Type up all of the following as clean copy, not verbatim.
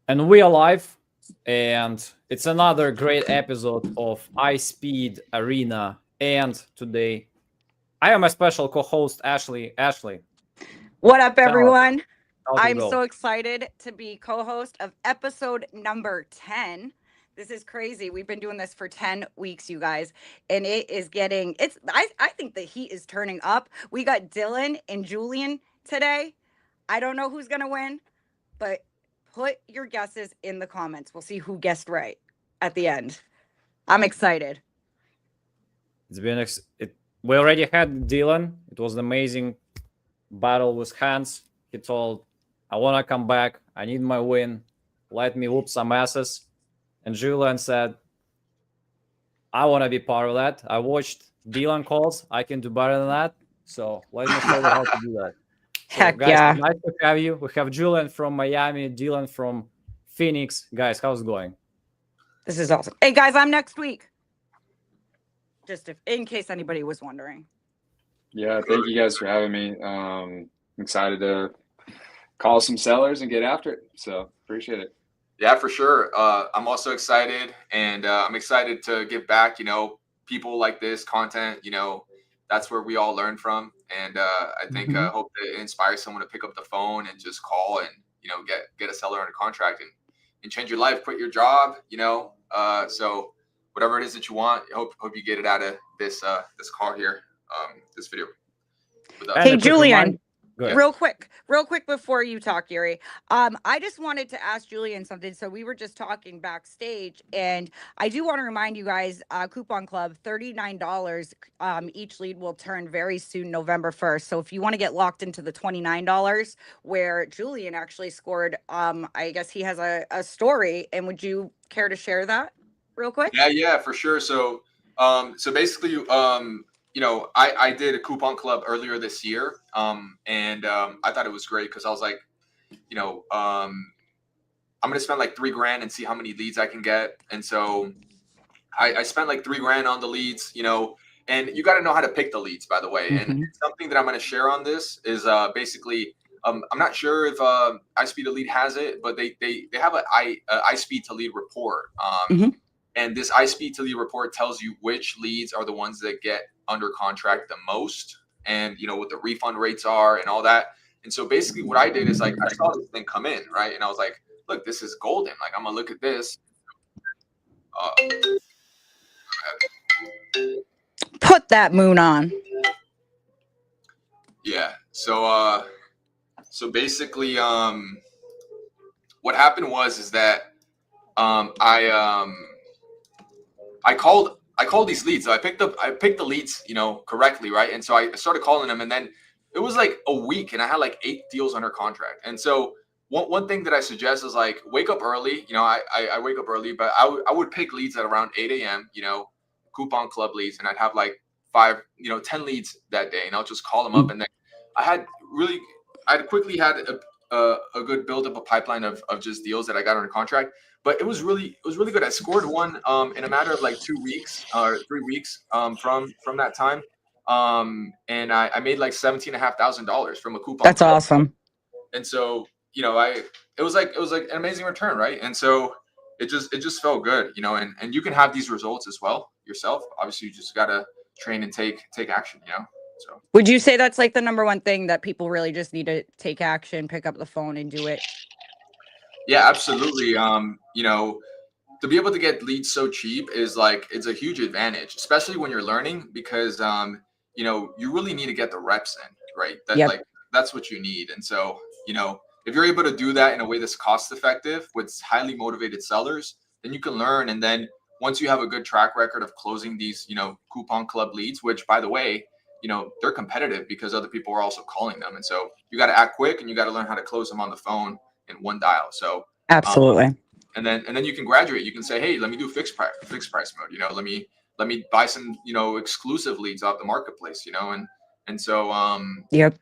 And we are live, and it's another great episode of iSpeed Arena. And today, I am a special co-host, Ashley. Ashley, What up, tell us everyone? how to I'm go. so excited to be co host of episode number 10. This is crazy. We've been doing this for 10 weeks, you guys, and it is getting, I think the heat is turning up. We got Dylan and Julian today. I don't know who's going to win, but put your guesses in the comments. We'll see who guessed right at the end. I'm excited. It's been we already had Dylan. It was an amazing battle with Hans. He told, "I want to come back. I need my win. Let me whoop some asses." And Julian said, "I want to be part of that. I watched Dylan calls. I can do better than that. So let me show you how to do that." So, Heck guys, yeah. nice to have you. We have Julian from Miami, Dylan from Phoenix. Guys, how's it going? This is awesome. Hey, guys, I'm next week. Just if, in case anybody was wondering. Yeah, thank you guys for having me. I'm excited to call some sellers and get after it. So appreciate it. Yeah, for sure. I'm also excited, and I'm excited to give back. People like this content. That's where we all learn from, and I think hope to inspire someone to pick up the phone and just call and get a seller under contract and change your life, quit your job. So whatever it is that you want, hope you get it out of this call here, this video. Hey, Julian. Go Real quick before you talk, Yuri. I just wanted to ask Julian something. So we were just talking backstage, and I do want to remind you guys, Coupon Club, $39. Each lead will turn very soon, November 1st. So if you want to get locked into the $29, where Julian actually scored, I guess he has a story. And would you care to share that real quick? Yeah, for sure. So basically, I did a coupon club earlier this year, and I thought it was great because I was like, I'm gonna spend like $3,000 and see how many leads I can get, and so I spent like $3,000 on the leads, and you got to know how to pick the leads, by the way. And something that I'm going to share on this is basically. I'm not sure if iSpeed to Lead has it, but they have an iSpeed to Lead report. And this iSpeed to Lead report tells you which leads are the ones that get under contract the most, and what the refund rates are and all that. And so basically what I did is like I saw this thing come in, right? And I was like, look, this is golden. Like I'm gonna look at this. Put that moon on. Yeah. So basically what happened is that I called these leads. So I picked the leads, correctly, right? And so I started calling them, and then it was like a week, and I had like 8 deals under contract. And so one thing that I suggest is like wake up early. I wake up early, but I would pick leads at around 8 a.m. Coupon club leads, and I'd have like 10 leads that day, and I'll just call them up. And then I quickly had a good build up a pipeline of just deals that I got under contract. But it was really good. I scored one in a matter of like 2 weeks or 3 weeks from that time, and I made like $17,500 from a coupon. That's club. awesome. And so it was like an amazing return, right? And so it just felt good, and you can have these results as well yourself. Obviously, you just gotta train and take action, So Would you say that's like the number one thing that people really just need to take action, pick up the phone and do it? Yeah, absolutely. To be able to get leads so cheap is like it's a huge advantage, especially when you're learning, because you really need to get the reps in, right? That's what you need. And so if you're able to do that in a way that's cost effective with highly motivated sellers, then you can learn. And then once you have a good track record of closing these coupon club leads, which by the way they're competitive because other people are also calling them, and so you got to act quick and you got to learn how to close them on the phone in one dial. So absolutely. And then you can graduate. You can say, hey, let me do fixed price mode. Let me buy some exclusive leads off the marketplace. And so Yep.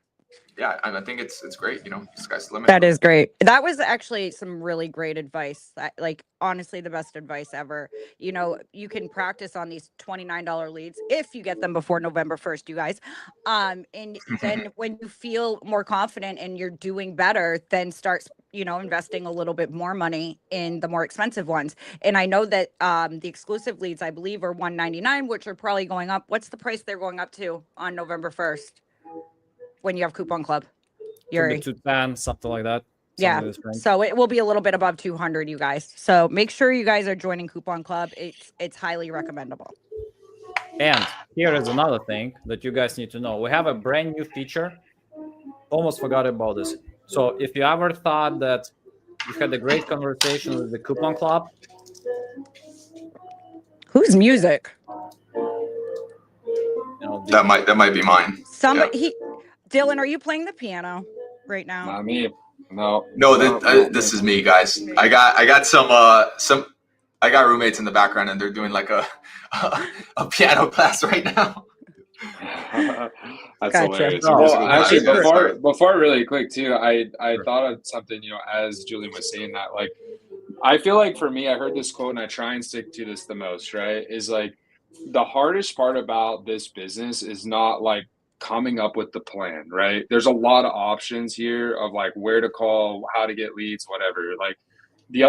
Yeah, I think it's great. Sky's the limit. That is great. That was actually some really great advice. Like honestly, the best advice ever. You can practice on these $29 leads if you get them before November 1st, you guys. And then when you feel more confident and you're doing better, then start investing a little bit more money in the more expensive ones. And I know that the exclusive leads, I believe, are $199, which are probably going up. What's the price they're going up to on November 1st when you have Coupon Club? Could be Yuri. 210, something like that. Yeah. Something like this, So it will be a little bit above 200, you guys. So make sure you guys are joining Coupon Club. It's highly recommendable. And here is another thing that you guys need to know. We have a brand new feature. Almost forgot about this. So if you ever thought that you had a great conversation with the Coupon Club, Whose music? That might be mine. Dylan, are you playing the piano right now? Not me. No. This is me, guys. I got some I got roommates in the background, and they're doing like a piano class right now. That's Gotcha. hilarious. Oh, Well, actually, sure. before really quick too, I Sure. thought of something, as Julian was saying that, like, I feel like for me, I heard this quote and I try and stick to this the most, right? Is like, the hardest part about this business is not like coming up with the plan, right? There's a lot of options here of like where to call, how to get leads, whatever. Like, the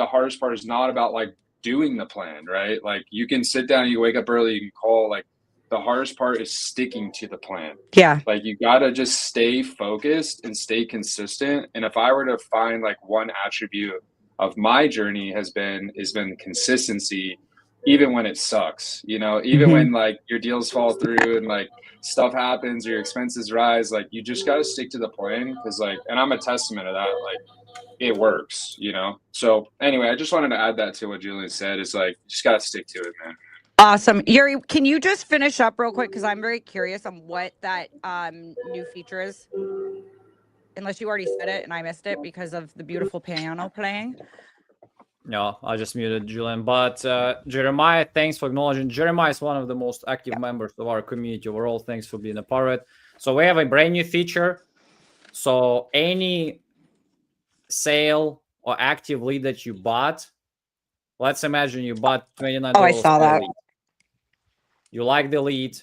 hardest part is not about like doing the plan, right? Like, you can sit down, you wake up early, you can call. Like, the hardest part is sticking to the plan. Yeah. Like, you gotta just stay focused and stay consistent. And if I were to find like one attribute of my journey has been consistency, even when it sucks, even when like your deals fall through and like stuff happens or your expenses rise, like, you just got to stick to the plan. Cause like, and I'm a testament of that. Like, it works, So anyway, I just wanted to add that to what Julian said, is like, just got to stick to it, man. Awesome. Yuri, can you just finish up real quick? Because I'm very curious on what that new feature is. Unless you already said it and I missed it because of the beautiful piano playing. No, I just muted Julian. But Jeremiah, thanks for acknowledging. Jeremiah is one of the most active members of our community overall. Thanks for being a part of it. So we have a brand new feature. So any sale or active lead that you bought, let's imagine you bought $29. Oh, I saw that. Lead. You like the lead.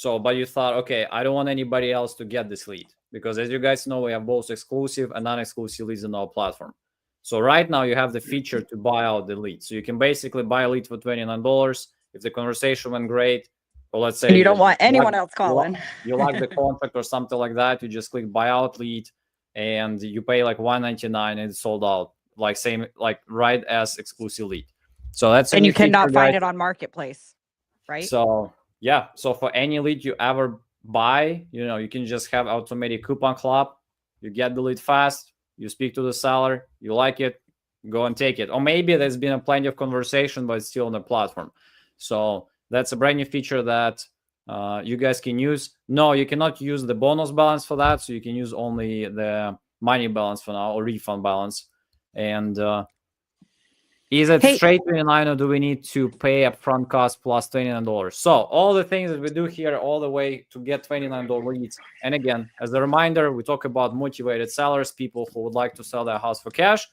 But you thought, okay, I don't want anybody else to get this lead. Because as you guys know, we have both exclusive and non-exclusive leads on our platform. So right now you have the feature to buy out the lead. So you can basically buy a lead for $29. If the conversation went great, or let's say And you don't want anyone else calling. You like the contract or something like that, you just click buy out lead and you pay like $199 and it's sold out. Like same, like right as exclusive lead. So that's and you cannot find it on Marketplace, right? So yeah. So for any lead you ever buy, you can just have automatic Coupon Club. You get the lead fast. You speak to the seller, you like it, go and take it. Or maybe there's been plenty of conversation, but it's still on the platform. So that's a brand new feature that you guys can use. No, you cannot use the bonus balance for that. So you can use only the money balance for now, or refund balance. And is it straight $29 or do we need to pay upfront cost plus $29? So all the things that we do here all the way to get $29 leads. And again, as a reminder, we talk about motivated sellers, people who would like to sell their house for cash,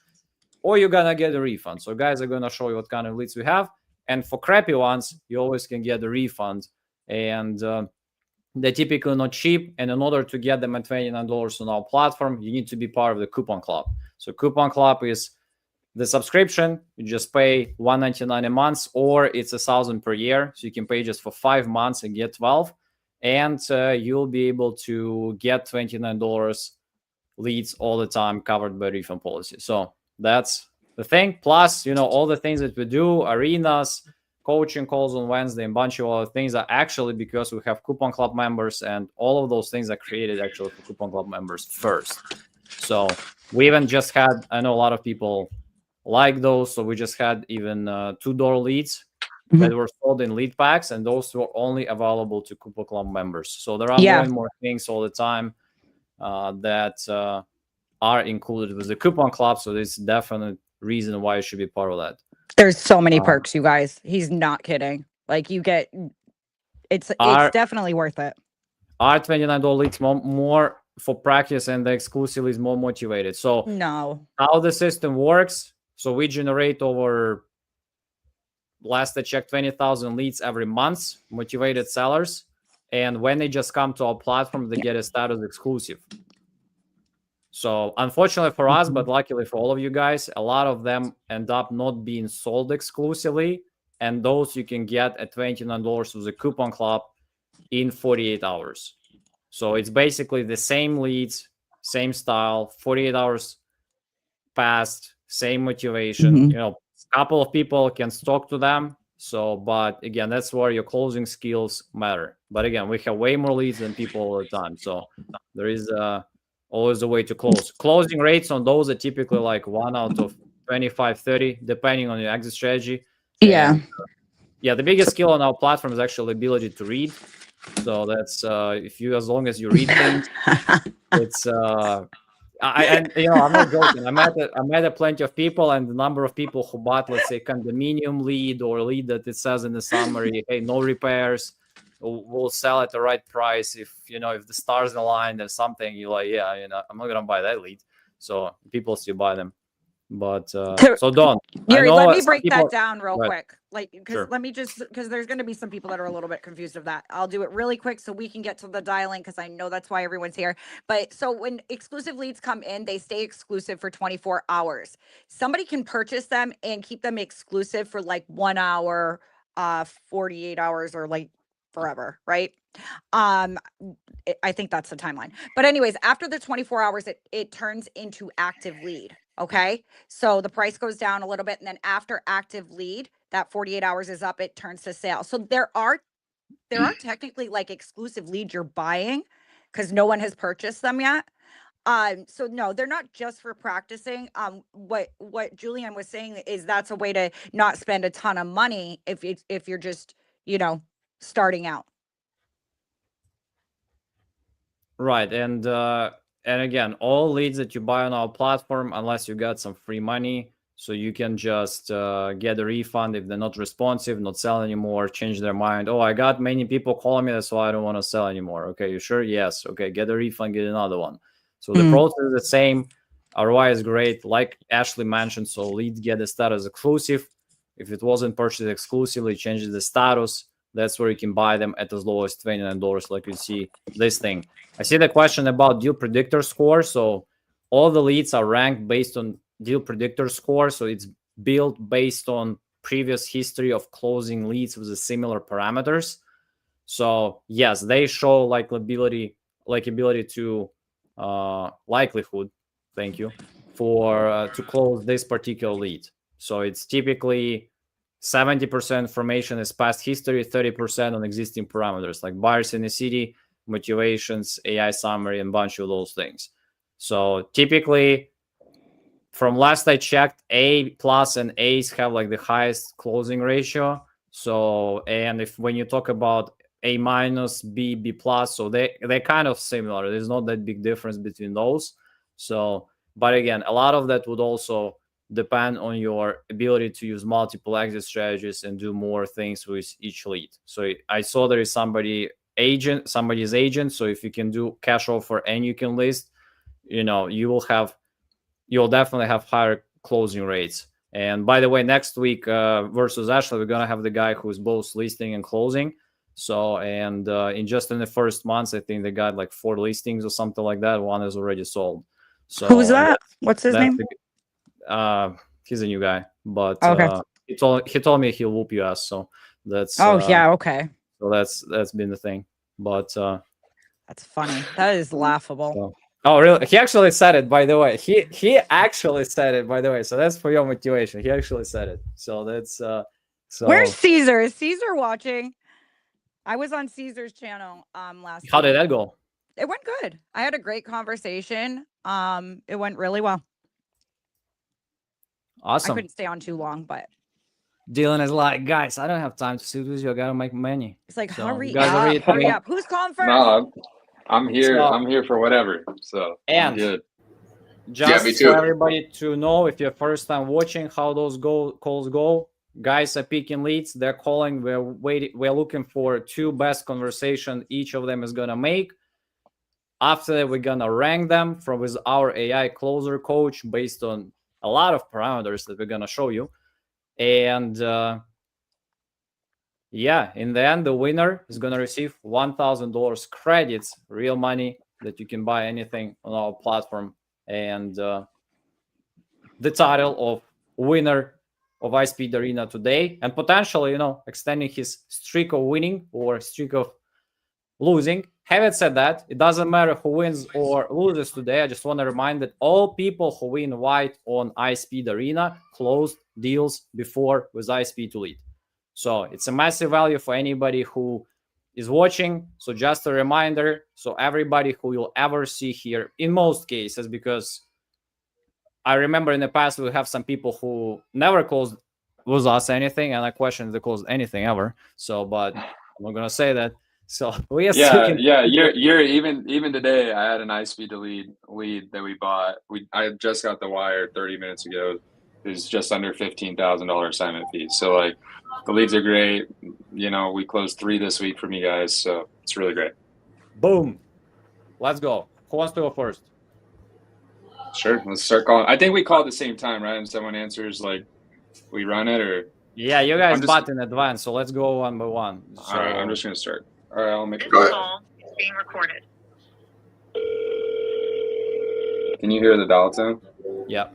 or you're going to get a refund. So guys are going to show you what kind of leads we have. And for crappy ones, you always can get a refund. And they're typically not cheap. And in order to get them at $29 on our platform, you need to be part of the Coupon Club. So Coupon Club is the subscription. You just pay $199 a month, or it's $1,000 per year. So you can pay just for 5 months and get 12. And you'll be able to get $29 leads all the time covered by refund policy. So that's the thing. Plus, all the things that we do, arenas, coaching calls on Wednesday, and a bunch of other things are actually because we have Coupon Club members, and all of those things are created actually for Coupon Club members first. So we even just had, I know a lot of people like those. So we just had even $2 leads that were sold in lead packs, and those were only available to Coupon Club members. So there are more and more things all the time that are included with the Coupon Club. So there's definite reason why you should be part of that. There's so many perks, you guys. He's not kidding. Like, you get, it's definitely worth it. Our $29 leads more for practice, and the exclusive is more motivated. So no, how the system works. So we generate over, last I checked, 20,000 leads every month, motivated sellers. And when they just come to our platform, they get a status exclusive. So unfortunately for us, but luckily for all of you guys, a lot of them end up not being sold exclusively, and those you can get at $29 with a coupon club in 48 hours. So it's basically the same leads, same style, 48 hours passed, same motivation. You know, a couple of people can talk to them. So, but again, that's where your closing skills matter. But again, we have way more leads than people all the time. So there is always a way to close. Closing rates on those are typically like 1 out of 25, 30, depending on your exit strategy. Yeah. And yeah, the biggest skill on our platform is actually the ability to read. So that's if you, as long as you read things, it's and you know, I'm not joking. I met plenty of people, and the number of people who bought, let's say, condominium lead or lead that it says in the summary, hey, no repairs, we'll sell at the right price. If you know, if the stars align or something, you're like, yeah, you know, I'm not gonna buy that lead. So people still buy them. But so Don, Yuri, let me some break people, that down real Right. quick. Like, because Sure. let me just, because there's going to be some people that are a little bit confused of that. I'll do it really quick so we can get to the dialing, because I know that's why everyone's here. But so when exclusive leads come in, they stay exclusive for 24 hours. Somebody can purchase them and keep them exclusive for like 1 hour, 48 hours, or like forever, right? I think that's the timeline. But anyways, after the 24 hours, it turns into active lead. Okay. So the price goes down a little bit. And then after active lead, that 48 hours is up, it turns to sale. So there are technically like exclusive leads you're buying because no one has purchased them yet. So no, they're not just for practicing. What Julian was saying is that's a way to not spend a ton of money if you're just, you know, starting out. Right, and again, all leads that you buy on our platform, unless you got some free money, so you can just get a refund if they're not responsive, not sell anymore, change their mind. Oh, I got many people calling me, that's why I don't want to sell anymore. Okay, you sure? Yes. Okay, get a refund, get another one. So the process is the same. ROI is great, like Ashley mentioned. So leads get the status exclusive. If it wasn't purchased exclusively, changes the status. That's where you can buy them at as low as $29, like you see this thing. I see the question about deal predictor score. So all the leads are ranked based on deal predictor score. So it's built based on previous history of closing leads with the similar parameters. So yes, they show likability to likelihood. Thank you for to close this particular lead. So it's typically 70% information is past history, 30% on existing parameters like buyers in the city, motivations, AI summary, and a bunch of those things. So typically, from last I checked, A plus and A's have like the highest closing ratio. So, and if when you talk about A minus, B, B plus, so they're kind of similar. There's not that big difference between those. So, but again, a lot of that would also depend on your ability to use multiple exit strategies and do more things with each lead. So I saw there is somebody's agent. So if you can do cash offer and you can list, you know, you'll definitely have higher closing rates. And by the way, next week versus Ashley, we're gonna have the guy who's both listing and closing. So and in the first months, I think they got like 4 listings or something like that. One is already sold. So who's that? What's his name? He's a new guy, but Okay. he told me he'll whoop your ass. So that's yeah, okay. So that's been the thing. But That's funny. That is laughable. so, oh really? He actually said it, by the way. He actually said it, by the way. So that's for your motivation. He actually said it. So that's so. Where's Caesar? Is Caesar watching? I was on Caesar's channel last How week. did that go? It went good. I had a great conversation. It went really well. Awesome. I couldn't stay on too long, but Dylan is like, guys, I don't have time to sit with you. I gotta make money. it's like, So, hurry you guys are up, ready to hurry go? up. Who's calling first? No, I'm here. So- I'm here for whatever. So I'm And good. just me too. for everybody to know, if you're first time watching how those calls go, guys are picking leads. They're calling. We're looking for 2 best conversation each of them is gonna make. After that, we're gonna rank them with our AI closer coach based on a lot of parameters that we're gonna show you. And yeah, in the end, the winner is gonna receive $1,000 credits, real money that you can buy anything on our platform and the title of winner of iSpeed Arena today, and potentially, extending his streak of winning or streak of losing. Having said that, it doesn't matter who wins or loses today. I just want to remind that all people who win White on iSpeed Arena closed deals before with iSpeed to lead. So it's a massive value for anybody who is watching. So just a reminder. So everybody who you'll ever see here, in most cases, because I remember in the past we have some people who never closed with us anything, and I question if they closed anything ever. So, but I'm not gonna say that. So we are sticking. You're even today. I had an iSpeed to lead that we bought. I just got the wire 30 minutes ago. It was just under $15,000 assignment fee. So like the leads are great. We closed 3 this week from you guys, so it's really great. Boom. Let's go. Who wants to go first? Sure, let's start calling. I think we call at the same time, right? And someone answers like we run it, or yeah, you guys bought in advance, so let's go one by one. So all right, I'm just gonna start. All right, I'll make it. This call is being recorded. Can you hear the dial tone? Yeah.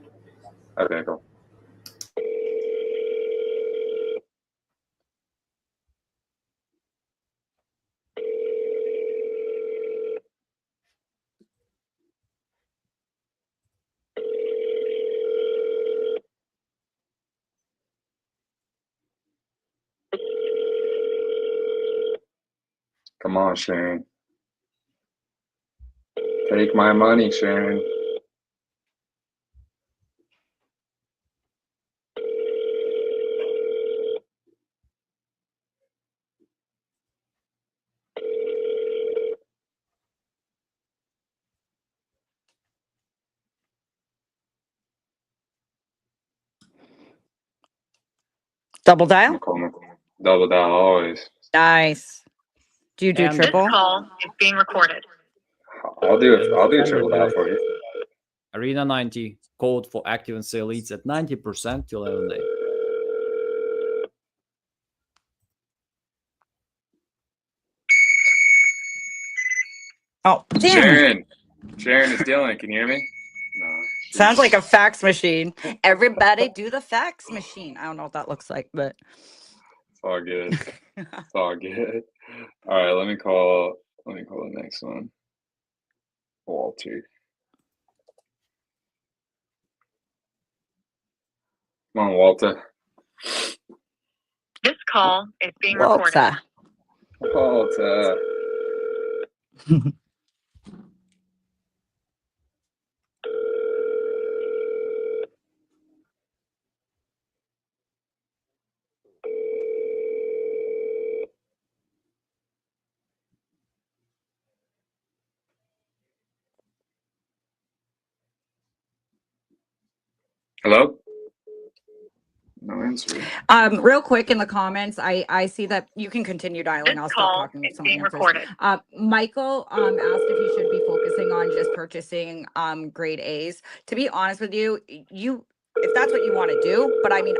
Okay, cool. Come on, Sharon. Take my money, Sharon. Double dial? Double dial always. Nice. Do you do And triple? This call is being recorded. I'll do a triple dial for you. Arena 90 code for active and sale leads at 90% till 11 days. Oh, damn. Sharon, it's Dylan. Can you hear me? No. Sounds like a fax machine. Everybody do the fax machine. I don't know what that looks like, but It's all good. It's all good. All right, let me call the next one. Walter. Come on, Walter. This call is being recorded. Walter. Walter. Hello? No answer. Real quick in the comments, I see that you can continue dialing. This I'll stop call talking is if someone being answers. recorded. Michael asked if he should be focusing on just purchasing grade A's. To be honest with you, if that's what you want to do, but I mean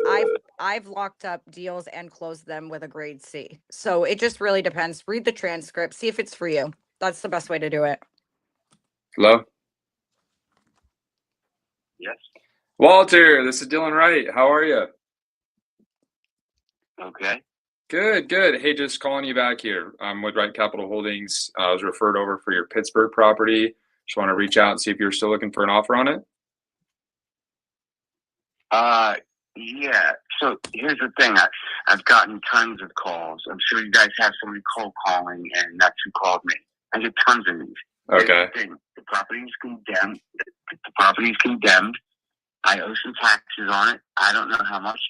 I've locked up deals and closed them with a grade C. So it just really depends. Read the transcript, see if it's for you. That's the best way to do it. Hello? Yes. Walter, this is Dylan Wright. How are you? Okay. Good. Hey, just calling you back here. I'm with Wright Capital Holdings. I was referred over for your Pittsburgh property. Just want to reach out and see if you're still looking for an offer on it. Yeah. So here's the thing. I've gotten tons of calls. I'm sure you guys have somebody cold calling, and that's who called me. I get tons of these. Okay. Here's the thing. The property's condemned. The property's condemned. I owe some taxes on it. I don't know how much.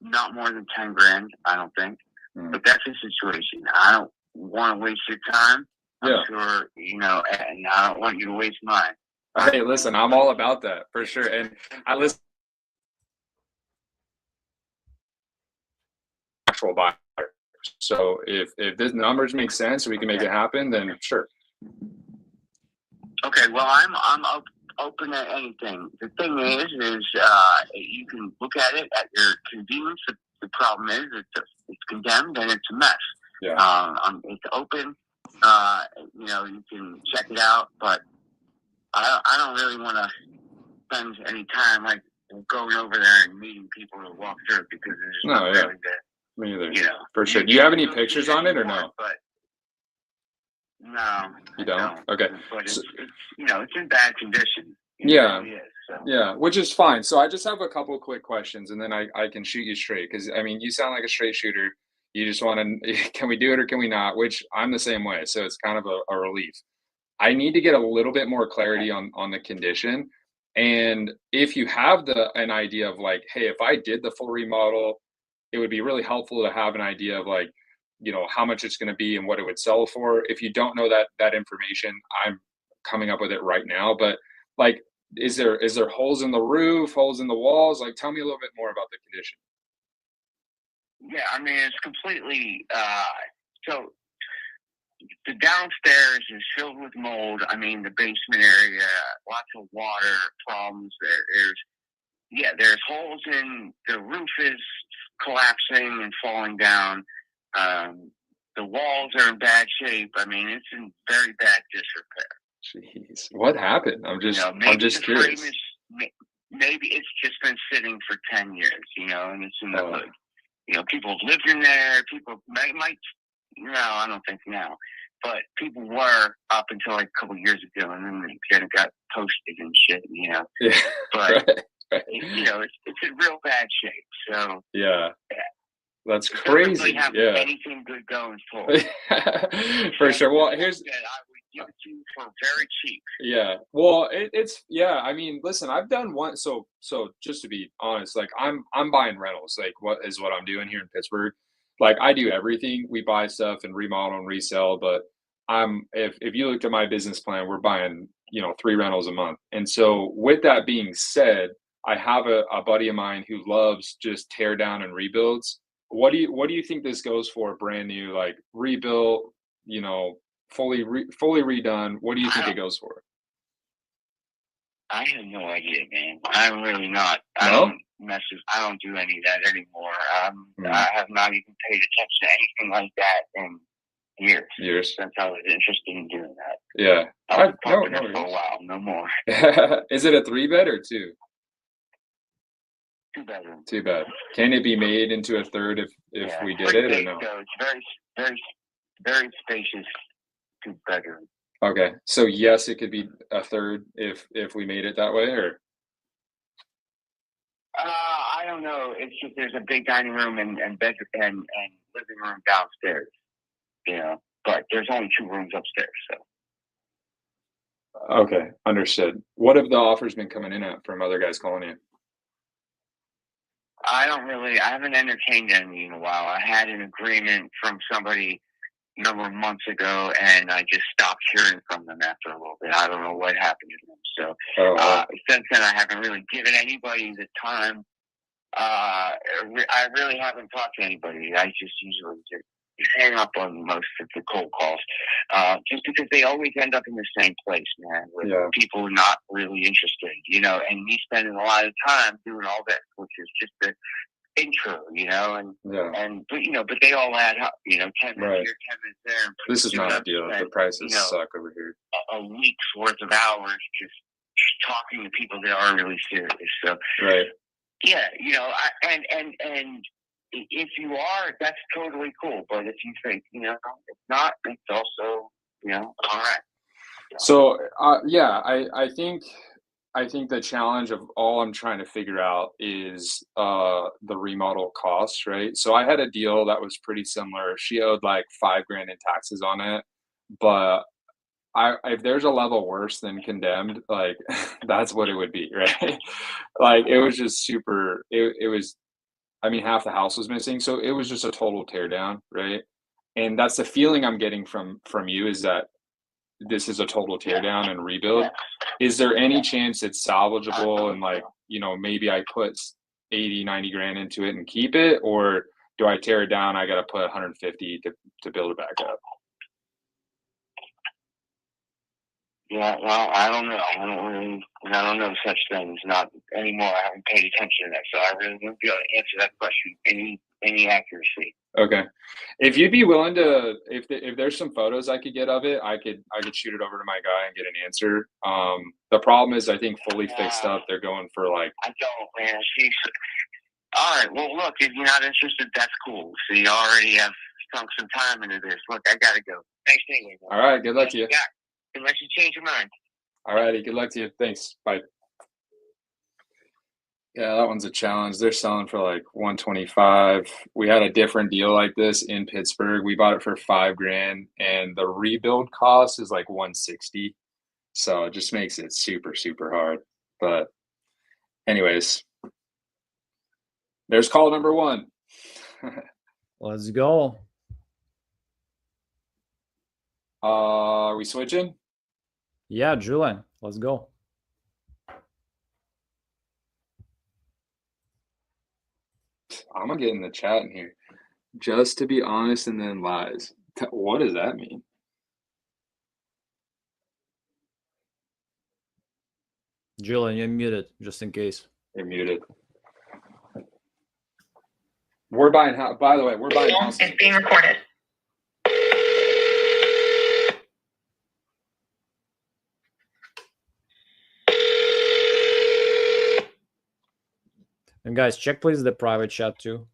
Not more than 10 grand, I don't think. But that's the situation. I don't want to waste your time. I'm sure, and I don't want you to waste mine. Hey, listen, I'm all about that for sure. And I listen. Actual buyer. So if this numbers make sense, we can make it happen, then sure. Okay, well, I'm open to anything. The thing is you can look at it at your convenience. The problem is it's condemned and it's a mess. Yeah. It's open. You can check it out, but I don't really want to spend any time like going over there and meeting people to walk through it because there's just not really the, Me either. you know. For sure. Do you have any pictures on it or no? But no, You don't? Okay. But So- it's you know, it's in bad condition. Yeah. Really is, so. Yeah, which is fine. So I just have a couple quick questions, and then I can shoot you straight because I mean you sound like a straight shooter. You just want to can we do it or can we not? Which I'm the same way. So it's kind of a relief. I need to get a little bit more clarity on the condition, and if you have an idea of like, hey, if I did the full remodel, it would be really helpful to have an idea of like, how much it's going to be and what it would sell for. If you don't know that information, I'm coming up with it right now, but like is there holes in the roof, holes in the walls? Like tell me a little bit more about the condition. Yeah, I mean it's completely so the downstairs is filled with mold. I mean the basement area, lots of water problems. There's holes in the roof is collapsing and falling down. The walls are in bad shape. I mean it's in very bad disrepair. Jeez, what happened? I'm just curious. Maybe it's just been sitting for 10 years, and it's in the hood. People have lived in there. People might, no, I don't think now, but people were up until like a couple of years ago, and then they kind of got posted and shit, Yeah, But right. it's in real bad shape. So yeah. That's it doesn't crazy. really have anything good going for it. For sure. Well, I would give it to you for very cheap. Yeah. Well, it's I mean, listen, I've done one. So just to be honest, like I'm buying rentals. Like what I'm doing here in Pittsburgh. Like I do everything. We buy stuff and remodel and resell. But if you looked at my business plan, we're buying 3 rentals a month. And so with that being said, I have a buddy of mine who loves just tear down and rebuilds. What do you think this goes for? Brand new, like rebuilt, fully redone. What do you think it goes for? I have no idea, man. I'm really not. I don't do any of that anymore. I have not even paid attention to anything like that in years since I was interested in doing that. Yeah, I've been there for a while. No more. Is it a 3-bed or 2? 2-bedroom. 2-bed. Can it be made into a 3rd if we did it or no? So it's very, very, very spacious 2-bedroom. Okay, so yes, it could be a 3rd if we made it that way, or I don't know. It's just there's a big dining room and bedroom and living room downstairs. But there's only 2 rooms upstairs. So okay, understood. What have the offers been coming in at from other guys calling you? I haven't entertained any in a while. I had an agreement from somebody a number of months ago, and I just stopped hearing from them after a little bit. I don't know what happened to them. So since then, I haven't really given anybody the time. I really haven't talked to anybody. I just usually just hang up on most of the cold calls, just because they always end up in the same place, man, with people not really interested, and me spending a lot of time doing all that, which is just the intro, but they all add up, 10 minutes here, 10 minutes there. And this is not ideal. The prices suck over here. A week's worth of hours just talking to people that aren't really serious. So, right. Yeah, and if you are, that's totally cool. But if you think, it's not, it's also, all right. So, I think the challenge of all I'm trying to figure out is the remodel costs, right? So I had a deal that was pretty similar. She owed like $5,000 in taxes on it, but if there's a level worse than condemned, like that's what it would be, right? Like it was just super. It was. I mean, half the house was missing, so it was just a total tear down, right? And that's the feeling I'm getting from you is that this is a total tear down and rebuild. Is there any chance it's salvageable and like, maybe I put 80, 90 grand into it and keep it, or do I tear it down? I got to put 150 to build it back up. Yeah, well, I don't know. I don't know such things. Not anymore. I haven't paid attention to that, so I really wouldn't be able to answer that question any accuracy. Okay. If you'd be willing to, if there's some photos I could get of it, I could shoot it over to my guy and get an answer. The problem is, I think fully fixed up, they're going for like. I don't, man. She's all right. Well, look, if you're not interested, that's cool. So you already have sunk some time into this. Look, I gotta go. Thanks anyway. All right. Good luck to you. Yeah. Unless you change your mind. All righty. Good luck to you. Thanks. Bye. Yeah, that one's a challenge. They're selling for like 125. We had a different deal like this in Pittsburgh. We bought it for $5,000, and the rebuild cost is like 160. So it just makes it super, super hard. But anyways, there's call number one. Let's go. Are we switching? Yeah, Julian, let's go. I'm gonna get in the chat in here. Just to be honest and then lies. What does that mean? Julian, you're muted, just in case. You're muted. We're buying house. By the way, we're buying Call house. is being recorded. And guys, check please the private chat too.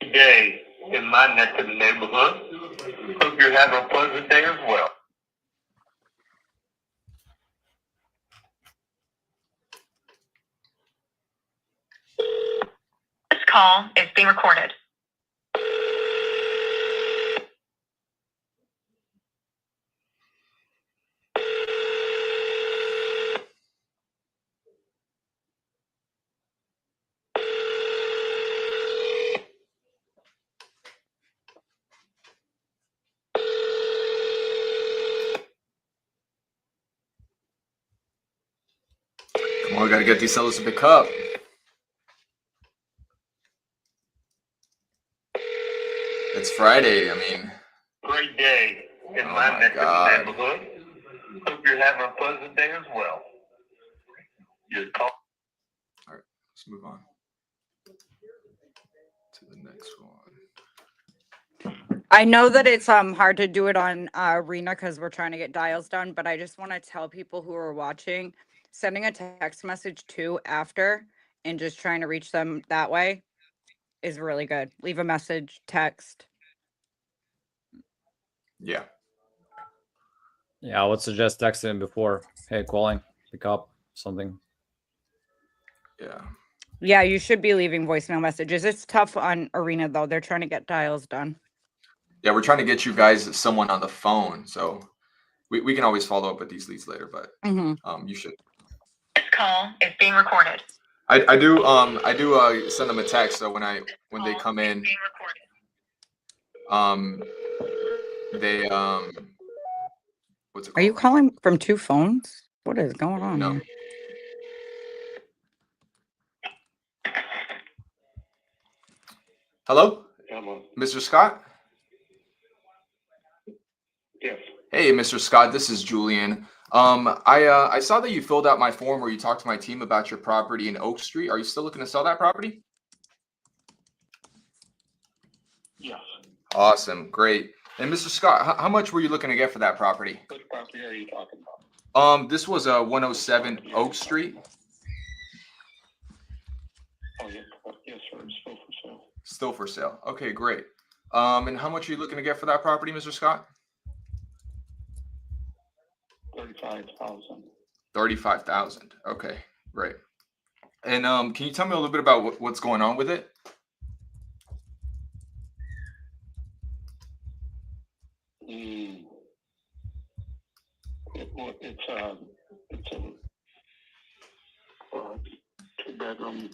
Day in my neck of the neighborhood. Hope you're having a pleasant day as well. This call is being recorded. Come on, we gotta get these sellers to pick up. It's Friday. I mean, Great day in Oh my my neck God. of the neighborhood. Hope you're having a pleasant day as well. Your call. let's move on to the next one. I know that it's hard to do it on Arena because we're trying to get dials done, but I just want to tell people who are watching, sending a text message to after and just trying to reach them that way is really good. Leave a message, text. Yeah. Yeah, I would suggest texting before. Hey, calling, pick up something. Yeah. Yeah, you should be leaving voicemail messages. It's tough on Arena though. They're trying to get dials done. Yeah, we're trying to get you guys someone on the phone. So we can always follow up with these leads later, but you should. This call is being recorded. I do send them a text, so when they come in, Being recorded. they what's it called? Are you calling from two phones? What is going on No. here? Hello? Mr. Scott? Yes. Hey, Mr. Scott, this is Julian. I saw that you filled out my form where you talked to my team about your property in Oak Street. Are you still looking to sell that property? Yes. Awesome, great. And Mr. Scott, how much were you looking to get for that property? Which property are you talking about? This was 107 Oak Street. Oh, yes, sir. It's still for sale. Still for sale. Okay, great. And how much are you looking to get for that property, Mr. Scott? 35,000. 35,000. Okay, great. And can you tell me a little bit about what's going on with it? It's a 2-bedroom,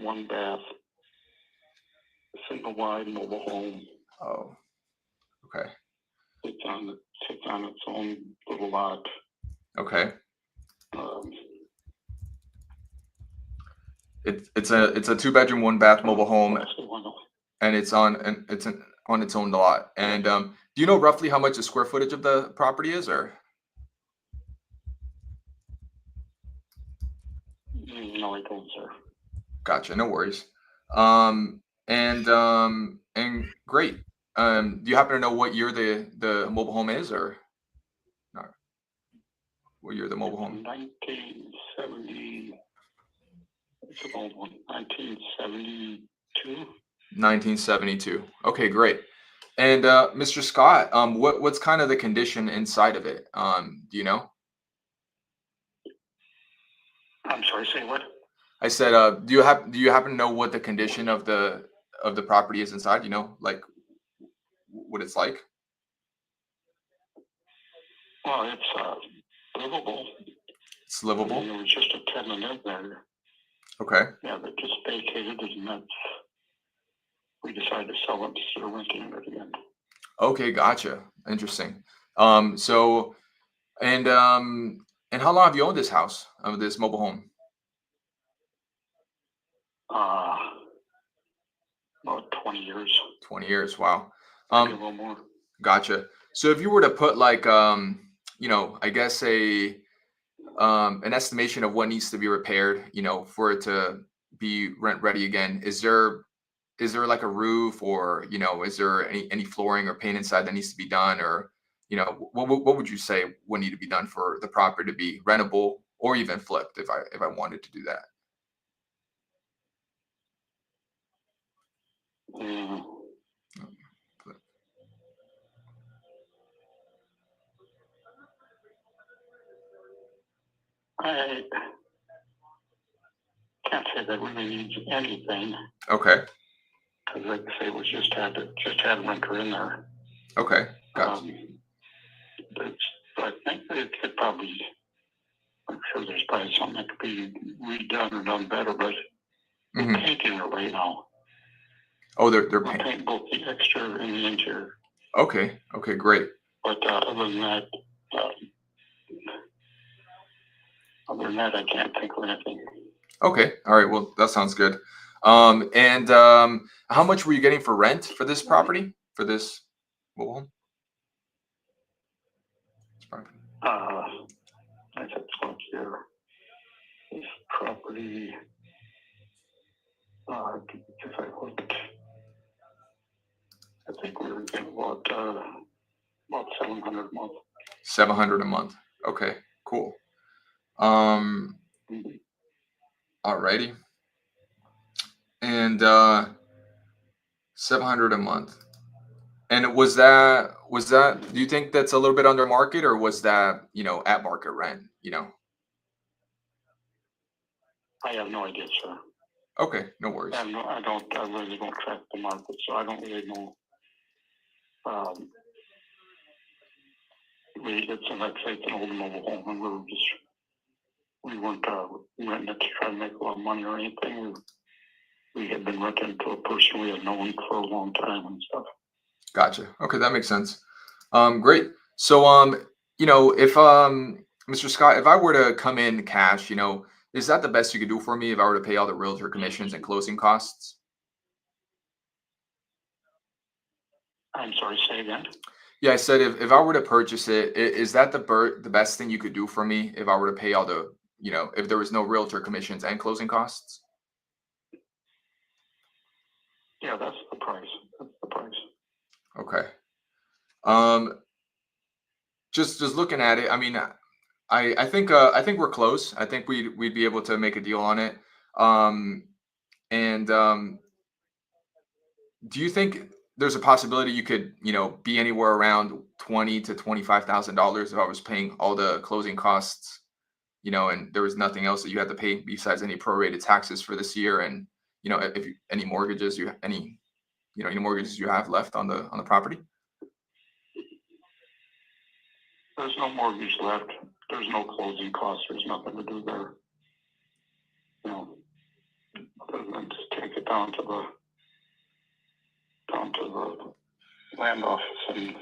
1-bath, single wide mobile home. Oh, okay. It's on its own little lot. Okay. It's a 2-bedroom, 1-bath mobile home, and it's on its own lot. And do you know roughly how much the square footage of the property is, or? No, I don't, sir. Gotcha, no worries. And great. Do you happen to know what year the mobile home is, or not? What year the mobile home? 1970. It's an old one. 1972. 1972. Okay, great. And Mr. Scott, what's kind of the condition inside of it? Do you know? I'm sorry, say what? I said, do you happen to know what the condition of the property is inside? You know, like what it's like? Well, it's livable. It's livable. There was just a tenant in there. Okay. Yeah, that just vacated, and that's we decided to sell it instead of renting it again. Okay, gotcha. Interesting. So and how long have you owned this house, this mobile home? About 20 years. 20 years. Wow. Maybe a little more. Gotcha. So if you were to put like you know, I guess an estimation of what needs to be repaired, you know, for it to be rent ready again, is there like a roof, or you know, is there any flooring or paint inside that needs to be done, or you know, what would you say would need to be done for the property to be rentable or even flipped if I wanted to do that? Mm. I can't say that really needs anything, Okay. because like I say, we just had a renter in there. Okay. Gotcha. But I think that it could probably, I'm sure there's probably something that could be redone or done better, but we're Mhm. painting it right now. Oh, they're We're paint. painting both the exterior and the interior. Okay. Okay. Great. But other than that, I can't think of anything. Okay. All right. Well, that sounds good. And how much were you getting for rent for this property, for this mobile home? This property? I think it's up here. This property, if I look, I think we were getting about 700 a month. 700 a month. Okay. Cool. Mhm. Alrighty. And 700 a month. And was that do you think that's a little bit under market, or was that, you know, at market rent, you know? I have no idea, sir. Okay, no worries. I really don't track the market, so I don't really know. It's an old mobile home, and we weren't renting it to try to make a lot of money or anything. We had been renting to a person we had known for a long time and stuff. Gotcha. Okay, that makes sense. Great. So you know, if Mr. Scott, if I were to come in cash, you know, is that the best you could do for me if I were to pay all the realtor commissions and closing costs? I'm sorry, say again? Yeah, I said if I were to purchase it, is that the best thing you could do for me if I were to pay all the, you know, if there was no realtor commissions and closing costs? Yeah, that's the price. That's the price. Okay. Just looking at it, I mean, I think we're close. I think we'd be able to make a deal on it. And do you think there's a possibility you could, you know, be anywhere around $20,000 to $25,000 if I was paying all the closing costs, you know, and there was nothing else that you had to pay besides any prorated taxes for this year, and you know, if you, any mortgages any mortgages you have left on the property? There's no mortgage left. There's no closing costs. There's nothing to do there. You know, other than just take it down to the land office and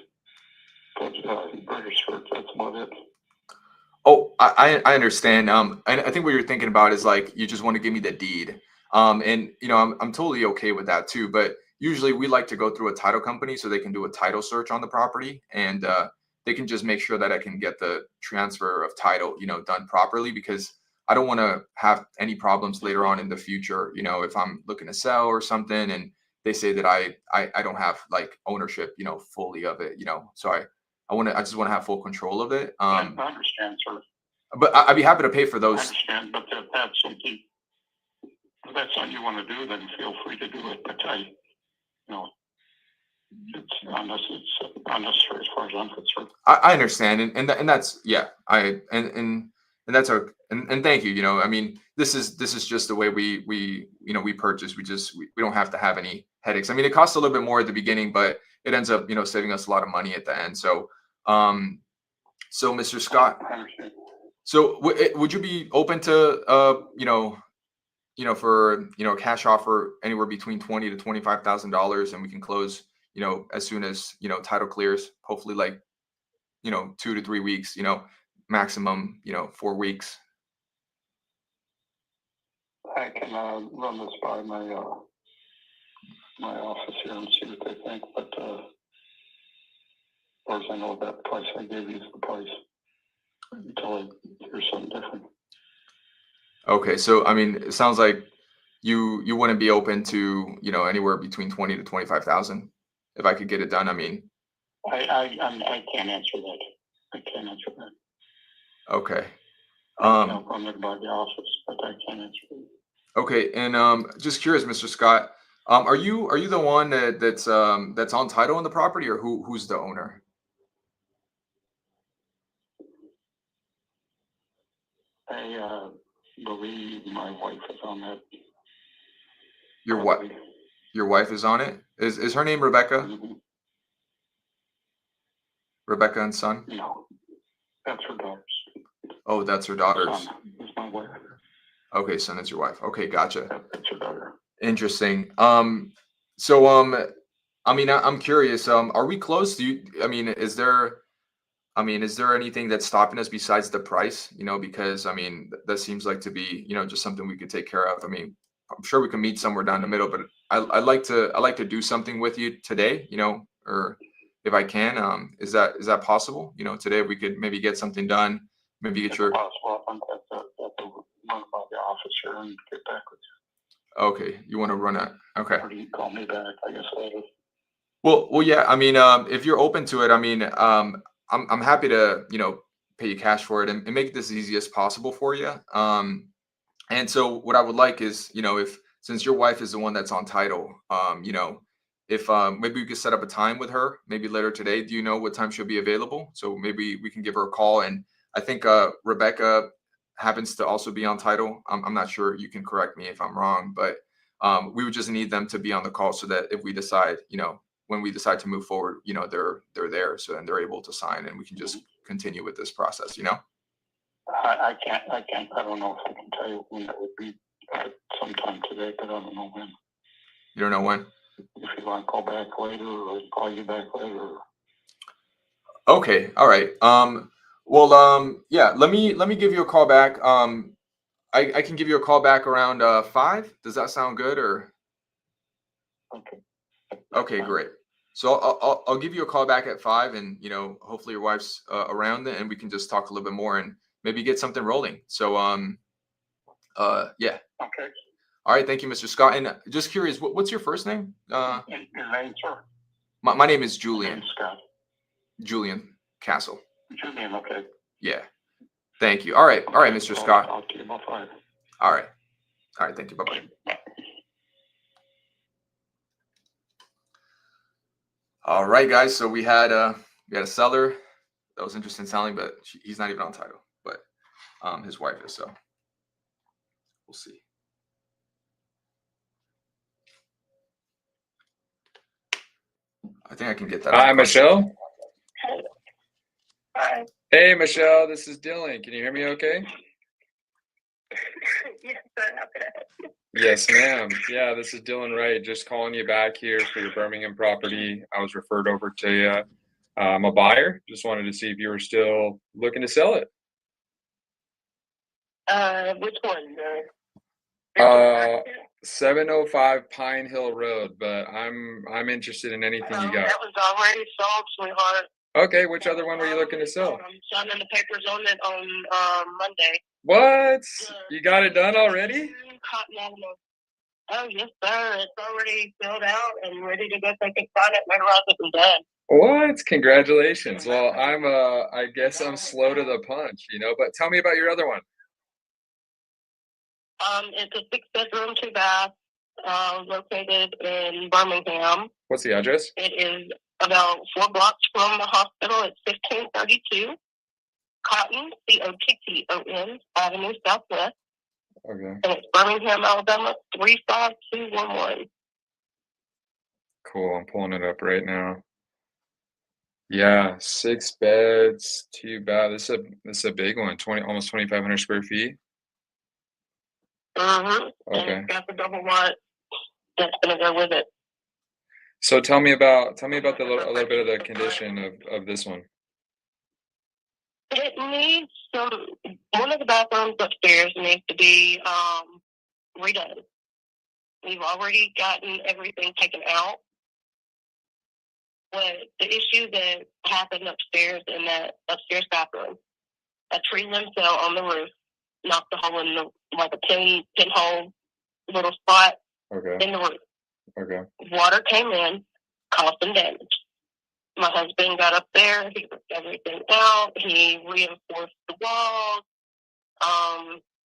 register it. That's about it. Oh, I understand. I think what you're thinking about is like you just want to give me the deed. And you know, I'm totally okay with that too. But usually we like to go through a title company so they can do a title search on the property, and they can just make sure that I can get the transfer of title, you know, done properly, because I don't want to have any problems later on in the future. You know, if I'm looking to sell or something, and they say that I don't have like ownership, you know, fully of it, you know. So I just want to have full control of it. I understand, sir. But I'd be happy to pay for I those. understand, but if that's something, if that's something you want to do, then feel free to do it. But you know, it's unnecessary as far as I'm concerned. I understand, and that's, yeah, and that's our, and thank you. You know, I mean, this is just the way we you know, we purchase. We don't have to have any headaches. I mean, it costs a little bit more at the beginning, but it ends up, you know, saving us a lot of money at the end. So so Mr. Scott, I understand. so would you be open to you know, for, you know, a cash offer anywhere between $20,000 to $25,000, and we can close, you know, as soon as, you know, title clears, hopefully like, you know, 2 to 3 weeks, you know, maximum, you know, 4 weeks. I can run this by my my office here and see what they think. But as far as I know, that price I gave you is the price until I hear something different. Okay, so I mean, it sounds like you wouldn't be open to, you know, anywhere between 20 to 25,000 if I could get it done. I mean, I can't answer that. I can't answer that. okay. I'm going to by the office, but I can't answer that. Okay, and just curious, Mr. Scott, are you the one that's on title on the property, or who's the owner? I believe my wife is on that. Your what? property. Your wife is on it? Is her name Rebecca? Mhm. Rebecca and son? No, that's her daughter's. Oh, that's her daughter's. Son is my wife. Okay, son is your wife. Okay, gotcha. That's her daughter. Interesting. So I mean, I'm curious. Are we close? I mean, is there anything that's stopping us besides the price? You know, because I mean, that seems like to be, you know, just something we could take care of. I mean, I'm sure we can meet somewhere down the middle, but I'd like to do something with you today, you know, or if I can, is that possible? You know, today we could maybe get something done, maybe get It's your, possible. I think that's run by the office here and get back with you. okay, you want to run it. Okay. Or you can call me back, I guess later. Well, yeah. I mean, if you're open to it, I mean, I'm happy to, you know, pay you cash for it, and make this as easy as possible for you. And so what I would like is, you know, if, since your wife is the one that's on title, you know, if maybe we could set up a time with her, maybe later today. Do you know what time she'll be available? So maybe we can give her a call. And I think Rebecca happens to also be on title. I'm not sure. You can correct me if I'm wrong, but we would just need them to be on the call so that if we decide, you know, when we decide to move forward, you know, they're there, so then they're able to sign, and we can just continue with this process, you know. I can't, I don't know if I can tell you when that would be, sometime today, but I don't know when. You don't know when? If you want to call back later, or I can call you back later. Okay, all right. Well, yeah, let me give you a call back. I can give you a call back around 5. Does that sound good? Or Okay. okay, great. So I'll give you a call back at 5, and you know, hopefully your wife's around then, and we can just talk a little bit more and maybe get something rolling. So yeah. Okay. All right, thank you, Mr. Scott. And just curious, what's your first name? Your name, sir? My name is My Julian. name's Scott. Julian Castle. Julian, okay. Yeah. Thank you. All right, Mr. I'll Scott. talk to you about 5. All right. Thank you. Bye-bye. Bye. All right, guys. So we had a seller that was interested in selling, but he's not even on title, but his wife is. So we'll see. I think I can get that. Hi, Michelle. Hi. Hey, Michelle. This is Dylan. Can you hear me okay? Yes, sir. How can I help you? Yes, ma'am. Yeah, this is Dylan Wright. Just calling you back here for your Birmingham property. I was referred over to you. I'm a buyer. Just wanted to see if you were still looking to sell it. Which one? 705 Pine Hill Road, but I'm interested in anything you got. That was already sold, sweetheart. Okay, which other one were you looking to sell? I'm signing the papers on it on Monday. What? You got it done already? Cotton Avenue. Oh, yes, sir. It's already filled out and ready to go. They can sign it, notarize it, and done. What? Congratulations. Well, I guess I'm slow to the punch, but tell me about your other one. It's a 6-bedroom, 2-bath, located in Birmingham. What's the address? It is about 4 blocks from the hospital. It's 1532 Cotton, Cotton Avenue Southwest. Okay. And it's Birmingham, Alabama, 35211. Cool. I'm pulling it up right now. Yeah, 6 beds, 2 baths. This is a big one. Almost 2,500 square feet. Mm-hmm. Okay. And it's got the double wide that's gonna go with it. So tell me about a little bit of the condition of this one. It needs one of the bathrooms upstairs needs to be redone. We've already gotten everything taken out. But the issue that happened upstairs in that upstairs bathroom, a tree limb fell on the roof, knocked a hole in like a pinhole little spot in the roof. Okay. Water came in, caused some damage. My husband got up there, he ripped everything out, he reinforced the walls,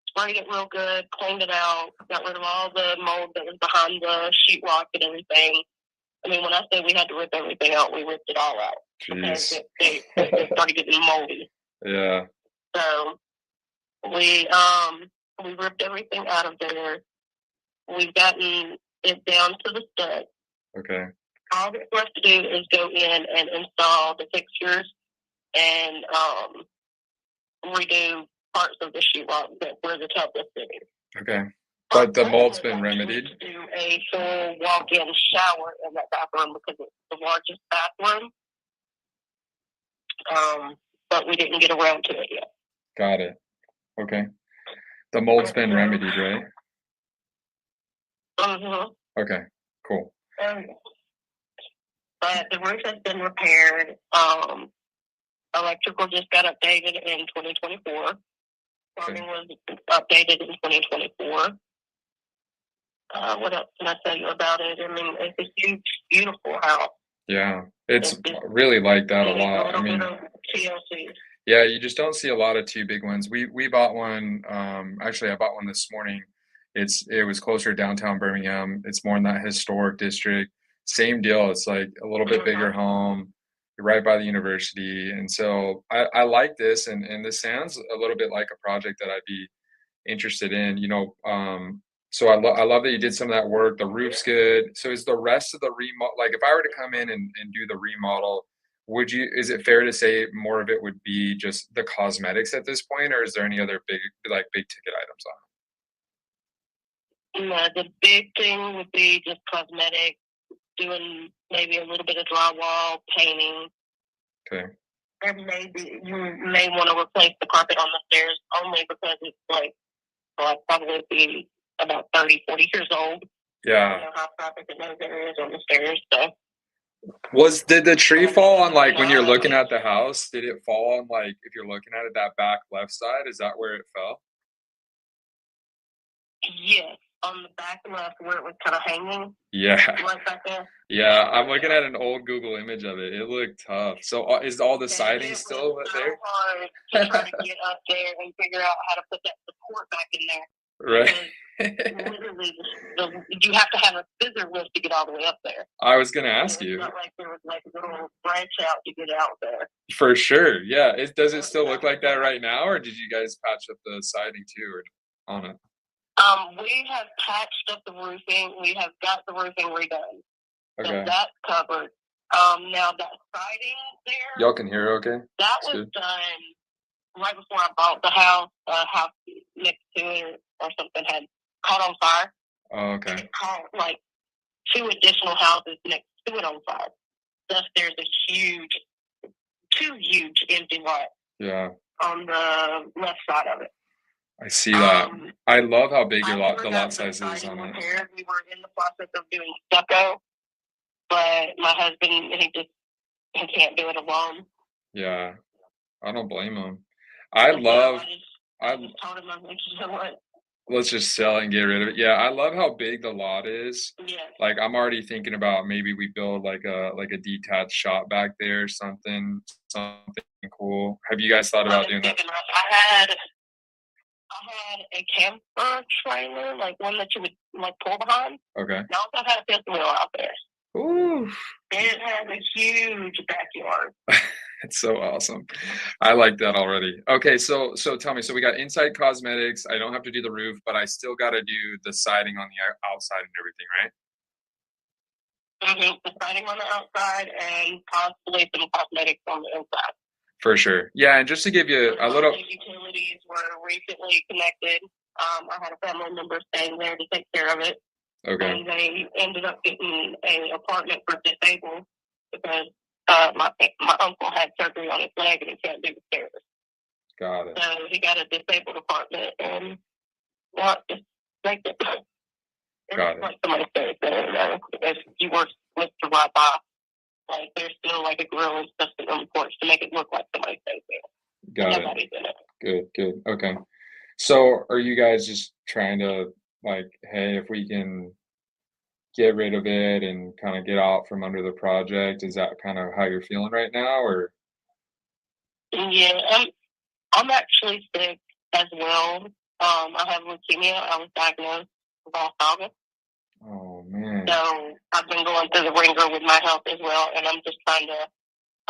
sprayed it real good, cleaned it out, got rid of all the mold that was behind the sheetrock and everything. I mean, when I say we had to rip everything out, we ripped it all out. Jeez. It started getting moldy. Yeah. So we ripped everything out of there. We've gotten it down to the stud. Okay. All that's left to do is go in and install the fixtures and redo parts of the sheetrock where the tub was sitting. Okay. But the mold's been remedied. To do a full walk-in shower in that bathroom because it's the largest bathroom. But we didn't get around to it yet. Got it. Okay. The mold's been remedied, right? Mm-hmm. Okay. Cool. But the roof has been repaired. Electrical just got updated in 2024. Plumbing was updated in 2024. What else can I tell you about it? I mean, it's a huge, beautiful house. Yeah, it's really like that a lot. I mean, TLC. yeah, you just don't see a lot of 2 big ones. We bought one. Actually, I bought one this morning. It was closer to downtown Birmingham. It's more in that historic district. Same deal. It's like a little bit bigger home. You're right by the university, and so I like this. And this sounds a little bit like a project that I'd be interested in. So I love that you did some of that work. The roof's good. So is the rest of the remodel, like if I were to come in and do the remodel, is it fair to say more of it would be just the cosmetics at this point, or is there any other big ticket items on it? No, the big thing would be just cosmetic, doing maybe a little bit of drywall, painting. Okay. And maybe you may want to replace the carpet on the stairs only because it's probably be about 30, 40 years old. Yeah. You know how traffic in those areas on the stairs. So. Did the tree fall on when you're looking at the house? Did it fall on if you're looking at it that back left side? Is that where it fell? Yes, on the back left where it was kind of hanging. Yeah. Right back there. Yeah, I'm looking at an old Google image of it. It looked tough. So is all the siding still there? Hard to try to get up there and figure out how to put that support back in there. Right. Literally, you have to have a scissor lift to get all the way up there. I was going to ask you. It's not like there was a little branch out to get out there. For sure. Yeah. Does it still look like that right now, or did you guys patch up the siding too, or on it? We have patched up the roofing. We have got the roofing redone. Okay. So that's covered. Now that siding there. Y'all can hear okay? That was done right before I bought the house. House next to it or something had caught on fire. Oh, okay. And it caught 2 additional houses next to it on fire. Thus, there's two huge empty lots. Yeah. On the left side of it. I see that. I love how big your I lot, never the got lot size is siding on it. repaired. We were in the process of doing stucco, but my husband, he can't do it alone. Yeah, I don't blame him. So I just told him, I was like, you know what? Let's just sell it and get rid of it. Yeah, I love how big the lot is. Yeah. Like I'm already thinking about maybe we build like a detached shop back there, something cool. Have you guys thought about doing that? I had a camper trailer, like one that you would like pull behind. Okay. And I also had a fifth wheel out there. Ooh, It has a huge backyard. it's so awesome. I like that already. Okay, so tell me, so we got inside cosmetics. I don't have to do the roof, but I still got to do the siding on the outside and everything, right? The siding on the outside and possibly some cosmetics on the inside. For sure. Yeah, and just to give you a little. The utilities were recently connected. I had a family member staying there to take care of it. Okay. And they ended up getting an apartment for disabled because my uncle had surgery on his leg and he can't do the stairs. Got it. So he got a disabled apartment and just like it. Got it. Like somebody said, if you were with the right by, like there's still like a grill and stuff on the porch to make it look like somebody stays there. Got Nobody's in it. Good. Okay. So are you guys just trying to like, hey, if we can get rid of it and kind of get out from under the project, is that kind of how you're feeling right now, or? Yeah, I'm actually sick as well. I have leukemia. I was diagnosed last August. Oh man. So I've been going through the ringer with my health as well, and I'm just trying to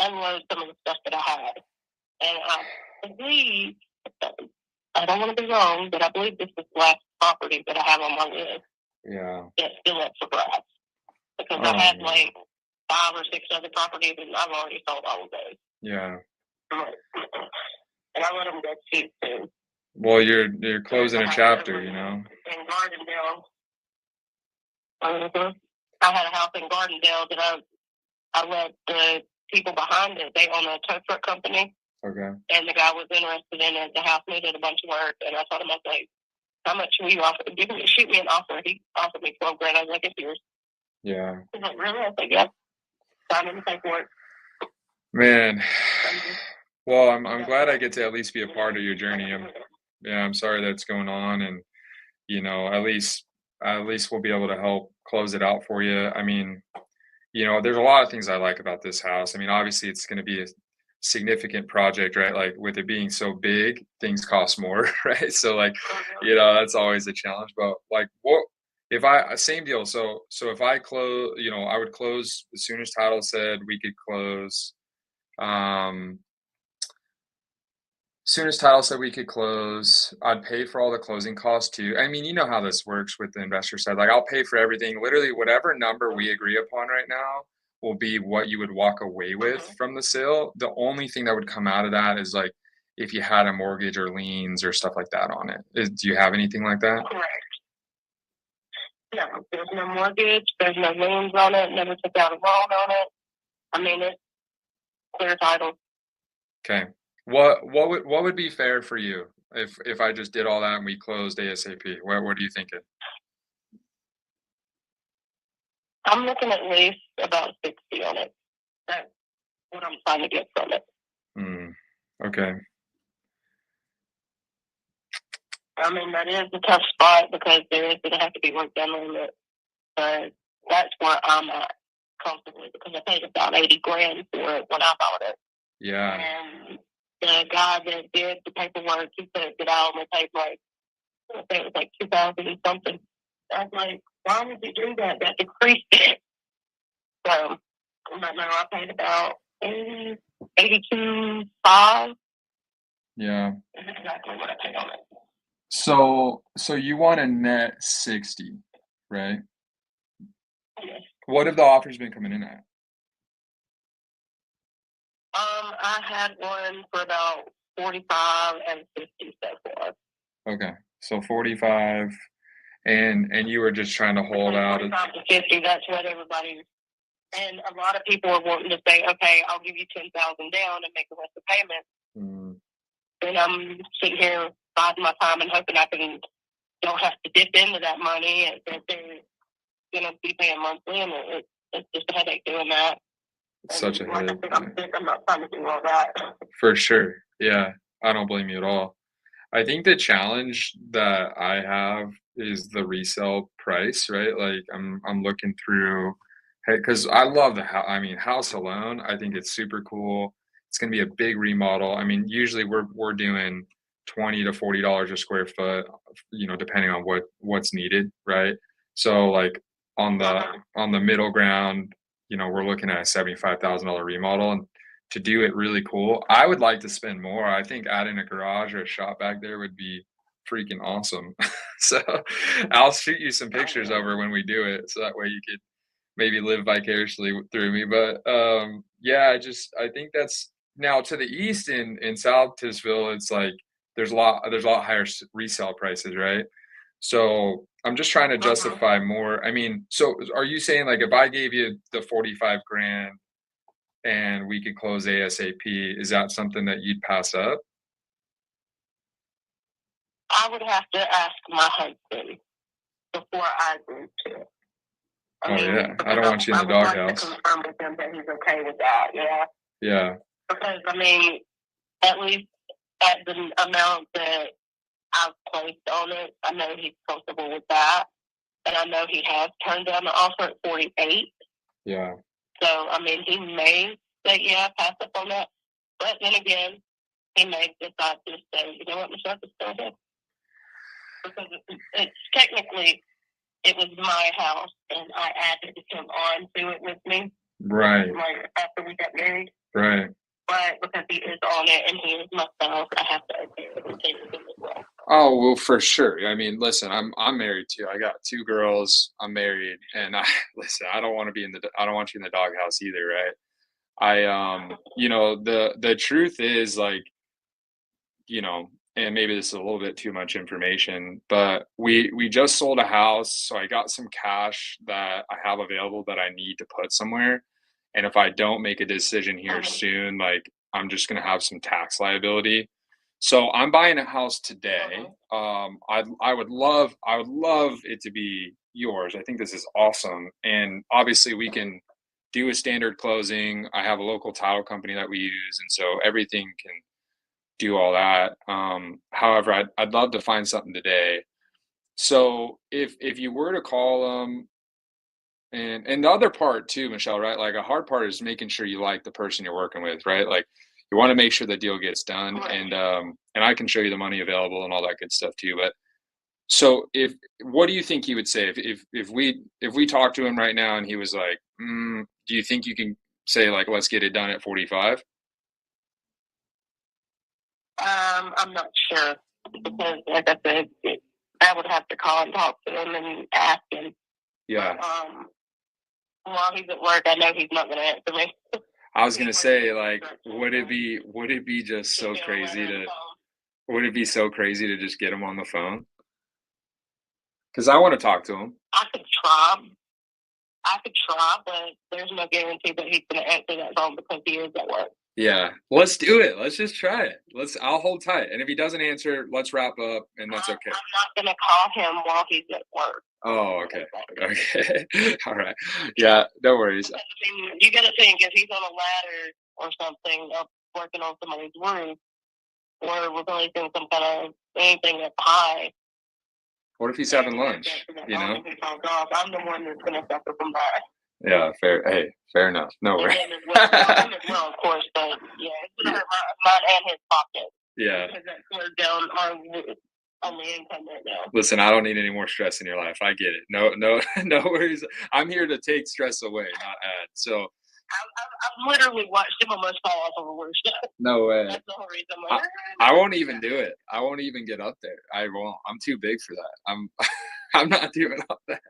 unload some of the stuff that I had. And I believe, I don't want to be wrong, but I believe this is the last property that I have on my list. Yeah. That's still up for grabs. Because I had like 5 or 6 other properties, and I've already sold all of those. Yeah. And I let them go cheap too. Well, you're closing a chapter, you know. In Gardendale. I had a house in Gardendale that I let the people behind it. They own a tow truck company. Okay. And the guy was interested in it. The house needed a bunch of work, and I told him, I was like, "How much will you offer? Shoot me an offer." He offered me $12,000. I was like, "It's yours." Yeah. He's like, "Really?" I was like, "Yeah." Sign in the paperwork. Man. Well, I'm glad I get to at least be a part of your journey. I'm sorry that's going on, and you know, at least we'll be able to help close it out for you. I mean, you know, there's a lot of things I like about this house. I mean, obviously it's going to be a significant project, right? Like with it being so big, things cost more, right? So like, you know, that's always a challenge. But like, what if same deal? So if I close, you know, I would close as soon as title said we could close. Soon as title said we could close, I'd pay for all the closing costs too. I mean, you know how this works with the investor side. Like, I'll pay for everything. Literally, whatever number we agree upon right now will be what you would walk away with from the sale. The only thing that would come out of that is like if you had a mortgage or liens or stuff like that on it. Do you have anything like that? Correct. No, there's no mortgage. There's no liens on it. Never took out a loan on it. I mean, it's clear title. Okay. What would be fair for you if I just did all that and we closed ASAP? What are you thinking? I'm looking at least about 60 on it. That's what I'm trying to get from it. Okay. I mean, that is a tough spot because there is going to have to be work done on it. But that's where I'm at comfortably because I paid about $80,000 for it when I bought it. Yeah. And the guy that did the paperwork, he said that I only paid like, I think it was like $2,000 and something. I was like, why would you do that? That decreased it. So, right now I paid about $82,500. Yeah. That's exactly what I paid on it. So you want a net 60, right? Yes. What have the offers been coming in at? I had one for about 45 and 50 so far. Okay, so 45, and you were just trying to hold out. 45 to 50. That's what everybody. And a lot of people are wanting to say, "Okay, I'll give you $10,000 down and make the rest of the payment." And I'm sitting here biding my time and hoping I don't have to dip into that money and that they're going to be paying monthly, and it's just a headache doing that. It's such a Like I headache. said, I'm sick. I'm not trying to do all that. For sure. Yeah. I don't blame you at all. I think the challenge that I have is the resale price, right? Like I'm looking through, hey, because I love the house. I mean, house alone, I think it's super cool. It's gonna be a big remodel. I mean, usually we're doing $20 to $40 a square foot, depending on what's needed, right? So like on the middle ground, we're looking at a $75,000 remodel, and to do it really cool. I would like to spend more. I think adding a garage or a shop back there would be freaking awesome. So I'll shoot you some pictures over when we do it, so that way you could maybe live vicariously through me. But yeah, I think that's now to the east in South Tisville. It's like there's a lot higher resale prices, right? So I'm just trying to justify more. I mean, so are you saying like if I gave you the 45 grand and we could close ASAP, is that something that you'd pass up? I would have to ask my husband before I agree to it. Oh yeah, I don't want you in the would like doghouse. to confirm with him that he's okay with that. Yeah. Yeah. Because I mean, at least at the amount that I've placed on it, I know he's comfortable with that, and I know he has turned down the offer at 48. Yeah. So I mean, he may say, "Yeah, pass up on that," but then again, he may decide to say, "You know what, Michelle, just go ahead," because it's technically it was my house, and I added him on to it with me. Right. Like after we got married. Right. But because he is on it and he is my spouse, I have to agree with him as well. Oh well, for sure. I mean, listen, I'm married too. I got 2 girls. I'm married, and listen. I don't want you in the doghouse either, right? The truth is like, and maybe this is a little bit too much information, but we just sold a house, so I got some cash that I have available that I need to put somewhere. And if I don't make a decision here soon, like I'm just gonna have some tax liability. So I'm buying a house today. I would love it to be yours. I think this is awesome. And obviously we can do a standard closing. I have a local title company that we use, and so everything can do all that. However, I'd love to find something today. So if you were to call them, and the other part too, Michelle, right? Like a hard part is making sure you like the person you're working with, right? Like you want to make sure the deal gets done, and I can show you the money available and all that good stuff too. But so what do you think he would say if we talked to him right now and he was like, do you think you can say like, let's get it done at 45? I'm not sure because, like I said, I would have to call and talk to him and ask him. Yeah. But, while he's at work, I know he's not going to answer me. I was gonna say, like, would it be just so crazy would it be so crazy to just get him on the phone? Because I want to talk to him. I could try, but there's no guarantee that he's going to answer that phone because he is at work. Yeah, let's do it. Let's just try it. I'll hold tight, and if he doesn't answer, let's wrap up, and that's okay. I'm not going to call him while he's at work. Oh, okay. Okay. All right. Yeah, no worries. I mean, you got to think if he's on a ladder or something, up working on somebody's roof, or replacing some kind of anything that's high. What if he's having lunch? You know? I'm the one that's going to suffer from that. Yeah, fair. Hey, fair enough. No worries. Him as well, of course, but yeah, it's going to hurt mine and his pocket. Yeah. Because that slows down our only income right now. Listen, I don't need any more stress in your life. I get it. No no worries. I'm here to take stress away, not add. So I've literally watched him almost fall off of a roof. No way. That's the whole reason I'm like, I won't even do it. I won't even get up there. I won't. I'm too big for that. I'm not doing all that.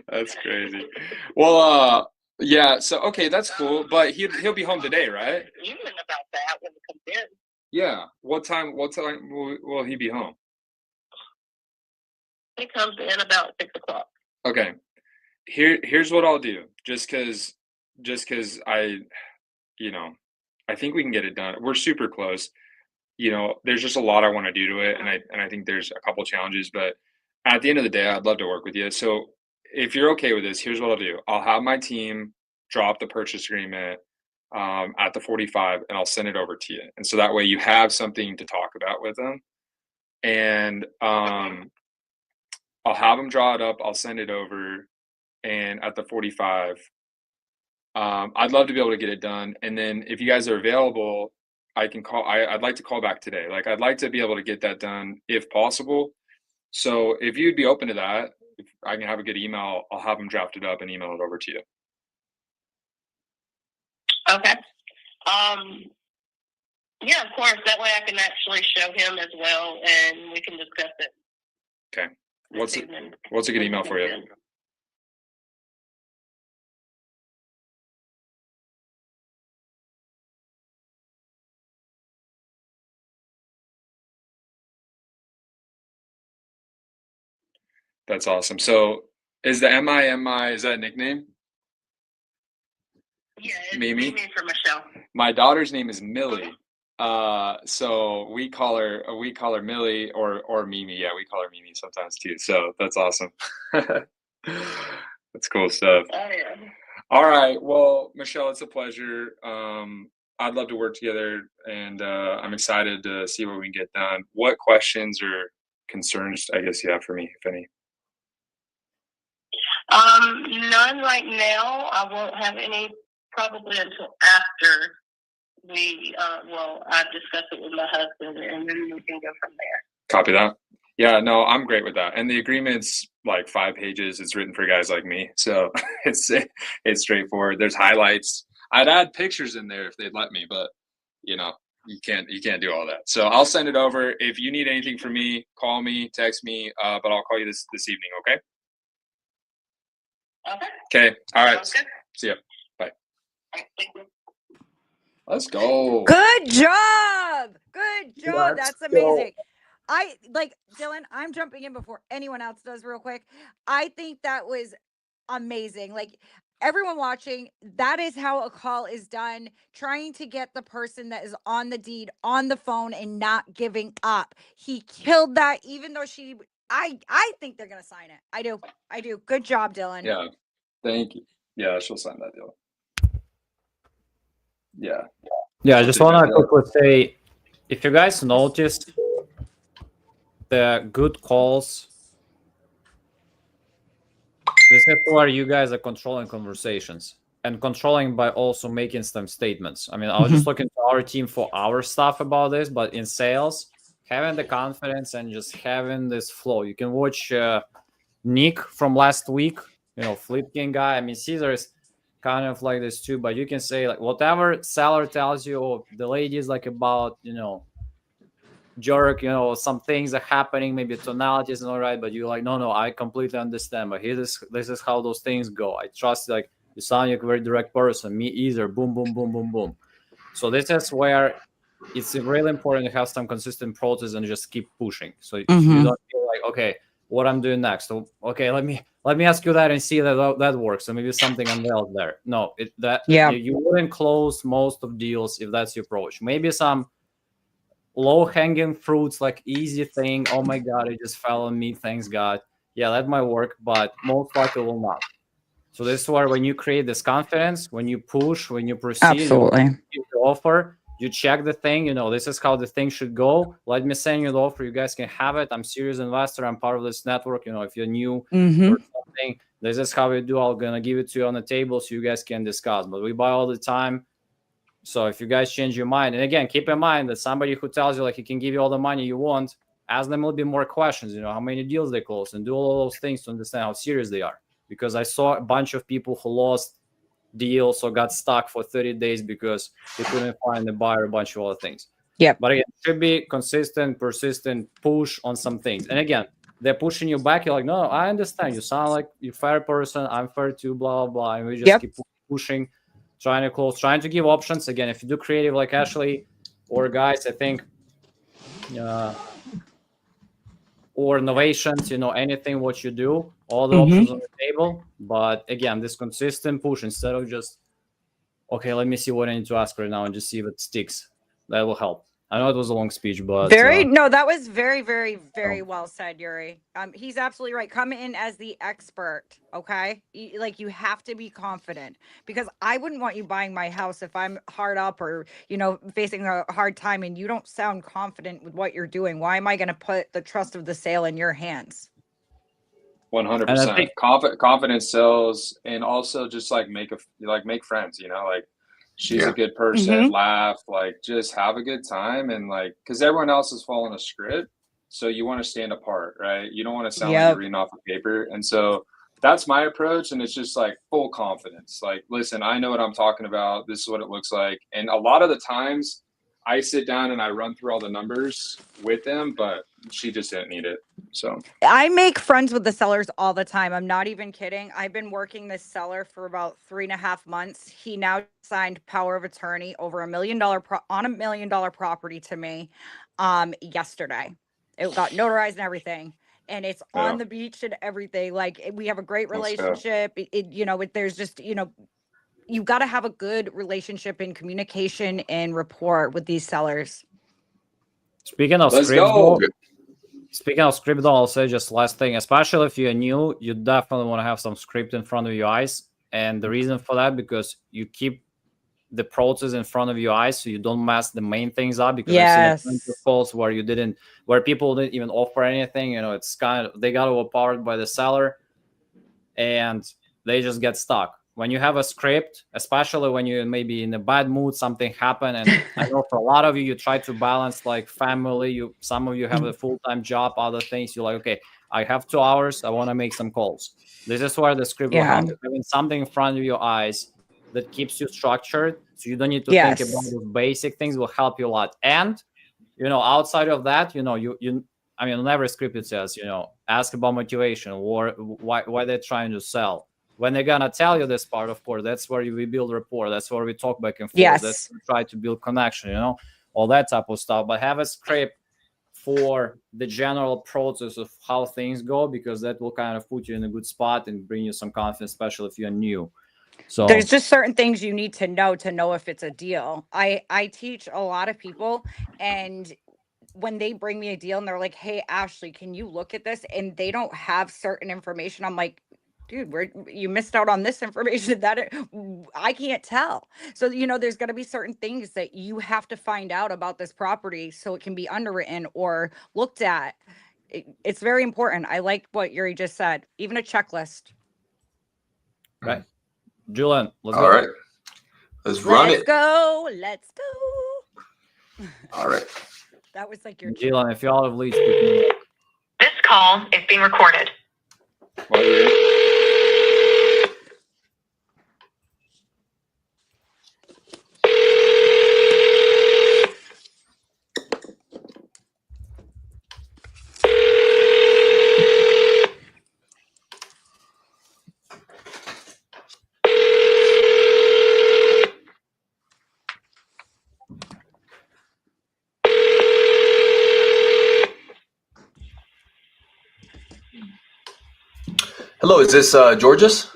That's crazy. Well, yeah. So okay, that's cool. But he'll be home today, right? Even about that when it comes in. Yeah. What time will he be home? He comes in about 6 o'clock. Okay. Here's what I'll do. Just cause I think we can get it done. We're super close. there's just a lot I want to do to it, and I think there's a couple challenges, but at the end of the day, I'd love to work with you. So if you're okay with this, here's what I'll do. I'll have my team drop the purchase agreement at the 45, and I'll send it over to you. And so that way you have something to talk about with them. And I'll have them draw it up. I'll send it over, and at the 45, I'd love to be able to get it done. And then if you guys are available, I can call. I'd like to call back today. Like, I'd like to be able to get that done if possible. So if you'd be open to that, if I can have a good email, I'll have them draft it up and email it over to you. Okay. Yeah, of course. That way I can actually show him as well, and we can discuss it. Okay. What's a good email for you? That's awesome. So is the MI, is that a nickname? Yeah, it's Mimi? Mimi for Michelle. My daughter's name is Millie. So we call her Millie or Mimi. Yeah, we call her Mimi sometimes too. So that's awesome. That's cool stuff. Oh, yeah. All right. Well, Michelle, it's a pleasure. I'd love to work together, and I'm excited to see what we can get done. What questions or concerns, I guess, you have for me, if any? None right now. I won't have any probably until after I discuss it with my husband, and then we can go from there. Copy that. Yeah, no, I'm great with that. And the agreement's like 5 pages. It's written for guys like me, so it's straightforward. There's highlights. I'd add pictures in there if they'd let me, but you can't do all that. So I'll send it over. If you need anything from me, call me, text me. But I'll call you this evening. Okay. Okay. All right. See ya. Bye. Let's go. Good job. Good job. Let's That's amazing. Dylan, I'm jumping in before anyone else does real quick. I think that was amazing. Like, everyone watching, that is how a call is done. Trying to get the person that is on the deed on the phone and not giving up. He killed that, even though I think they're going to sign it. I do. Good job, Dylan. Yeah. Thank you. Yeah, she'll sign that deal. Yeah. Yeah, I just want to quickly say, if you guys noticed, the good calls, this is where you guys are controlling conversations and controlling by also making some statements. I mean, I was just looking to our team for our stuff about this, but in sales, having the confidence and just having this flow. You can watch Nick from last week, Flip King guy. I mean, Caesar is kind of like this too, but you can say like whatever seller tells you, or the lady is like about, jerk, some things are happening, maybe tonalities and all right, but you're like, no, I completely understand, but this is how those things go. I trust, like, you sound like a very direct person, me either, boom, boom, boom, boom, boom. So this is where it's really important to have some consistent process and just keep pushing. So if you don't feel like, okay, what I'm doing next, so okay, let me ask you that and see that works, so maybe something unveiled there. No, you wouldn't close most of deals if that's your approach. Maybe some low-hanging fruits, like easy thing, oh my god, it just fell on me, thanks god, yeah, that might work, but most likely will not. So this is where, when you create this confidence, when you push, when you proceed, absolutely, you offer, you check the thing, this is how the thing should go. Let me send you the offer, you guys can have it. I'm serious investor, I'm part of this network. If you're new or something, this is how we do. I'm gonna give it to you on the table so you guys can discuss, but we buy all the time. So if you guys change your mind, and again, keep in mind that somebody who tells you like he can give you all the money you want, ask them a little bit more questions, how many deals they close, and do all those things to understand how serious they are. Because I saw a bunch of people who lost deals or got stuck for 30 days because they couldn't find a buyer, a bunch of other things. Yeah. But again, it should be consistent, persistent push on some things. And again, they're pushing you back. You're like, no, I understand. You sound like you're a fair person. I'm fair too, blah, blah, blah. And we just keep pushing, trying to close, trying to give options. Again, if you do creative like Ashley or guys, I think, or innovations, anything what you do, all the options on the table. But again, this consistent push, instead of just, okay, let me see what I need to ask right now and just see if it sticks. That will help. I know it was a long speech, but No, that was very, very, very well said, Yuri. He's absolutely right. Come in as the expert, okay? Like, you have to be confident, because I wouldn't want you buying my house if I'm hard up or, facing a hard time and you don't sound confident with what you're doing. Why am I going to put the trust of the sale in your hands? 100%. Confidence sells, and also just like make friends. Like, she's a good person. Laugh, like, just have a good time, and like, because everyone else is following a script, so you want to stand apart, right? You don't want to sound like you're reading off a paper, and so that's my approach. And it's just like full confidence. Like, listen, I know what I'm talking about. This is what it looks like, and a lot of the times, I sit down and I run through all the numbers with them, but she just didn't need it. So I make friends with the sellers all the time. I'm not even kidding. I've been working this seller for about 3.5 months. He now signed power of attorney over $1 million on $1 million property to me yesterday. It got notarized and everything. And it's on the beach and everything. Like, we have a great relationship. There's just, you got to have a good relationship and communication and rapport with these sellers. Speaking of script, though, I'll say just last thing, especially if you're new, you definitely want to have some script in front of your eyes. And the reason for that, because you keep the process in front of your eyes so you don't mess the main things up. Because I've seen a bunch of calls where people didn't even offer anything. It's kind of, they got overpowered by the seller and they just get stuck. When you have a script, especially when you're maybe in a bad mood, something happened, and I know for a lot of you try to balance like family. Some of you have a full-time job, other things. You're like, okay, I have 2 hours. I want to make some calls. This is where the script will help. Having something in front of your eyes that keeps you structured, so you don't need to think about those basic things, will help you a lot. And outside of that, in every script it says, ask about motivation or why they're trying to sell. When they're gonna tell you this part, of course, that's where we build rapport. That's where we talk back and forth. That's where we try to build connection, all that type of stuff. But have a script for the general process of how things go, because that will kind of put you in a good spot and bring you some confidence, especially if you're new. So there's just certain things you need to know if it's a deal. I teach a lot of people, and when they bring me a deal and they're like, hey, Ashley, can you look at this? And they don't have certain information. I'm like, dude, you missed out on this information that I can't tell. So, there's going to be certain things that you have to find out about this property so it can be underwritten or looked at. It's very important. I like what Yuri just said, even a checklist. Right. Julian, let's go. All right. Let's run it. Let's go. All right. That was like your Julian, if y'all have leads. This call is being recorded. Hello, is this Georges?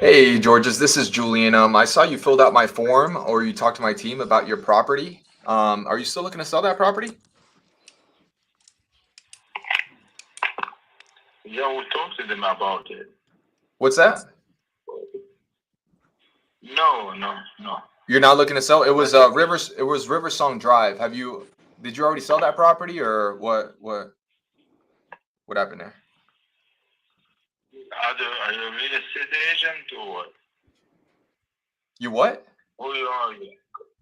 Hey, Georges, this is Julian. I saw you filled out my form, or you talked to my team about your property. Are you still looking to sell that property? Yeah, we talked to them about it. What's that? No. You're not looking to sell? It was Riversong Drive. Did you already sell that property, or what happened there? Are you a real estate agent or what? You what? Who are you?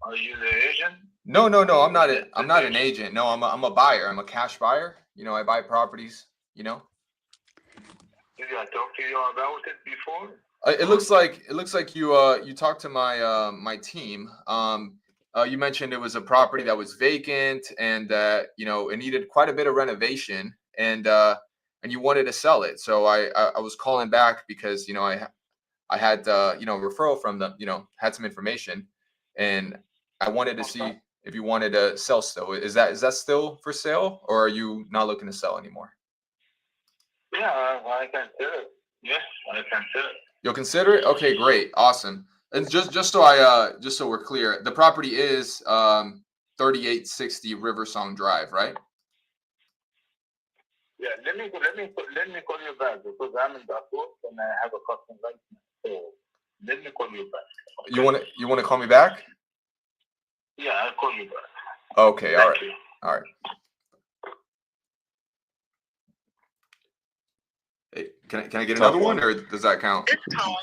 Are you the agent? No. I'm not an agent. No, I'm a buyer. I'm a cash buyer. I buy properties. Did I talk to you about it before? It looks like you talked to my team. You mentioned it was a property that was vacant and that it needed quite a bit of renovation, and you wanted to sell it. So I was calling back because I had a referral from them, had some information, and I wanted to see if you wanted to sell still. Is that still for sale, or are you not looking to sell anymore? Yeah, I consider it. Yes, I consider it. You'll consider it? Okay, great. Awesome. And just so we're clear, the property is 3860 Riversong Drive, right? Yeah, let me call you back because I'm in the airport and I have a customer right now. So let me call you back. Okay? You want to call me back? Yeah, I'll call you back. Okay, all right. Thank you. All right. Hey, can I get another one, or does that count?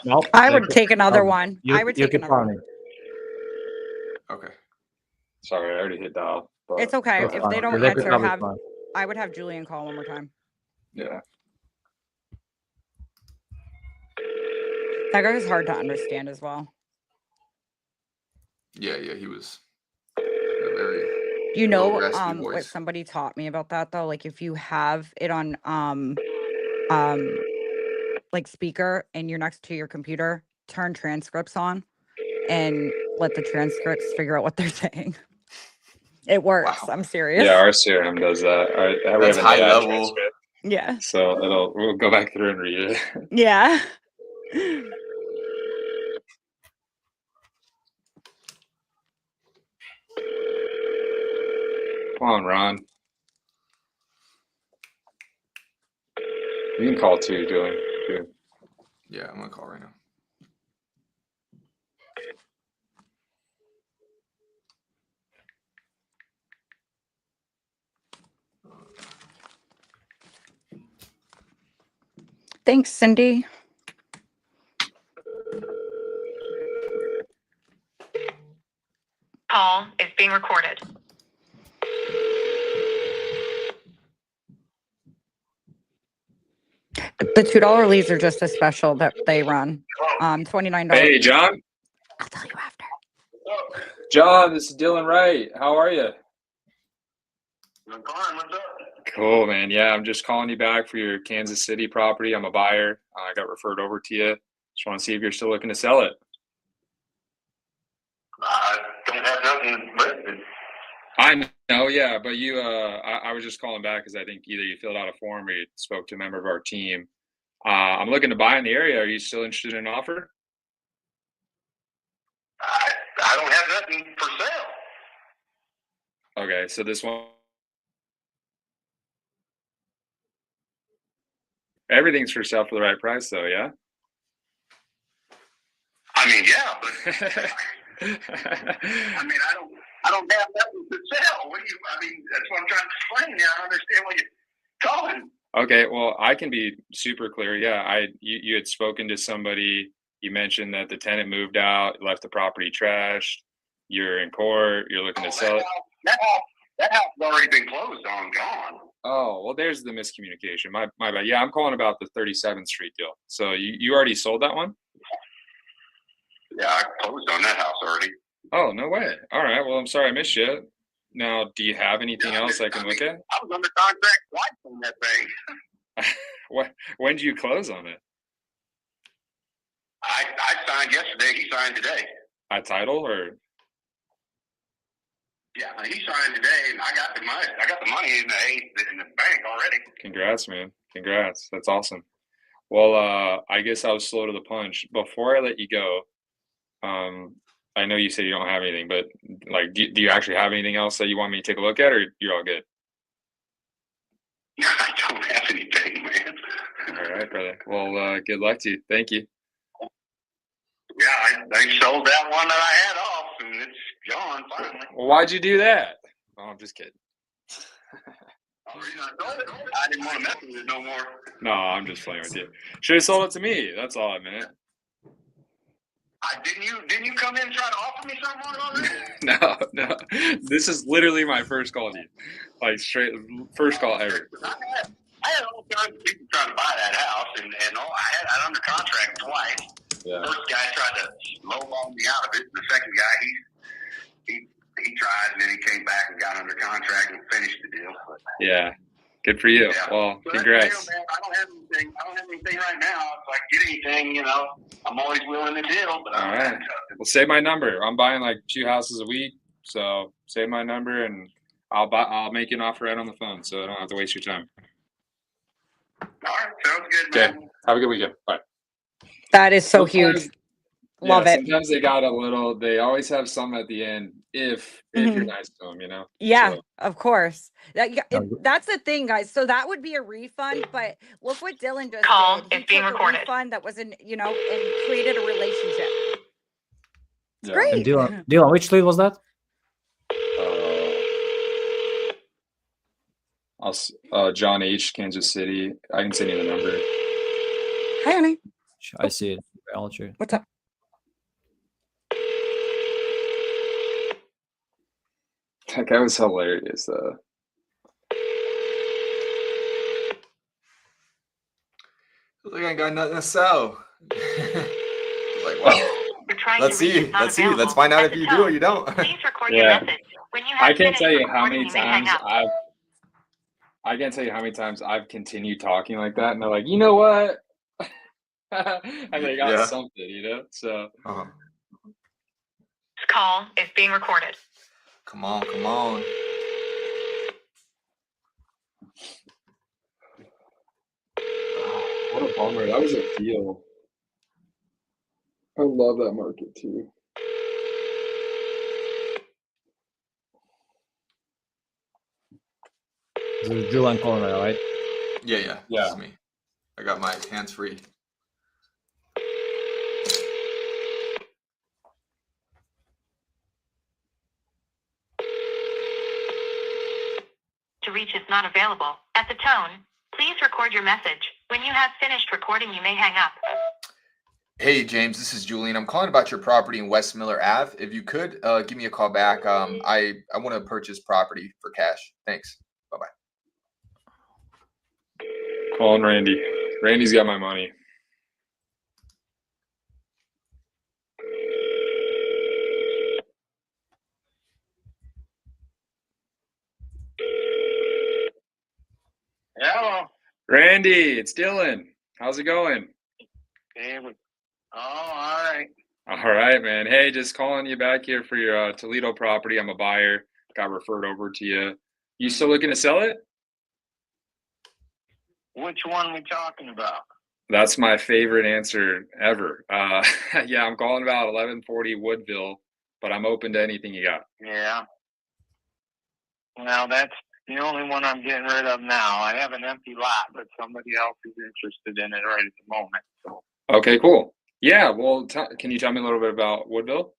Nope. I would take another one. I would take keep another one. calling. Okay. Sorry, I already hit dial. But It's okay. That's If fine. they don't If they pick answer, up, it's fine. I would have Julian call one more time. yeah. That guy was hard to understand as well. Yeah, he was a very You know, low, raspy what voice. somebody taught me about that though, like if you have it on like speaker and you're next to your computer, turn transcripts on and let the transcripts figure out what they're saying. It works. Wow. I'm serious. Yeah, our CRM does that. We That's have an high AI level. transcript, Yeah. so we'll go back through and read it. Yeah. Come on, Ron. You can call too, Julian. Too. Yeah, I'm gonna call right now. Thanks, Cindy. Call is being recorded. The $2 leads are just a special that they run. $29. Hey, John. I'll tell you after. John, this is Dylan Wright. How are you? I'm fine. What's up? Cool, man. Yeah, I'm just calling you back for your Kansas City property. I'm a buyer. I got referred over to you. Just want to see if you're still looking to sell it. I don't have nothing listed. I know, yeah, but you, I was just calling back because I think either you filled out a form or you spoke to a member of our team. I'm looking to buy in the area. Are you still interested in an offer? I don't have nothing for sale. Okay, so this one, everything's for sale for the right price, though, yeah? I mean, yeah, but I mean, I don't have nothing to sell. What do you? I mean, that's what I'm trying to explain. I don't understand what you're calling. Okay, well, I can be super clear. Yeah, you had spoken to somebody. You mentioned that the tenant moved out, left the property trashed. You're in court. You're looking to sell it. That house has already been closed on, gone. Oh, well, there's the miscommunication. My bad. Yeah, I'm calling about the 37th Street deal. So you already sold that one? Yeah, I closed on that house already. Oh, no way. All right. Well, I'm sorry I missed you. Now, do you have anything else I can look at? I was under contract twice on that thing. When did you close on it? I signed yesterday. He signed today. At title or? Yeah, he signed today, and I got the money. I got the money in the bank already. Congrats, man. Congrats. That's awesome. Well, I guess I was slow to the punch. Before I let you go, I know you said you don't have anything, but like, do you actually have anything else that you want me to take a look at, or you're all good? I don't have anything, man. All right, brother. Well, good luck to you. Thank you. Yeah, I sold that one that I had off, and it's gone finally. Well, why'd you do that? Oh, I'm just kidding. I didn't want to mess with it no more. No, I'm just playing with you. Should have sold it to me. That's all I meant. Didn't you come in and try to offer me something on it? No. This is literally my first call to you. Like straight first call ever. I had all kinds of people trying to buy that house, and I had it under contract twice. Yeah. The first guy tried to lowball me out of it. The second guy, he tried, and then he came back and got under contract and finished the deal. Yeah. Good for you. Yeah. Well, So congrats. that's the deal, man. I don't have anything right now. If I get anything, I'm always willing to deal. But All right. Well, save my number. I'm buying like 2 houses a week, so save my number and I'll make you an offer right on the phone, so I don't have to waste your time. All right, sounds good, Okay. man. Have a good weekend. Bye. That is so Looks huge. like- Love it. Sometimes they got a little. They always have some at the end if you're nice to them, you know. Yeah, So, of course. Sounds good. That's the thing, guys. So that would be a refund, but look what Dylan just Call did. He is being took a recorded. refund that wasn't, and created a relationship. It's yeah. great. And Dylan, which lead was that? John H, Kansas City. I can send you the number. Hi, honey. I see it. I'll check. What's up? That guy was hilarious, though. Like I got nothing to sell. Like, wow. Let's see. Let's see. Let's find out if you do or you don't. Please record your Yeah. message. When you I have can't finished tell you how recording, many you may hang times up. I can't tell you how many times I've continued talking like that, and they're like, you know what? And they got Yeah. something, you know. So Uh-huh. This call is being recorded. Come on, come on. what a bummer. That was a deal. I love that market too. This is Julian calling right now, right? Yeah. Yeah. This is me. I got my hands free. To reach is not available. At the tone, please record your message. When you have finished recording, you may hang up. Hey, James, this is Julian. I'm calling about your property in West Miller Ave. If you could, give me a call back. I want to purchase property for cash. Thanks. Bye-bye. Calling Randy. Randy's got my money. Hello. Randy, it's Dylan. How's it going? David. Oh, all right. All right, man. Hey, just calling you back here for your Toledo property. I'm a buyer. Got referred over to you. You still looking to sell it? Which one we talking about? That's my favorite answer ever. Yeah, I'm calling about 1140 Woodville, but I'm open to anything you got. Yeah. Well, that's the only one I'm getting rid of now. I have an empty lot, but somebody else is interested in it right at the moment. So. Okay, cool. Yeah, well, can you tell me a little bit about Woodville?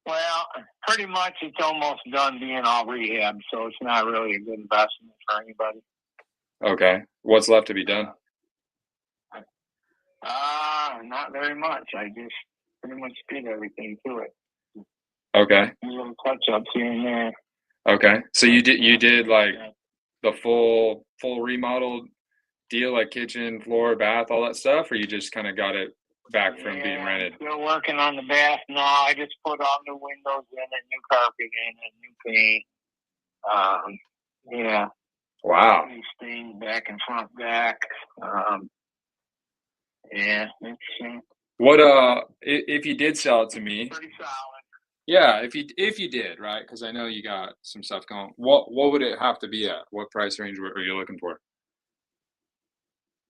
Well, pretty much it's almost done being all rehab, so it's not really a good investment for anybody. Okay. What's left to be done? Not very much. I just pretty much did everything to it. Okay. Little touch-ups here and there. Okay. So you did like the full remodel deal, like kitchen, floor, bath, all that stuff, or you just kind of got it back from being rented? Still working on the bath now. I just put all new windows in and new carpet in and new paint. Yeah. Wow. New stains back and front back. Yeah, it's What if you did sell it to me? pretty solid. Yeah, if you did, right? Because I know you got some stuff going. What would it have to be at? What price range are you looking for?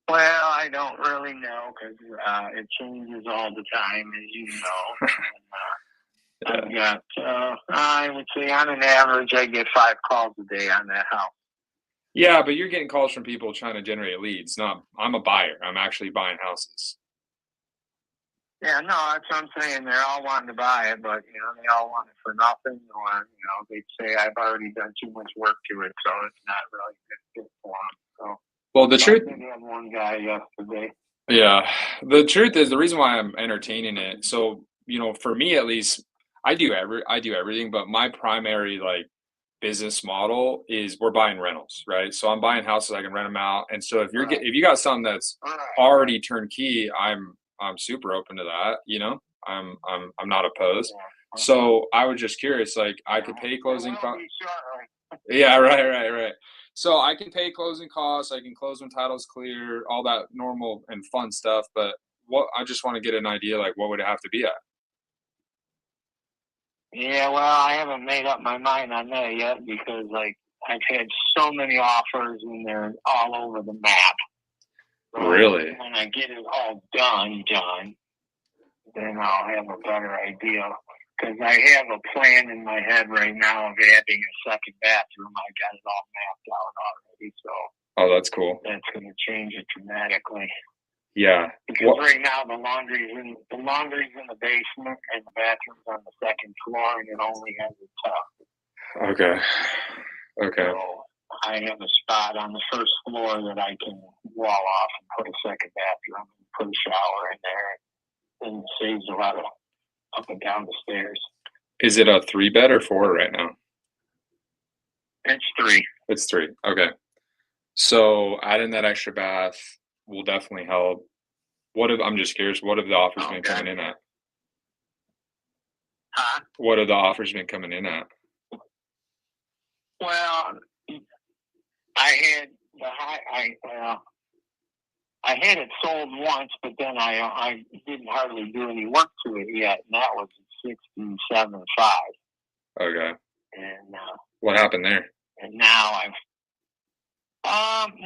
Well, I don't really know because it changes all the time, as you know. I've got, I would say on an average, I get 5 calls a day on that house. Yeah, but you're getting calls from people trying to generate leads. I'm a buyer. I'm actually buying houses. Yeah, no, that's what I'm saying. They're all wanting to buy it, but, they all want it for nothing. Or, they say I've already done too much work to it, so it's not really good for them. So, Well, the truth. I did have one guy yesterday. Yeah, the truth is the reason why I'm entertaining it. So, for me at least, I do everything, but my primary business model is we're buying rentals, right? So I'm buying houses, I can rent them out. And so if you got something that's already turnkey, I'm super open to that, I'm not opposed. So I was just curious, I could pay closing costs. Yeah, right. So I can pay closing costs, I can close when title's clear, all that normal and fun stuff, but I just want to get an idea what would it have to be at? Yeah, well, I haven't made up my mind on that yet because, I've had so many offers and they're all over the map. So Really? when I get it all done, then I'll have a better idea. Because I have a plan in my head right now of adding a second bathroom. I got it all mapped out already, so Oh, that's cool. that's going to change it dramatically. Yeah. Because right now the laundry's in the basement and the bathroom's on the second floor, and it only has a tub. Okay. Okay. So I have a spot on the first floor that I can wall off and put a second bathroom and put a shower in there, and it saves a lot of up and down the stairs. Is it a 3-bed or 4 right now? It's 3. It's 3. Okay. So adding that extra bath will definitely help. I'm just curious, what have the offers been coming in at? Huh? What have the offers been coming in at? Well, I had it sold once, but then I didn't hardly do any work to it yet, and that was at 67.5. Okay. And What happened there? and now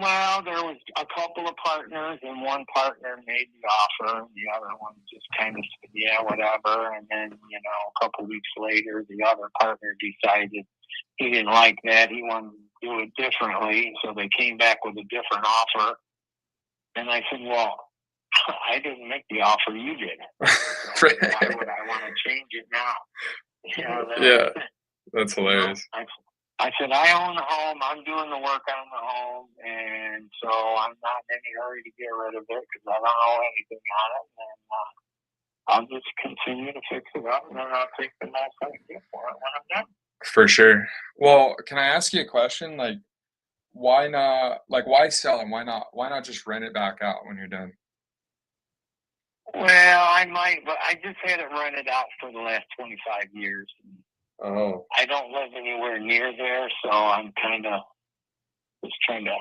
well, there was a couple of partners, and one partner made the offer, and the other one just kind of said, yeah, whatever. And then, a couple weeks later, the other partner decided he didn't like that. He wanted to do it differently, so they came back with a different offer. And I said, well, I didn't make the offer, you did. So why would I want to change it now? Yeah, that's hilarious. I said, I own the home. I'm doing the work on the home, and so I'm not in any hurry to get rid of it because I don't owe anything on it. And I'll just continue to fix it up, and then I'll take the most I can get for it when I'm done. For sure. Well, can I ask you a question? Like, why not? Like, why sell and why not just rent it back out when you're done? Well, I might, but I just had it rented out for the last 25 years. Oh. I don't live anywhere near there, so I'm kind of just trying to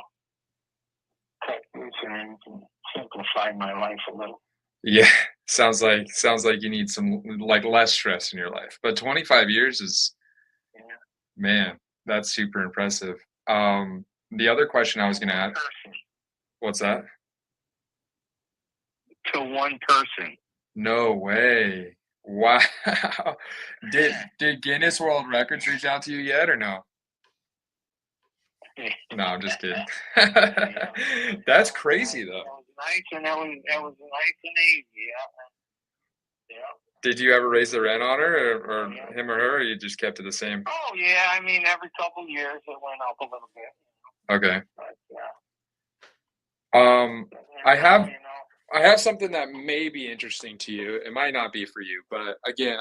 cut loose ends and simplify my life a little. Yeah, sounds like you need some less stress in your life. But 25 years is, man, that's super impressive. The other question I was going to ask, what's that? To one person. No way. Wow. Did Guinness World Records reach out to you yet or no? No, I'm just kidding. That's crazy though. It was nice, and that was nice and easy. Yeah. Did you ever raise the rent on her or him or her, or you just kept it the same? Oh yeah, I mean every couple of years it went up a little bit. Okay. But, I have something that may be interesting to you. It might not be for you, but again,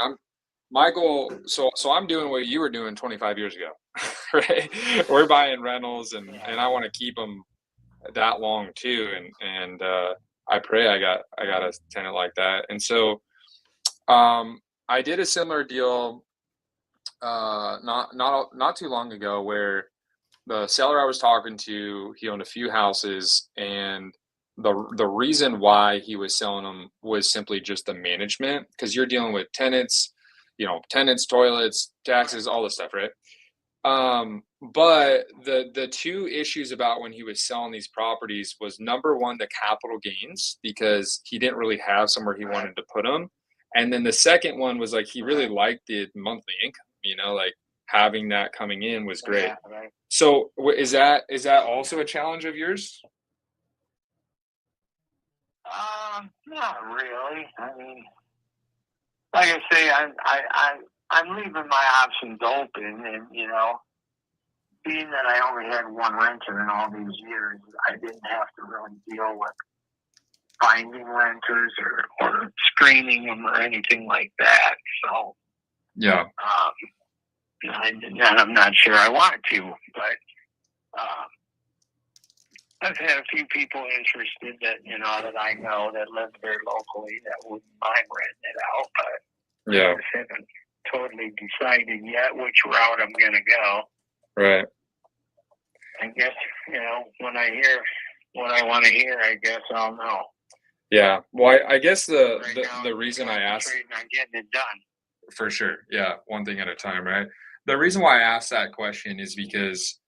my goal. So I'm doing what you were doing 25 years ago, right? We're buying rentals, and I want to keep them that long too. And I pray I got a tenant like that. And so, I did a similar deal, not too long ago, where the seller I was talking to, he owned a few houses, and the reason why he was selling them was simply just the management, because you're dealing with tenants, toilets, taxes, all this stuff, right? But the two issues about when he was selling these properties was, number one, the capital gains, because he didn't really have somewhere he wanted to put them. And then the second one was like, he really liked the monthly income, like having that coming in was great. Yeah, right. So is that also a challenge of yours? Not really. I mean, like I say, I'm leaving my options open, and being that I only had one renter in all these years, I didn't have to really deal with finding renters or screening them or anything like that. So yeah, and I'm not sure I want to, but I've had a few people interested that that I know that live very locally that wouldn't mind renting it out, but yeah, I just haven't totally decided yet which route I'm going to go. Right. I guess when I hear what I want to hear, I guess I'll know. Yeah. Well, I guess the Now, reason I asked, on getting it done. for sure, yeah, one thing at a time, right? The reason why I asked that question is because,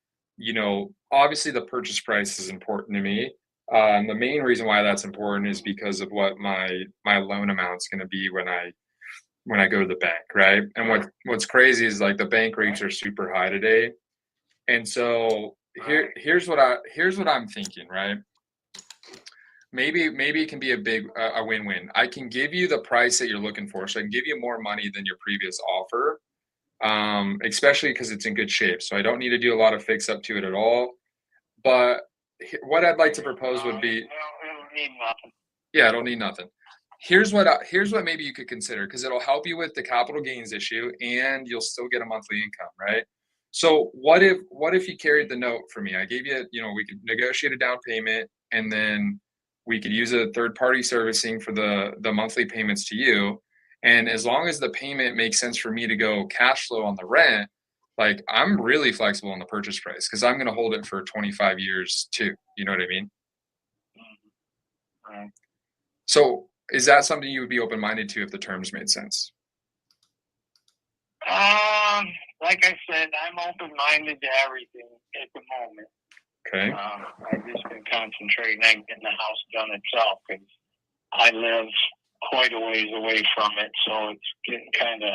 obviously the purchase price is important to me, The main reason why that's important is because of what my loan amount's going to be when I go to the bank, right? And what's crazy is like the bank rates are super high today, and so here's what I'm thinking, right? Maybe it can be a win-win. I can give you the price that you're looking for, so I can give you more money than your previous offer, especially because it's in good shape. So I don't need to do a lot of fix up to it at all. But what I'd like to propose would be, It'll need nothing. yeah, it'll need nothing. Here's what maybe you could consider, because it'll help you with the capital gains issue, and you'll still get a monthly income, right? So what if you carried the note for me? I gave you, we could negotiate a down payment, and then we could use a third party servicing for the monthly payments to you. And as long as the payment makes sense for me to go cash flow on the rent, like I'm really flexible on the purchase price, because I'm going to hold it for 25 years too. You know what I mean? Right. So is that something you would be open-minded to if the terms made sense? Like I said, I'm open-minded to everything at the moment. Okay. I've just been concentrating on getting the house done itself, because I live quite a ways away from it, so it's getting kind of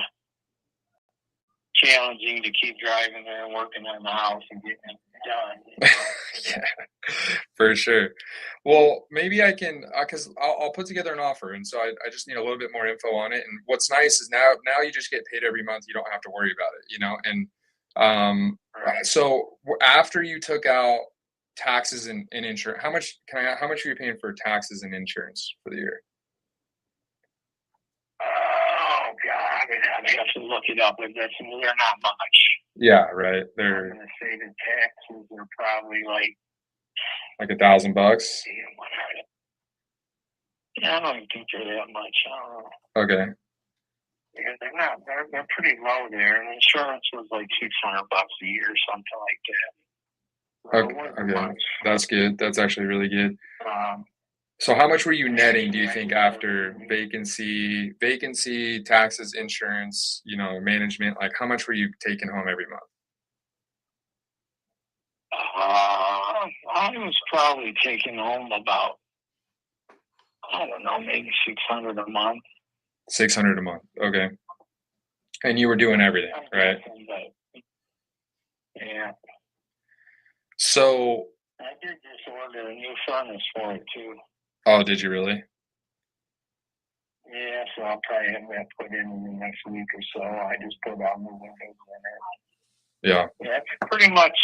challenging to keep driving there and working on the house and getting it done. Yeah, for sure. Well, maybe I can, because I'll put together an offer, and so I just need a little bit more info on it. And what's nice is now you just get paid every month. You don't have to worry about it, And Right. so after you took out taxes and insurance, how much are you paying for taxes and insurance for the year? Oh God, I'd have to look it up, but they're not much. Yeah, right. I'm They're gonna say the taxes are probably like like $1,000. Yeah, I don't even think they're that much. I don't know. Okay. Yeah, they're not. They're pretty low there. And insurance was like $600 a year, something like that. So it wasn't Okay. much. That's good. That's actually really good. Um, So how much were you netting, do you think, after vacancy, taxes, insurance, management? Like how much were you taking home every month? I was probably taking home about, I don't know, maybe $600 a month. 600 a month. Okay. And you were doing everything, right? Yeah. So. I did just order a new furnace for it too. Oh, did you really? Yeah, so I'll probably have that put in the next week or so. I just put on the windows in it. Yeah. Yeah, it's pretty much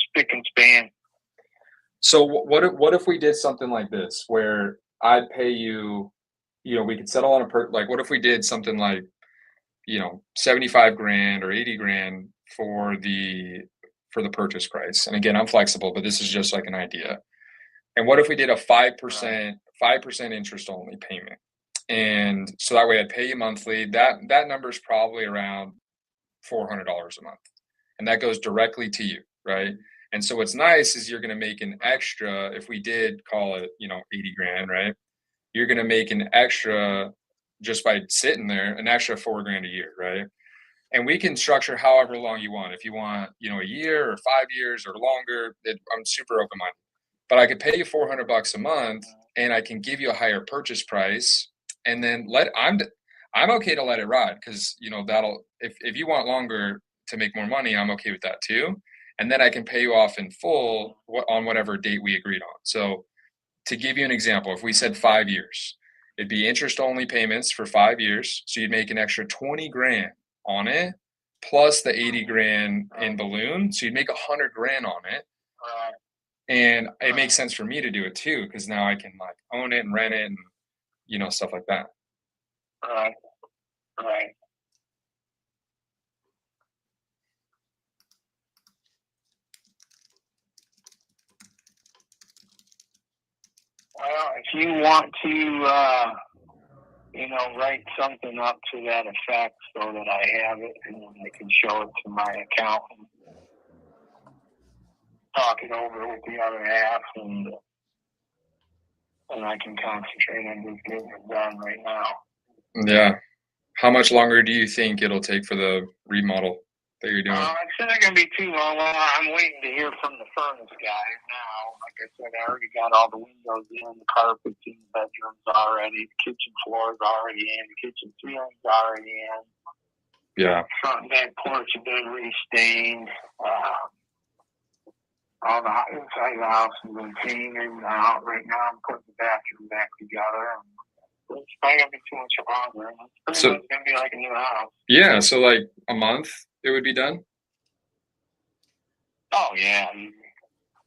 spick and span. So what if we did something like this, where I'd pay you, we could settle on like what if we did something like, 75 grand or 80 grand for the purchase price. And again, I'm flexible, but this is just like an idea. And what if we did a 5% interest only payment? And so that way I'd pay you monthly. That number is probably around $400 a month. And that goes directly to you, right? And so what's nice is you're going to make an extra, if we did call it, 80 grand, right? You're going to make an extra, just by sitting there, an extra $4 grand a year, right? And we can structure however long you want. If you want, a year or 5 years or longer, I'm super open-minded. But I could pay you $400 a month, and I can give you a higher purchase price, and then I'm okay to let it ride, because that'll, if you want longer to make more money, I'm okay with that too. And then I can pay you off in full on whatever date we agreed on. So to give you an example, if we said 5 years, it'd be interest only payments for 5 years. So you'd make an extra 20 grand on it, plus the 80 grand in balloon. So you'd make 100 grand on it. And it makes sense for me to do it too, because now I can like own it and rent it and, stuff like that. Right. Well, if you want to, write something up to that effect so that I have it and then I can show it to my accountant, talk it over with the other half, and I can concentrate on just getting it done right now. Yeah. How much longer do you think it'll take for the remodel? that you're doing? It's not going to be too long. Well, I'm waiting to hear from the furnace guy now. Like I said, I already got all the windows in, the carpets in the bedrooms already, the kitchen floor is already in, the kitchen ceiling's already in. Yeah. Front and back porch have been re-stained. All the inside of the house has been cleaned and out. Right now, I'm putting the bathroom back together. And it's not going to be too much longer. It's pretty much going to be like a new house. Yeah, so like a month it would be done. Oh, yeah.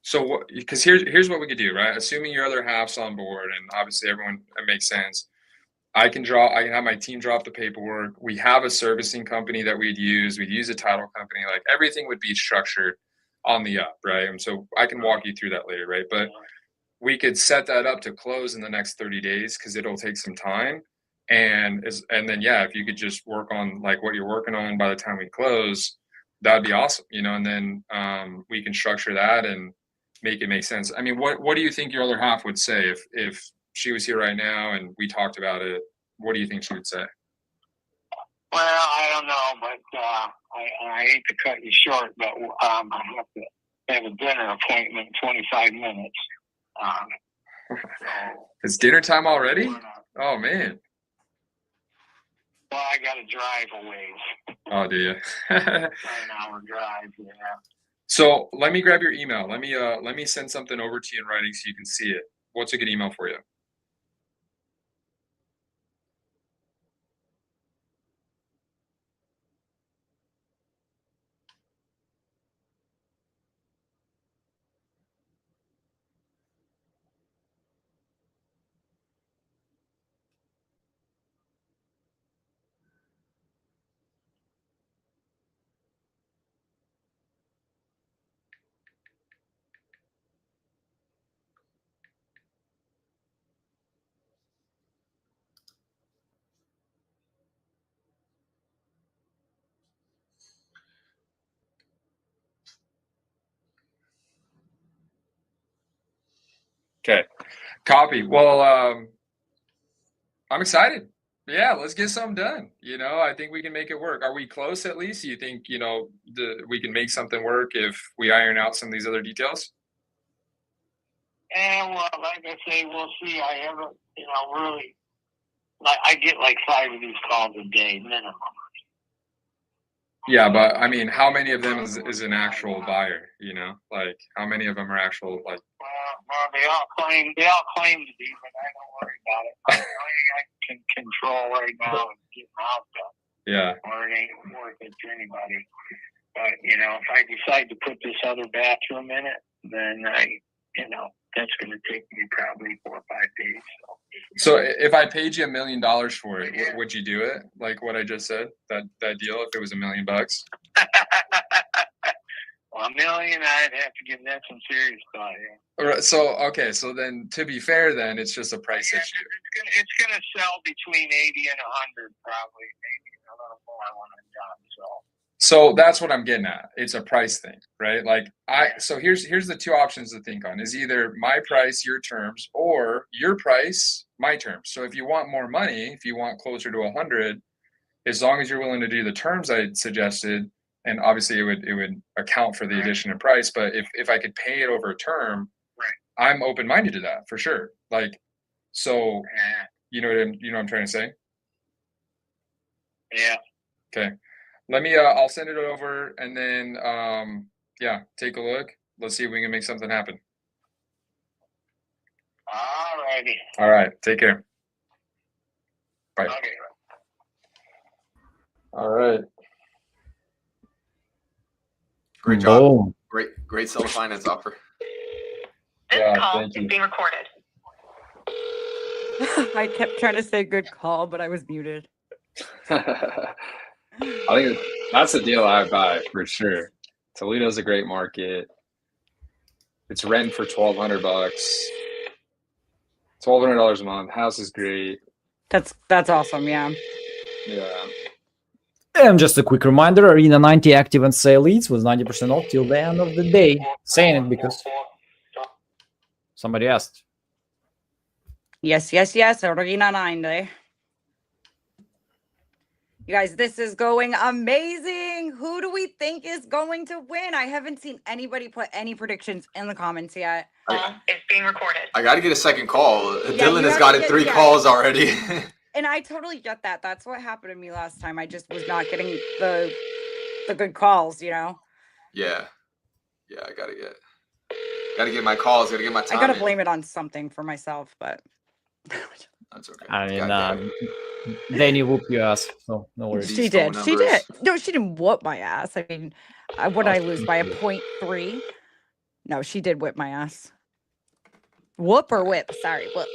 So because here's what we could do, right? Assuming your other half's on board, and obviously everyone, it makes sense. I can have my team drop the paperwork. We have a servicing company that we'd use a title company. Like everything would be structured on the up, right? And so I can walk you through that later, right? But we could set that up to close in the next 30 days because it'll take some time. And then if you could just work on like what you're working on by the time we close, that'd be awesome, and then we can structure that and make it make sense. I mean, what do you think your other half would say if she was here right now and we talked about it? What do you think she would say? Well, I don't know, but I hate to cut you short, but I have to have a dinner appointment in 25 minutes. It's dinner time already? Oh, man. Well, I got to drive a ways. Oh, do you? 9-hour drive, yeah. So let me grab your email. Let me send something over to you in writing so you can see it. What's a good email for you? Okay. Copy. Well, I'm excited. Yeah, let's get something done. I think we can make it work. Are we close at least? Do you think, we can make something work if we iron out some of these other details? And well, like I say, we'll see. I haven't, really, I get like 5 of these calls a day minimum. Yeah, but I mean, how many of them is an actual buyer? Like how many of them are actual like? Well, they all claim to be, but I don't worry about it. The only thing I can control right now is getting out there. Yeah. Or it ain't worth it to anybody. But if I decide to put this other bathroom in it, then that's going to take me probably 4 or 5 days. So if I paid you $1 million for it, would you do it? Like what I just said, that deal, if it was $1 million? Well, $1 million, I'd have to give that some serious thought. Yeah. All right, so then to be fair, then it's just a price issue. It's gonna sell between 80 and 100, probably, maybe a little more when I'm done. So that's what I'm getting at. It's a price thing, right? Like so here's the two options to think on: is either my price, your terms, or your price, my terms. So if you want more money, if you want closer to 100, as long as you're willing to do the terms I suggested, and obviously it would account for the addition in price. But if I could pay it over a term, right, I'm open-minded to that for sure. Like, so you know what I'm trying to say? Yeah. Okay. Let me I'll send it over and then take a look. Let's see if we can make something happen. Alrighty. All right. Take care. Bye. Okay. All right. Great job. Boom. Great seller finance offer. This Yeah, call thank is you. being recorded. I kept trying to say good call, but I was muted. I think that's a deal I buy for sure. Toledo's a great market. It's rent for $1,200. $1,200 a month. House is great. That's awesome. Yeah. Yeah. And just a quick reminder, Arena 90 active and sale leads with 90% off till the end of the day. Saying it because somebody asked. Yes. Arena 90. You guys, this is going amazing. Who do we think is going to win? I haven't seen anybody put any predictions in the comments yet. It's being recorded. I got to get a second call. Yeah, Dylan you has have to gotten get- 3 yeah. calls already. And I totally get that. That's what happened to me last time. I just was not getting the good calls, you know? Yeah, I gotta get my calls. Gotta get my time. I gotta in. blame it on something for myself, but That's okay. I mean, God damn it. Danny whooped your ass, so no worries. These she did. phone She did. numbers. No, she didn't whoop my ass. I mean, what did I lose by a Awesome. 0.3? No, she did whip my ass. Whoop or whip? Sorry, whoop.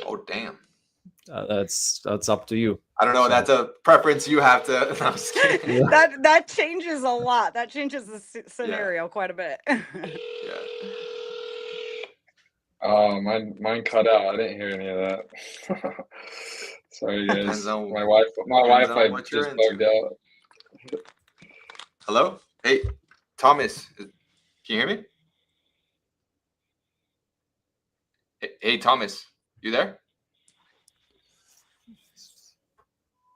Oh damn. That's up to you. I don't know. So- That's a preference you have to. No, I'm just kidding. Yeah. That changes a lot. That changes the scenario quite a bit. Yeah. Oh, mine cut out. I didn't hear any of that. Sorry, guys. Depends on- My depends Wi-Fi on what you're just into. bugged out. Hello? Hey, Thomas. Can you hear me? Hey, Thomas. You there?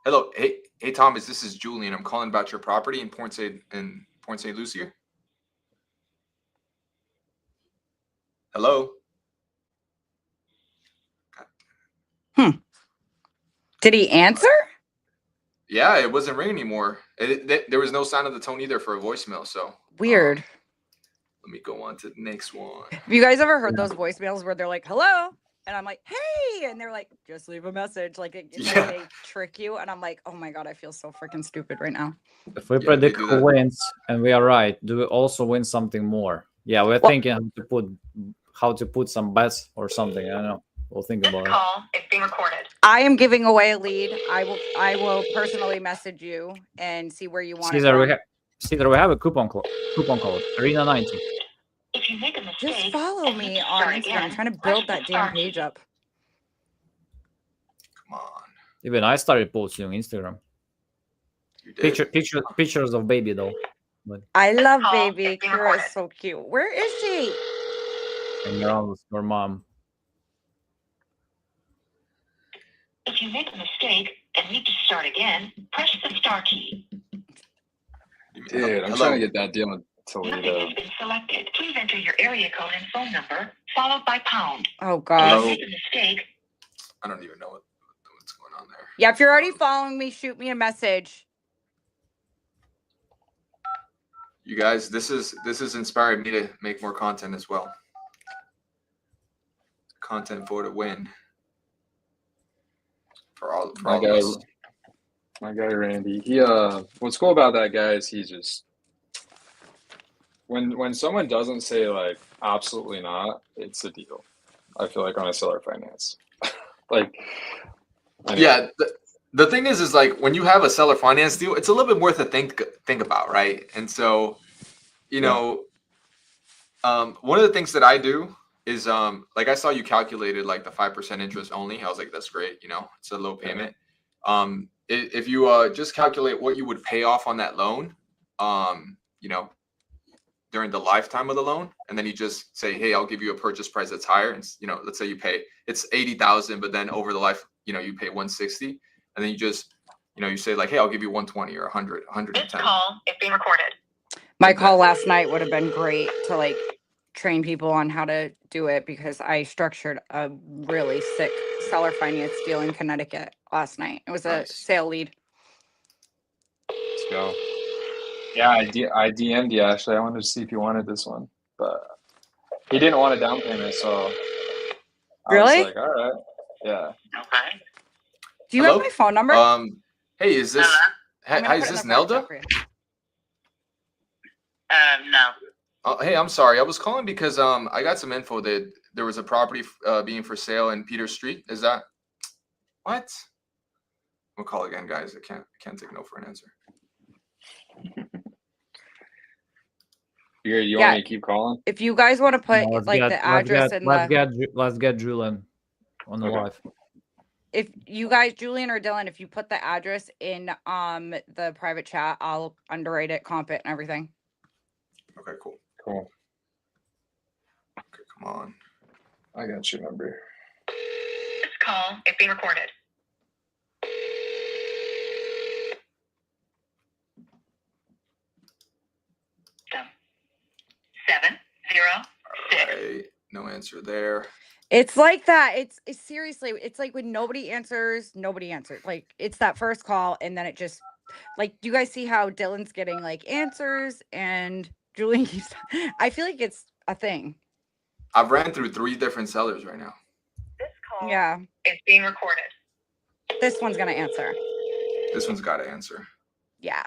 Hello. Hey, Thomas. This is Julian. I'm calling about your property in Port St. Lucie. Hello. Did he answer? Yeah, it wasn't ringing anymore. There was no sound of the tone either for a voicemail. So Weird. let me go on to the next one. Have you guys ever heard those voicemails where they're like, hello? And I'm like, hey. And they're like, just leave a message. Like, Yeah. they trick you. And I'm like, oh my God, I feel so freaking stupid right now. If we Yeah, predict they do who that. wins and we are right, do we also win something more? Yeah, we're Well- thinking how to put some bets or something. I don't know. We'll think This about it. call is being recorded. I am giving away a lead. I will personally message you and see where you want it Caesar, from. we have a coupon code. Arena 90. If you make a mistake, Just follow and me need to on start Instagram. again, I'm trying to press build the that damn star page key. up. Come on. Even I started posting on Instagram. You did. Pictures of baby though. I love call baby. is being Kira recorded. is so cute. Where is she? And around with your mom. If you make a mistake and need to start again, press the star key. Dude, I'm Hello. trying to get that deal in Nothing Toledo. has been selected. Please enter your area code and phone number, followed by pound. Oh If God. you make a mistake, I don't even know what's going on there. Yeah, if you're already following me, shoot me a message. You guys, this has inspired me to make more content as well. Content for the win. For all My of guy, us. my guy Randy. He what's cool about that guy is he just when someone doesn't say like absolutely not, it's a deal. I feel like on a seller finance. Like anyway. Yeah, the thing is like when you have a seller finance deal, it's a little bit more to think about, right? And so, you know, one of the things that I do is like I saw you calculated like the 5% interest only. I was like, that's great, you know, it's a low payment. If you just calculate what you would pay off on that loan, you know, during the lifetime of the loan, and then you just say, hey, I'll give you a purchase price that's higher, and you know, let's say you pay it's 80,000, but then over the life, you know, you pay 160, and then you just, you know, you say like, hey, I'll give you 120 or 100, this 110. call is being recorded. My call last night would have been great to like train people on how to do it because I structured a really sick seller finance deal in Connecticut last night. It was a Nice. sale lead. Let's go. Yeah, I DM'd you actually. I wanted to see if you wanted this one, but he didn't want a down payment, so I Really? was like, all right, yeah. Okay. Do you Hello? have my phone number? Hey, is this I'm gonna hi, put is it in this the group chat Nelda? for you. No. Oh, hey, I'm sorry. I was calling because I got some info that there was a property being for sale in Peter Street. Is that what? We'll call again, guys. I can't take no for an answer. You Yeah. want me to keep calling? If you guys want to put No, like the address and the let's get Julian on the Okay. live. if you guys, Julian or Dylan, if you put the address in the private chat, I'll underwrite it, comp it, and everything. Okay, cool. Cool. Okay, come on. I got your number. This call is being recorded. 706. All right, no answer there. It's like that. It's seriously, it's like when nobody answers, nobody answered. Like it's that first call, and then it just like, do you guys see how Dylan's getting like answers and Julian keeps I feel like it's a thing. I've ran through 3 different sellers right now. This call Yeah. is being recorded. This one's gonna answer. This one's got to answer. Yeah.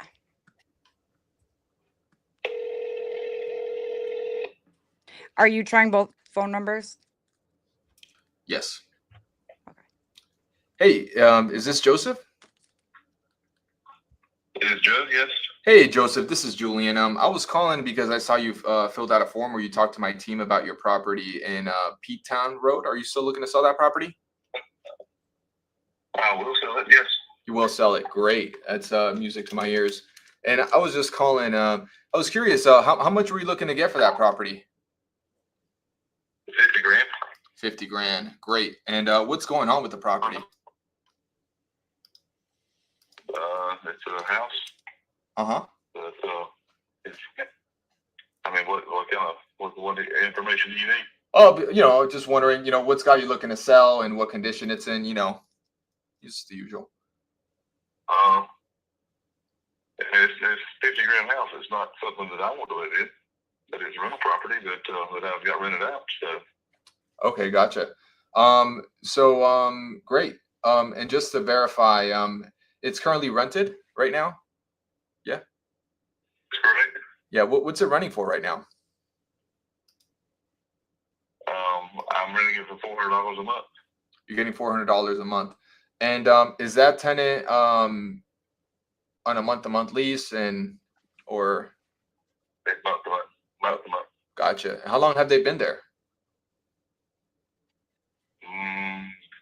Are you trying both phone numbers? Yes. Okay. Hey, is this Joseph? It is Joe, yes. Hey, Joseph, this is Julian. I was calling because I saw you filled out a form where you talked to my team about your property in Peaktown Road. Are you still looking to sell that property? I will sell it, yes. You will sell it. Great. That's music to my ears. And I was just calling. I was curious. How much were you looking to get for that property? 50 grand. 50 grand. Great. And what's going on with the property? It's a house. Uh-huh. But, what information do you need? Oh, just wondering, what's got you looking to sell and what condition it's in, just the usual. It's 50 grand house. It's not something that I want to live in, but it's a rental property that I've got rented out. So. Okay, gotcha. Great. And just to verify, it's currently rented right now? Yeah. That's correct. Yeah. What's it running for right now? I'm renting it for $400 a month. You're getting $400 a month. And is that tenant on a month-to-month lease or? It's month to month. Gotcha. How long have they been there?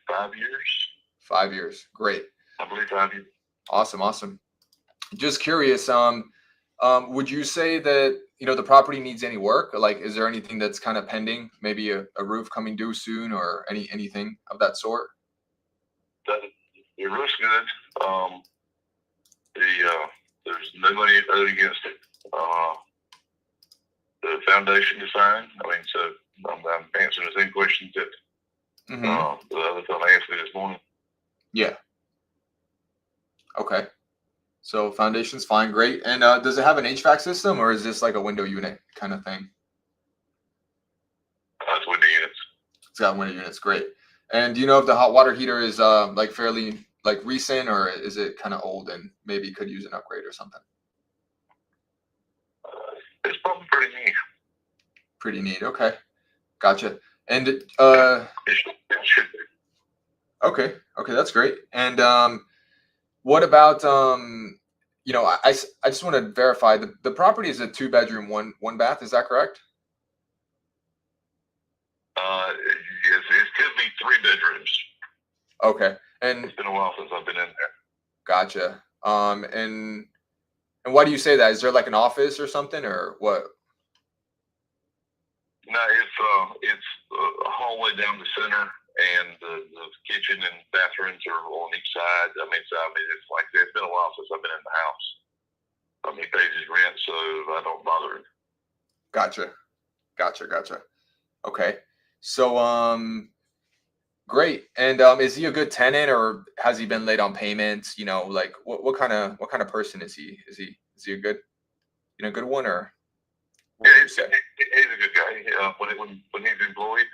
5 years. 5 years. Great. I believe 5 years. Awesome. Just curious. Would you say that the property needs any work? Like, is there anything that's kind of pending? Maybe a roof coming due soon, or anything of that sort? The roof's good. There's no money owed against it. The foundation is fine. So I'm answering the same questions that the other time I answered this morning. Yeah. Okay. So foundation's fine, great. And does it have an HVAC system, or is this like a window unit kind of thing? It's window units. It's got window units, great. And do you know if the hot water heater is like fairly like recent, or is it kind of old and maybe could use an upgrade or something? It's probably pretty neat. Pretty neat. Okay, gotcha. And It should be. okay, that's great. And what about I just want to verify the property is a 2-bedroom, one bath. Is that correct? Yes, it could be 3 bedrooms. Okay, and It's been a while since I've been in there. gotcha. And why do you say that? Is there like an office or something, or what? No, it's a hallway down the center, and the kitchen and bathrooms are on each side. It's like it's been a while since I've been in the house. He pays his rent, so I don't bother him. Gotcha. Okay, so great. And is he a good tenant, or has he been late on payments? Like what kind of person is he? Is he a good good one, or? Yeah, he's a good guy. When he's employed,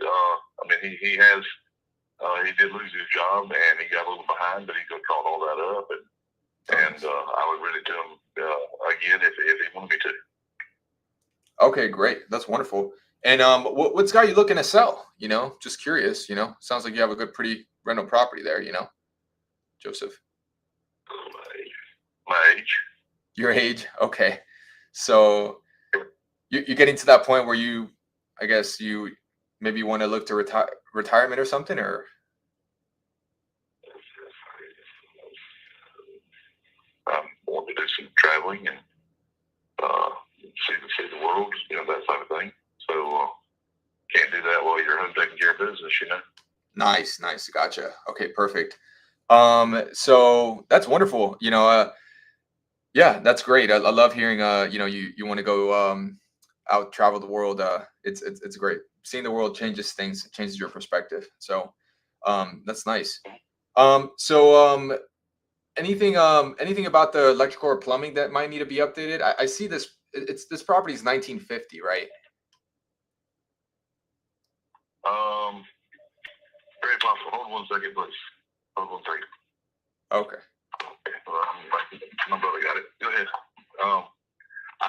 he did lose his job and he got a little behind, but he caught all that up, and I would rent it to him again if he wanted me to. Okay, great. That's wonderful. And what's got you looking to sell? Just curious. Sounds like you have a good, pretty rental property there. Joseph. My age. Your age. Okay, so you're getting to that point where I guess you maybe want to look to retirement or something, or? I want to do some traveling and see the world, that type of thing. So can't do that while you're home taking care of business, Nice. Gotcha. Okay, perfect. So that's wonderful. Yeah, that's great. I love hearing you want to go out travel the world. It's great. Seeing the world changes things, changes your perspective. So that's nice. So anything about the electrical or plumbing that might need to be updated? I see this property is 1950, right? Very possible. Hold 1 second, please. Hold 1 second. Okay. My brother got it. Go ahead. I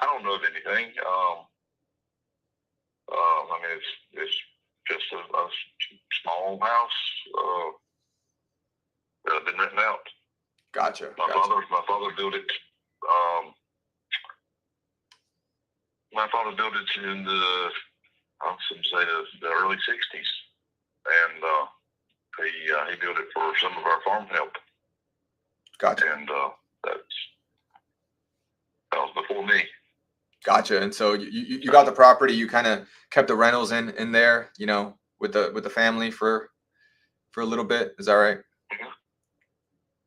don't know of anything. I mean, it's just a small house. Been renting out. Gotcha. My father built it. My father built it in the the early '60s, and he built it for some of our farm help. Gotcha. And that was before me. Gotcha. And so you got the property. You kind of kept the rentals in there, with the family for a little bit. Is that right? Mm-hmm.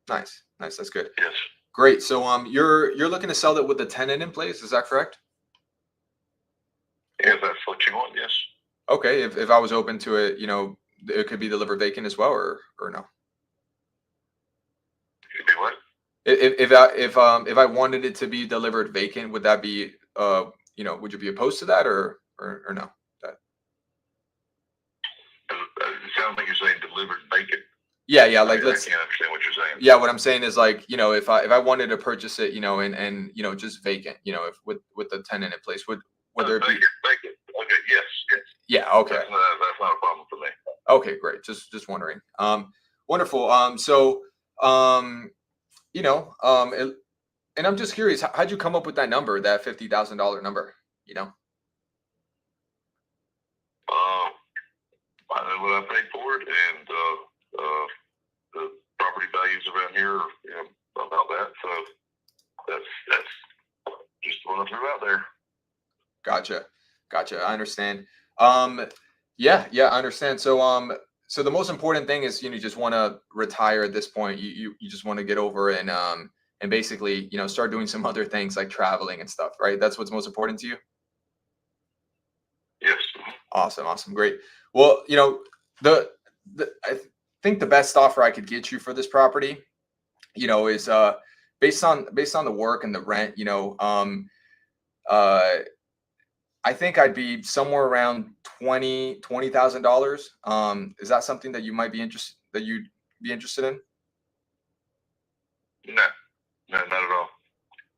Nice. That's good. Yes. Great. So you're looking to sell it with the tenant in place. Is that correct? If that's what you want, yes. Okay. If I was open to it, it could be delivered vacant as well, or no? Could be what? If I wanted it to be delivered vacant, would that be would you be opposed to that, or no? It sounds like you're saying delivered vacant. Yeah. I Like, can't understand what you're saying. Yeah, what I'm saying is, like, if I wanted to purchase it, and just vacant, if with the tenant in place, would there be? Vacant. Okay. Yes. Yeah. Okay. That's not a problem for me. Okay. Great. Just wondering. Wonderful. And I'm just curious, how'd you come up with that number, that $50,000 number? I know what I paid for it, and the property values around here are about that. So that's just what I threw out there. Gotcha. I understand. Yeah, I understand. So the most important thing is, you just want to retire at this point. You just want to get over and basically, start doing some other things like traveling and stuff, right? That's what's most important to you. Yes. Awesome. Great. Well, I think the best offer I could get you for this property, is based on the work and the rent, I think I'd be somewhere around $20,000. Is that something that you'd be interested in? No, not at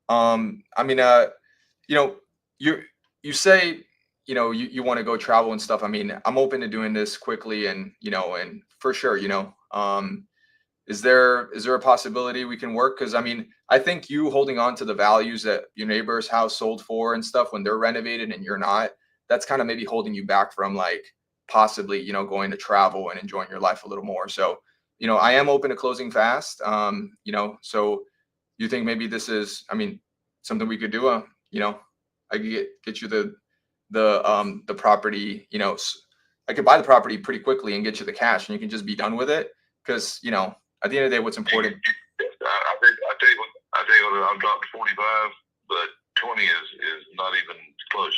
all. I mean, you say, you want to go travel and stuff. I mean, I'm open to doing this quickly, and for sure, is there a possibility we can work? Because I mean, I think you holding on to the values that your neighbor's house sold for and stuff when they're renovated and you're not, that's kind of maybe holding you back from, like, possibly, going to travel and enjoying your life a little more. So, I am open to closing fast. So you think maybe this is, I mean, something we could do? I could get you the property, I could buy the property pretty quickly and get you the cash, and you can just be done with it. Because, at the end of the day, what's important. I tell you what, I'll drop to 45, but 20 is not even close.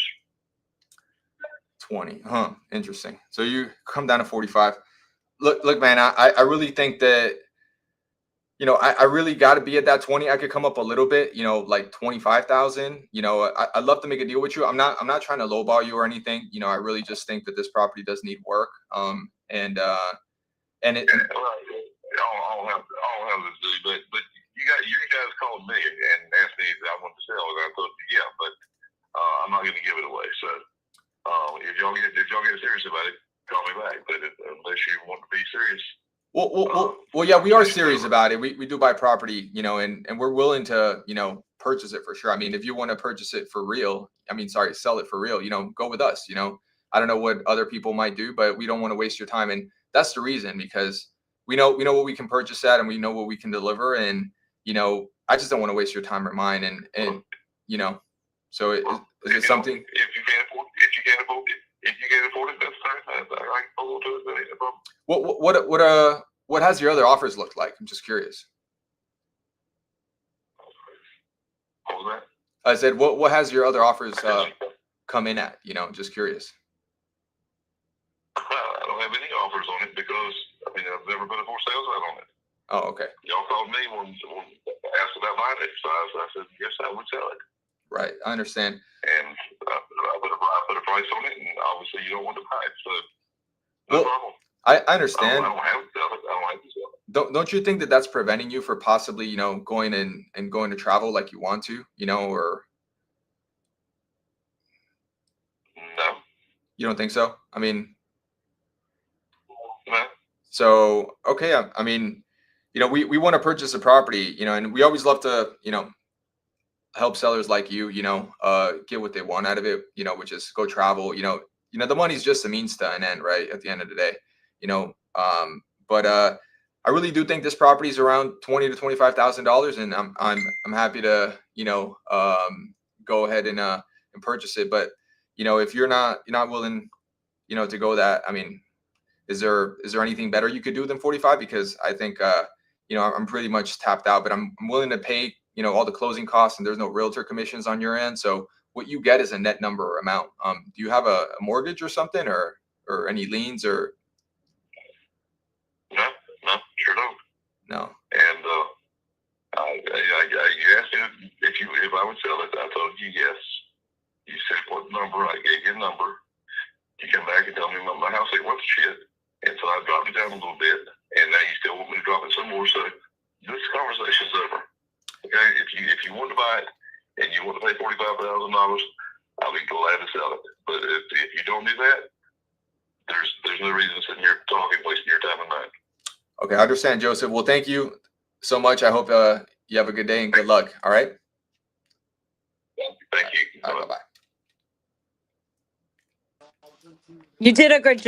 20, huh? Interesting. So you come down to 45. Look, man, I really think that, I really got to be at that 20. I could come up a little bit, like 25,000. I'd love to make a deal with you. I'm not trying to lowball you or anything. I really just think that this property does need work. And it. I'll have this dude, but you guys called me and asked me if I wanted to sell it. I told you, yeah, but I'm not going to give it away. So if y'all get serious about it, call me back. But unless you want to be serious. Well, yeah, we are serious about it. We do buy property, and we're willing to, purchase it for sure. I mean, if you want to purchase it for real, sell it for real, go with us. I don't know what other people might do, but we don't want to waste your time. And that's the reason, because we know what we can purchase at, and we know what we can deliver. And, I just don't want to waste your time or mine. And so is it something? If you can't afford it, that's fine. I can hold to it. That ain't a problem. What has your other offers looked like? I'm just curious. What was that? I said, what has your other offers come in at? Just curious. I don't have any offers on it because I've never put a for sale sign on it. Oh, okay. Y'all called me when asked about mine exercise. I said yes, I would sell it. Right, I understand. And I put a price on it, and obviously you don't want to buy it, so no problem. I understand. I don't have to sell it. I don't have to sell it. Don't you think that that's preventing you for possibly, going and going to travel like you want to, or No. you don't think so? No. So, okay. We want to purchase a property, and we always love to, help sellers like you, get what they want out of it, which is go travel, the money's just a means to an end, right? At the end of the day, but I really do think this property is around $20,000 to $25,000, and I'm happy to, go ahead and purchase it. But, if you're not willing, to go that, is there anything better you could do than 45? Because I think, I'm pretty much tapped out, but I'm willing to pay, all the closing costs, and there's no realtor commissions on your end. So what you get is a net number or amount. Do you have a mortgage or something, or any liens or? No, sure don't. No. And you asked me if I would sell it. I told you yes. You said what number? I gave you a number. You come back and tell me my house ain't worth shit, and so I dropped it down a little bit, and now you still want me to drop it some more. So this conversation's over. Okay, if you want to buy it and you want to pay $45,000, I'll be glad to sell it. But if you don't do that, there's no reason sitting here talking, wasting your time and mine. Okay, I understand, Joseph. Well, thank you so much. I hope you have a good day and good luck. All right. Thank you. All right, bye-bye. You did a good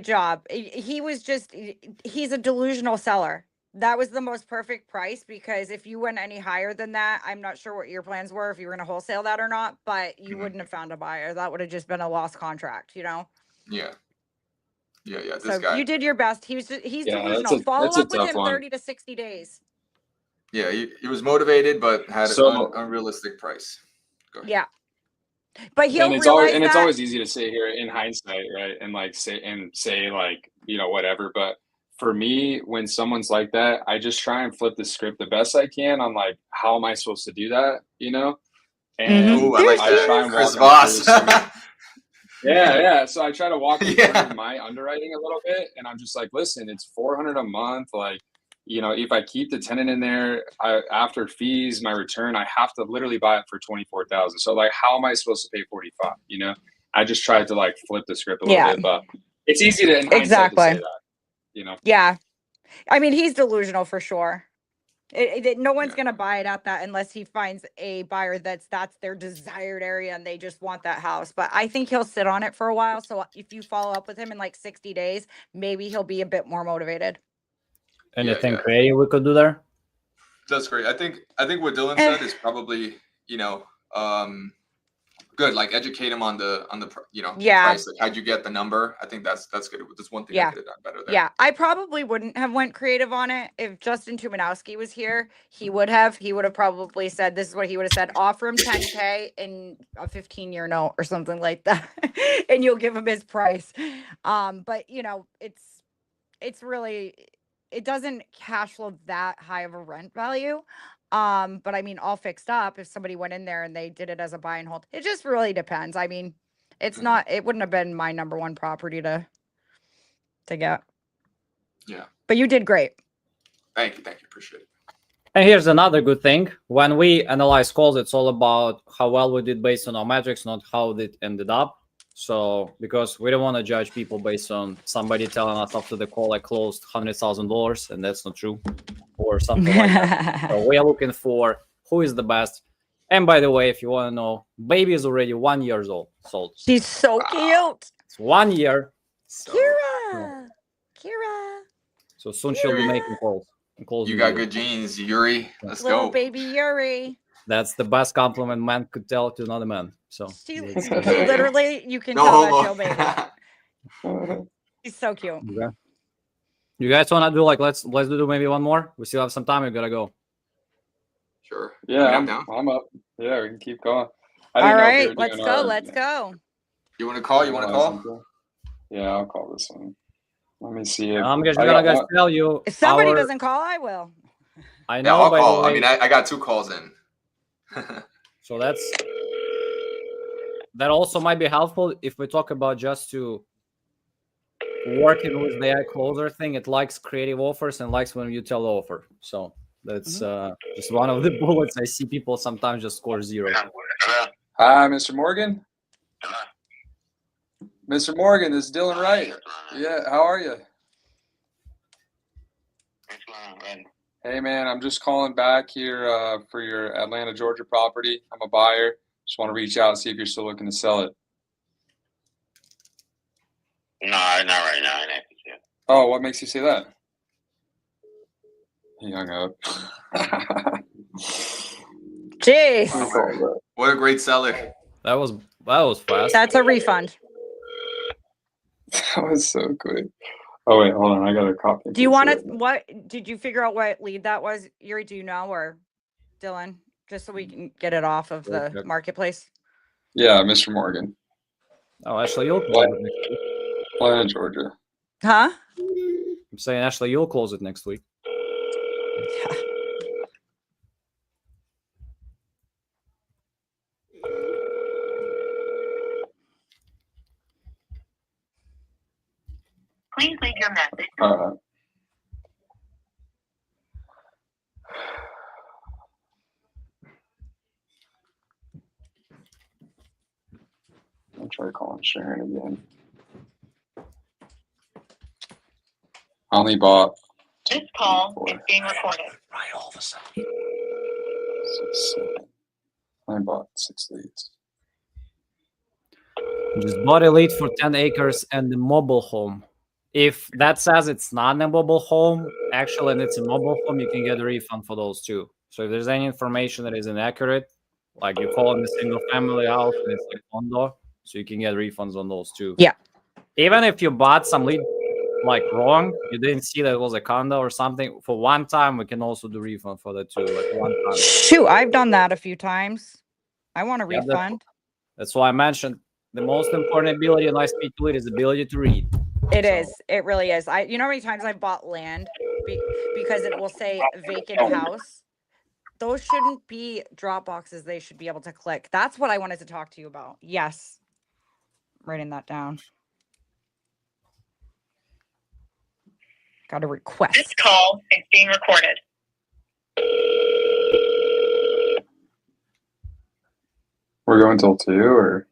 job. He's a delusional seller. That was the most perfect price, because if you went any higher than that, I'm not sure what your plans were, if you were going to wholesale that or not, but you wouldn't have found a buyer. That would have just been a lost contract, Yeah. This So guy. you did your best. He's delusional. Follow that's a up with tough him one. 30 to 60 days. Yeah, he was motivated, but had an unrealistic price. Go ahead. Yeah. But he'll and it's realize always, and that. it's always easy to say here in hindsight, right? And say whatever. But for me, when someone's like that, I just try and flip the script the best I can on how am I supposed to do that, And Ooh, I like I that. try and Chris walk them through Voss. Yeah. So I try to walk them through my underwriting a little bit, and I'm just like, listen, it's $400 a month. If I keep the tenant in there, after fees, my return, I have to literally buy it for $24,000. So how am I supposed to pay 45? I just tried to flip the script a little bit, but it's easy to in hindsight to say that. Yeah. He's delusional for sure. No one's going to buy it at that unless he finds a buyer that's their desired area and they just want that house. But I think he'll sit on it for a while. So if you follow up with him in 60 days, maybe he'll be a bit more motivated. Anything creative we could do there? That's great. I think what Dylan said is probably, good. Educate him on the price. How'd you get the number? I think that's good. That's one thing I could have done better there. Yeah, I probably wouldn't have went creative on it. If Justin Tumanowski was here, he would have probably said, this is what he would have said: offer him 10K in a 15-year note or something like that, and you'll give him his price. But it's really, it doesn't cash flow that high of a rent value. But all fixed up, if somebody went in there and they did it as a buy and hold, it just really depends. It's not, it wouldn't have been my number one property to get. Yeah. But you did great. Thank you. Appreciate it. And here's another good thing. When we analyze calls, it's all about how well we did based on our metrics, not how it ended up. So, because we don't want to judge people based on somebody telling us after the call I closed $100,000, and that's not true, or something like that. So we are looking for who is the best. And by the way, if you want to know, baby is already 1 year old. She's so cute. It's 1 year. Kira. So soon she'll be making calls. You got good genes, Yuri. Let's Little go. baby Yuri. That's the best compliment man could tell to another man. So She literally, you can tell that's your baby. She's so cute. Okay. You guys want to do let's do maybe one more? We still have some time. We gotta go. Sure. Yeah, I mean, I'm down. I'm up. Yeah, we can keep going. I All didn't know if you right, were let's doing go. Let's go. You want to call? You want to call? Yeah, I'll call this one. Let me see if I'm just I gonna got guys one. tell you. If somebody doesn't call, I will. I Yeah, know. I'll By the call. I way, mean, I got 2 calls in. so that also might be helpful if we talk about just to working with the AI closer thing. It likes creative offers and likes when you tell the offer. So that's just one of the bullets. I see people sometimes just score 0. Hi, Mr. Morgan. Mr. Morgan, this is Dylan Wright. Yeah, how are you? Hey, man, I'm just calling back here for your Atlanta, Georgia property. I'm a buyer. Just want to reach out and see if you're still looking to sell it. No, not right now. Oh, what makes you say that? He hung up. Jeez. What a great seller. That was fast. That's a refund. That was so quick. Oh, wait, hold on. I got a copy. Do you want to, what, did you figure out what lead that was, Yuri? Do you know, or Dylan? Just so we can get it off of the marketplace. Yeah, Mr. Morgan. Oh, Ashley, you'll close it next week. Atlanta, Georgia. Huh? I'm saying, Ashley, you'll close it next week. Yeah. Please leave your message. I'll try calling Sharon again. I only bought. This call is being recorded. Right, all of a sudden. 6, 7. I bought 6 leads. Just bought a lead for 10 acres and the mobile home. If that says it's not a mobile home, actually, and it's a mobile home, you can get a refund for those too. So if there's any information that is inaccurate, like you call it a single family house and it's a condo, so you can get refunds on those too. Yeah. Even if you bought some lead like wrong, you didn't see that it was a condo or something, for one time, we can also do refund for that too. Like one time. Shoot, I've done that a few times. I want a Yeah, refund. That's why I mentioned the most important ability in iSpeed to lead is the ability to read. It is. It really is. You know how many times I've bought land because it will say vacant house? Those shouldn't be drop boxes. They should be able to click. That's what I wanted to talk to you about. Yes. Writing that down. Got a request. This call is being recorded. We're going till 2, or?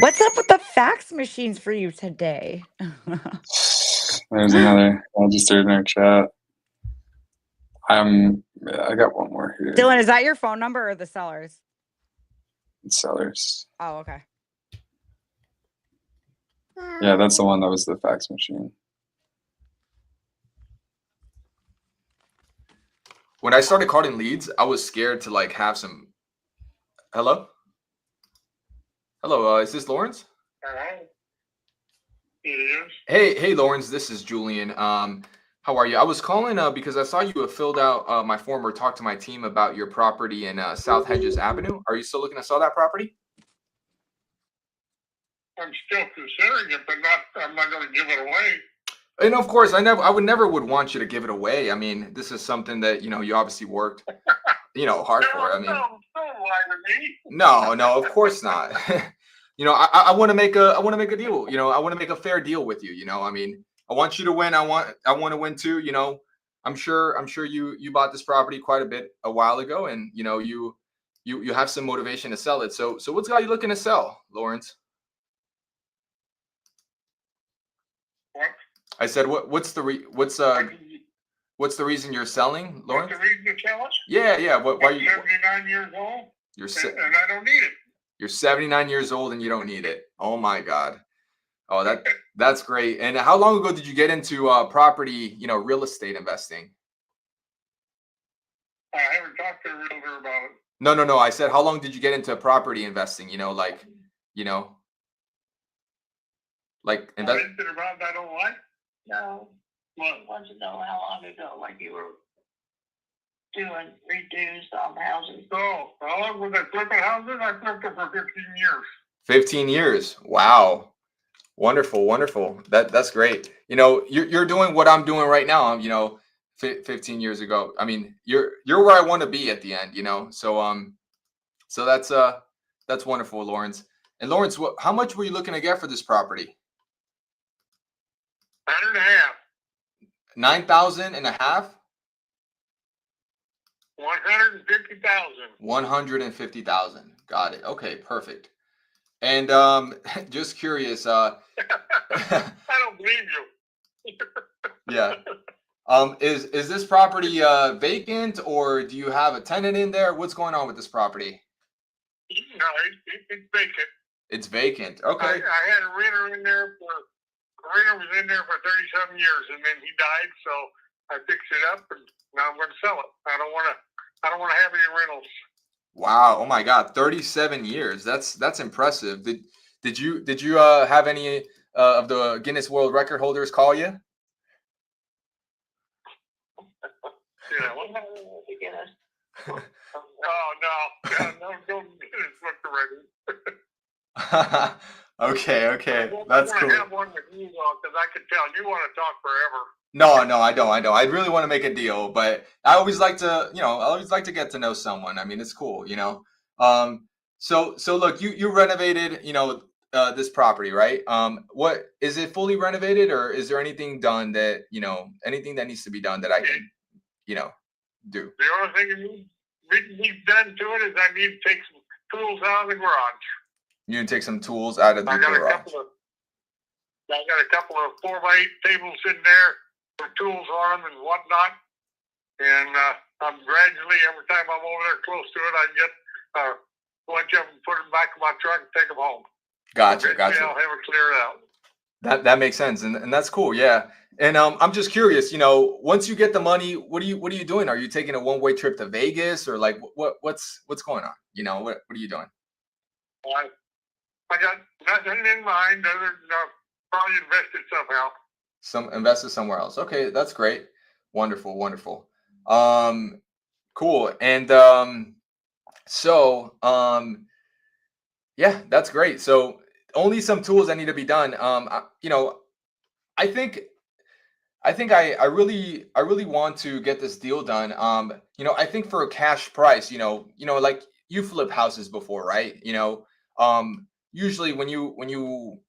What's up with the fax machines for you today? There's another. I just threw it in our chat. I got one more here. Dylan, is that your phone number or the seller's? It's sellers. Oh, okay. Yeah, that's the one that was the fax machine. When I started calling leads, I was scared to like have some. Hello? Hello, is this Lawrence? Hello. It is. Hey, Lawrence, this is Julian. How are you? I was calling because I saw you have filled out my form or talked to my team about your property in South Hedges Avenue. Are you still looking to sell that property? I'm still considering it, but I'm not going to give it away. And of course, I would never want you to give it away. I mean, this is something that you obviously worked, hard for. I mean, Don't lie to me. no, of course not. I want to make a deal. I want to make a fair deal with you. I mean, I want you to win. I want to win too. I'm sure you bought this property quite a while ago, and you have some motivation to sell it. So what's got you looking to sell, Lawrence? What? I said, what's the reason you're selling, Lawrence? What's the reason to sell it? Yeah. Why are I'm you? 79 years old, and I don't need it. You're 79 years old and you don't need it. Oh my God. Oh, that's great. And how long ago did you get into property, real estate investing? I haven't talked to a realtor about it. No. I said, how long did you get into property investing? Like Anything about it I don't like? No. wants to know how long ago, like you were doing redos on houses. So, how long was I flipping houses? I flipped them for 15 years. 15 years. Wow. Wonderful, wonderful. That's great. You know, you're doing what I'm doing right now. You know, 15 years ago. I mean, you're where I want to be at the end. You know, so that's wonderful, Lawrence. And Lawrence, how much were you looking to get for this property? 9.5. 9,000 and a half. 150,000. 150,000. Got it. Okay, perfect. And just curious. I don't believe you. Yeah. Is this property vacant, or do you have a tenant in there? What's going on with this property? No, it's vacant. It's vacant. Okay. I had a renter in there was in there for 37 years, and then he died, so I fixed it up, and now I'm going to sell it. I don't want to have any rentals. Wow. Oh my God. 37 years. That's impressive. Did you have any of the Guinness World Record holders call you? Yeah. Guinness. Oh no, don't look the record. Okay. That's cool. I have one with you though, because I could tell you want to talk forever. No, I don't. I really want to make a deal, but I always like to get to know someone. I mean, it's cool, you know. So look, you renovated, you know, this property, right? What is it fully renovated, or is there anything done that, you know, anything that needs to be done that I can, you know, do? The only thing that needs done to it is I need to take some tools out of the garage. You need to take some tools out of the garage. I got a couple of 4x8 tables in there with tools on them and whatnot. And I'm gradually, every time I'm over there close to it, I get a bunch of them, put them back in my truck, and take them home. Gotcha. I'll have it cleared out. That makes sense, and that's cool. Yeah. And I'm just curious, you know, once you get the money, what are you doing? Are you taking a one-way trip to Vegas, or like what's going on? You know, what are you doing? I got nothing in mind other than probably invest it somehow. Invested somewhere else. Okay, that's great. Wonderful. Cool. And yeah, that's great. So only some tools that need to be done. You know, I think I really want to get this deal done. You know, I think for a cash price, you know, like you flip houses before, right? You know, usually when you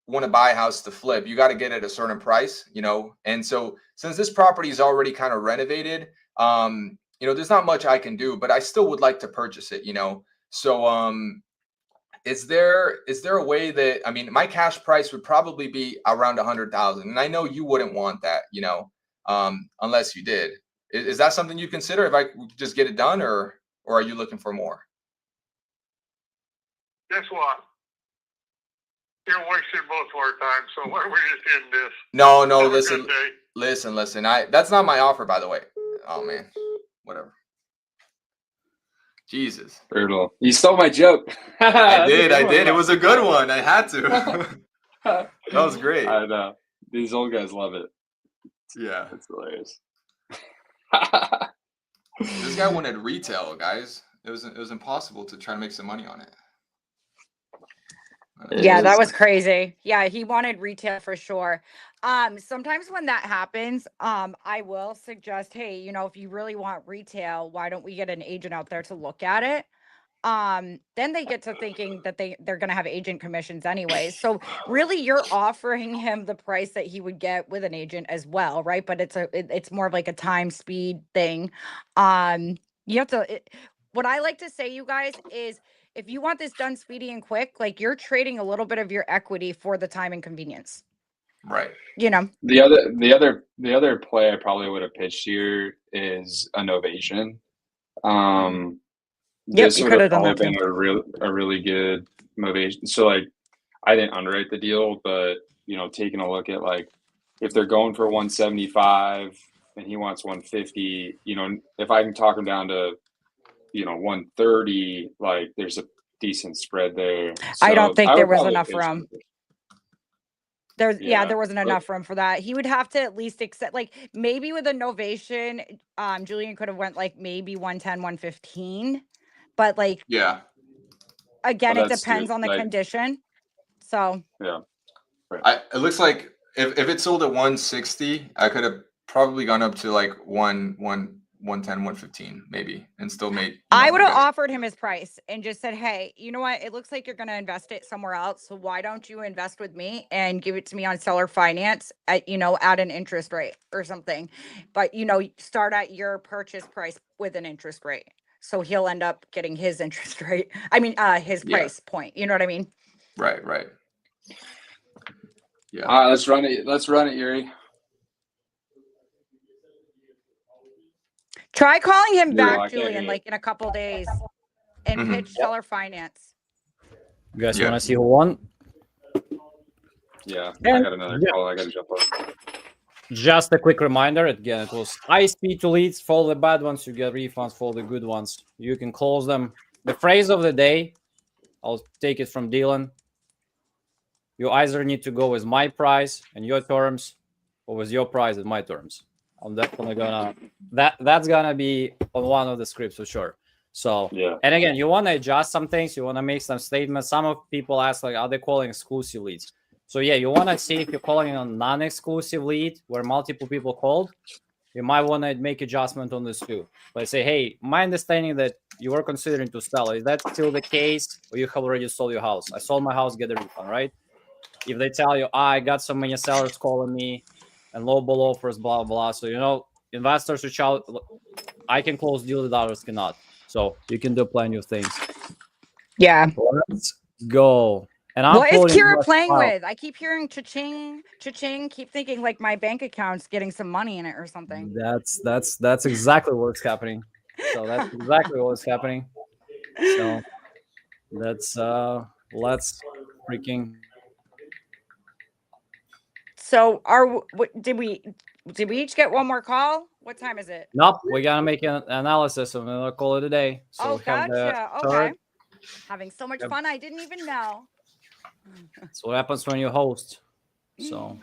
want to buy a house to flip, you got to get at a certain price, you know. And so since this property is already kind of renovated, you know, there's not much I can do, but I still would like to purchase it, you know. So is there a way that, I mean, my cash price would probably be around 100,000, and I know you wouldn't want that, you know, unless you did. Is that something you consider if I just get it done, or are you looking for more? Guess what? You're wasting both of our time, so why don't we just end this? No, Have a listen. good day. Listen. That's not my offer, by the way. Oh man, whatever. Jesus. Brutal. You stole my joke. I did. It was a good one. I had to. That was great. I know. These old guys love it. Yeah. It's hilarious. This guy wanted retail, guys. It was impossible to try to make some money on it. Yeah, that was crazy. Yeah, he wanted retail for sure. Sometimes when that happens, I will suggest, hey, you know, if you really want retail, why don't we get an agent out there to look at it? Then they get to thinking that they're going to have agent commissions anyways. So really you're offering him the price that he would get with an agent as well, right? But it's more of like a time speed thing. You have to, what I like to say, you guys, is if you want this done speedy and quick, like you're trading a little bit of your equity for the time and convenience. Right. You know, The other play I probably would have pitched here is a novation. This you would could have have done probably that been a really good motivation. So like, I didn't underwrite the deal, but you know, taking a look at like if they're going for 175 and he wants 150, you know, if I can talk him down to, you know, 130, like there's a decent spread there. I don't So think I there would was probably enough pitch room. it. there wasn't enough room for that. He would have to at least accept, like, maybe with a novation, Julian could have went like maybe 110, 115, but like, Yeah. again, Well, it that's depends good. on the Like, condition. So yeah. It looks like if it sold at 160, I could have probably gone up to like 110, 115 maybe, and still made. I would have better. offered him his price and just said, hey, you know what? It looks like you're going to invest it somewhere else. So why don't you invest with me and give it to me on seller finance at, at an interest rate or something? But, start at your purchase price with an interest rate. So he'll end up getting his interest rate. I mean, his Yeah. price point. You know what I mean? Right. Yeah. All right, let's run it. Let's run it, Yuri. Try calling him No, I back, can't hear Julian, you. like in a couple days and Mhm. pitch seller finance. You guys Yeah. want to see who won? Yeah, I And- got another yeah. call. I got to jump on. Just a quick reminder. Again, it was iSpeed to leads. Follow the bad ones, you get refunds. Follow the good ones, you can close them. The phrase of the day, I'll take it from Dylan. You either need to go with my price and your terms, or with your price and my terms. I'm definitely gonna that's gonna be on one of the scripts for sure. So Yeah. and again, you want to adjust some things, you want to make some statements. Some of people ask, like, are they calling exclusive leads? So yeah, you want to see if you're calling on non-exclusive lead where multiple people called. You might want to make adjustment on this too. But say, hey, my understanding that you were considering to sell, is that still the case, or you have already sold your house? I sold my house, get a refund, right? If they tell you, I got so many sellers calling me and lowball offers, blah blah. So investors reach out. I can close deals that others cannot. So you can do plenty of things. Yeah. Let's go. And I'm What is quoting Kira Russ playing Powell. with? I keep hearing cha-ching, cha-ching. Keep thinking like my bank account's getting some money in it or something. That's exactly what's happening. So that's exactly what's happening. So let's freaking. So did we each get one more call? What time is it? Nope, we gotta make an analysis and we'll call it a day. So Oh, we have the gotcha. Okay. third. Having so much Yep. fun, I didn't even know. That's what happens when you host. So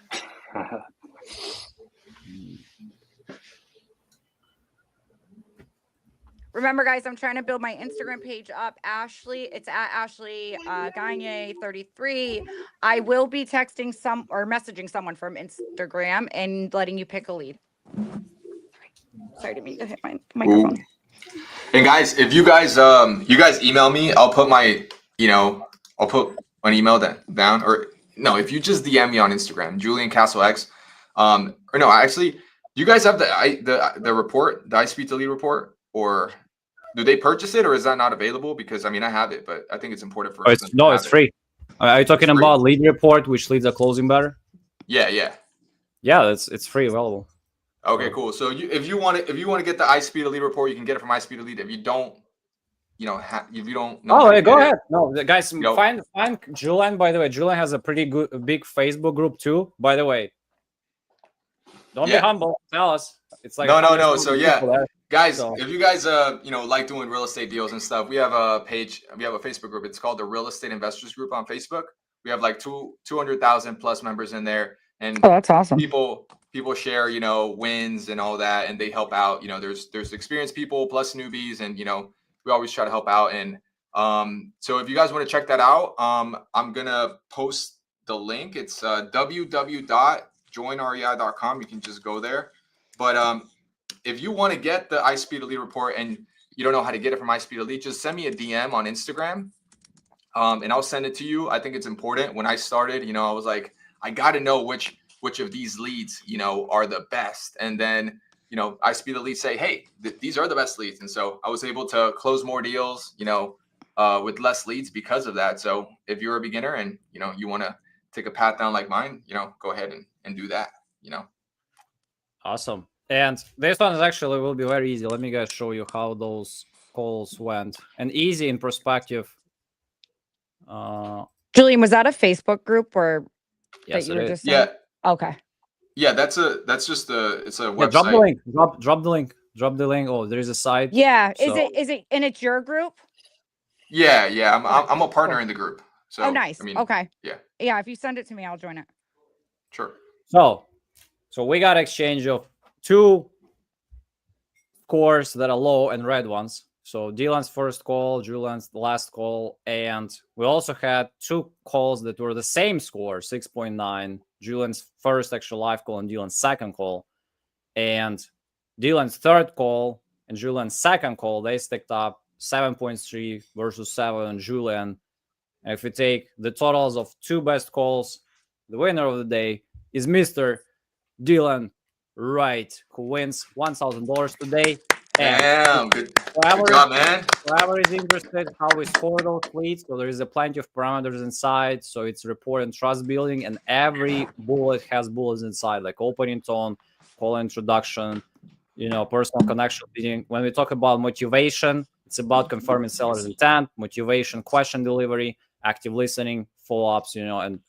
Remember, guys, I'm trying to build my Instagram page up. Ashley, it's at Ashley Gagne 33. I will be texting or messaging someone from Instagram and letting you pick a lead. Sorry to hit my microphone. Ooh. And guys, if you guys email me, I'll put I'll put an email down, or no, if you just DM me on Instagram, Julian Castle X, or no, actually, do you guys have the report, the iSpeed to lead report, or do they purchase it, or is that not available? Because I have it, but I think it's important for it's free. Are you talking about lead report, which leads are closing better? Yeah. Yeah, it's free, available. Okay, cool. So if you want to get the iSpeed to lead report, you can get it from iSpeed to lead. If you don't, if you don't know. Oh, yeah, go ahead. No, the guys, Yo. find Julian. By the way, Julian has a pretty big Facebook group too. By the way, don't be humble. Tell us. It's like no. So yeah, guys, So- if you guys like doing real estate deals and stuff, we have a page. We have a Facebook group. It's called the Real Estate Investors Group on Facebook. We have like 200,000 plus members in there, and Oh, that's awesome. People share, wins and all that, and they help out. There's experienced people plus newbies, and we always try to help out. And so if you guys want to check that out, I'm gonna post the link. It's www.joinrei.com. You can just go there. But if you want to get the iSpeed Elite report and you don't know how to get it from iSpeed Elite, just send me a DM on Instagram, and I'll send it to you. I think it's important. When I started, I was like, I got to know which of these leads, are the best. And then, iSpeed Elite say, hey, these are the best leads. And so I was able to close more deals, with less leads because of that. So if you're a beginner and, you want to take a path down like mine, go ahead and do that, Awesome. And this one is actually will be very easy. Let me guys show you how those calls went. And easy in perspective. Julian, was that a Facebook group or Yes, that you were it just is. saying? Okay. Yeah, it's a website. Drop the link. Drop the link. Drop the link. Oh, there is a site. Yeah. So- Is it and it's your group? Yeah. I'm a partner in the group. So Oh, nice. Okay. Yeah. Yeah. If you send it to me, I'll join it. Sure. So we got exchange of 2 scores that are low and red ones. So Dylan's first call, Julian's last call, and we also had 2 calls that were the same score, 6.9. Julian's first actual live call and Dylan's second call. And Dylan's third call and Julian's second call, they stacked up 7.3 versus 7 Julian. And if we take the totals of 2 best calls, the winner of the day is Mr. Dylan Wright, who wins $1,000 today. And Damn, good job, man. whoever is interested how we score those leads, so there is a plenty of parameters inside. So it's report and trust building, and every bullet has bullets inside, like opening tone, call introduction, personal connection. When we talk about motivation, it's about confirming seller's intent, motivation, question delivery, active listening, follow-ups, and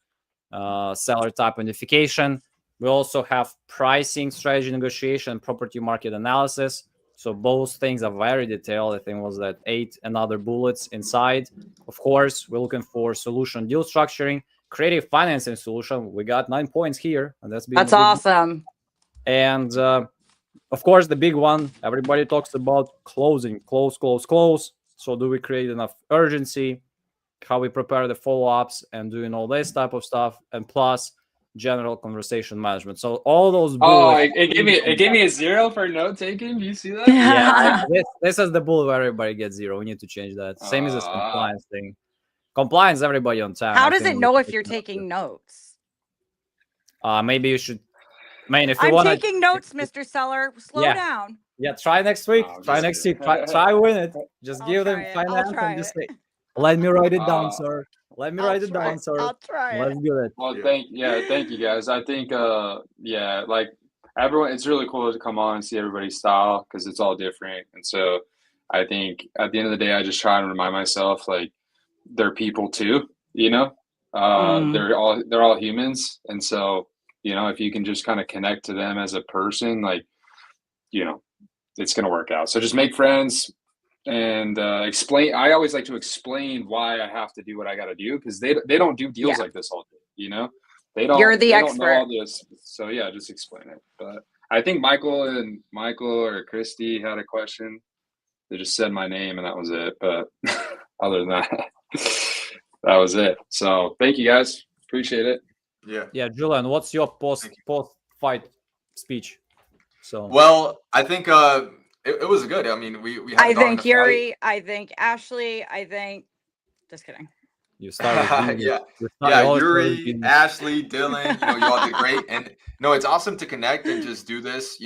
seller type identification. We also have pricing, strategy negotiation, property market analysis. So both things are very detailed. I think it was that 8 and other bullets inside. Of course, we're looking for solution deal structuring, creative financing solution. We got 9 points here, and that's awesome. And of course, the big one, everybody talks about closing, close. So do we create enough urgency? How we prepare the follow-ups and doing all this type of stuff, and plus general conversation management. So all those bullets. It gave me a 0 for note taking. Do you see that? Yeah, this is the bullet where everybody gets 0. We need to change that. Same as this compliance thing. Compliance, everybody on time. How does it know if you're taking notes? Maybe you should. If you I'm want taking notes, Mr. Seller. Slow down. Yeah, try next week. Try win it. Just give them finance and just say, let me write it down, sir. Let me write it down, sir. I'll try Let's do it. Well, thank you guys. I think like everyone, it's really cool to come on and see everybody's style because it's all different. And so I think at the end of the day, I just try and remind myself like they're people too, they're all humans. And so, if you can just kind of connect to them as a person, like, it's going to work out. So just make friends and explain. I always like to explain why I have to do what I got to do because they don't do deals like this all day, They don't. You're the expert. Don't know all this. So yeah, just explain it. But I think Michael or Christy had a question. They just said my name and that was it. But other than that, that was it. So thank you guys. Appreciate it. Yeah, Julian, what's your post fight speech? So well, I think it was good. I mean, we had I think Yuri, I think Ashley, just kidding. You started Yuri, Ashley, Dylan, you all did great. And no, it's awesome to connect and just do this,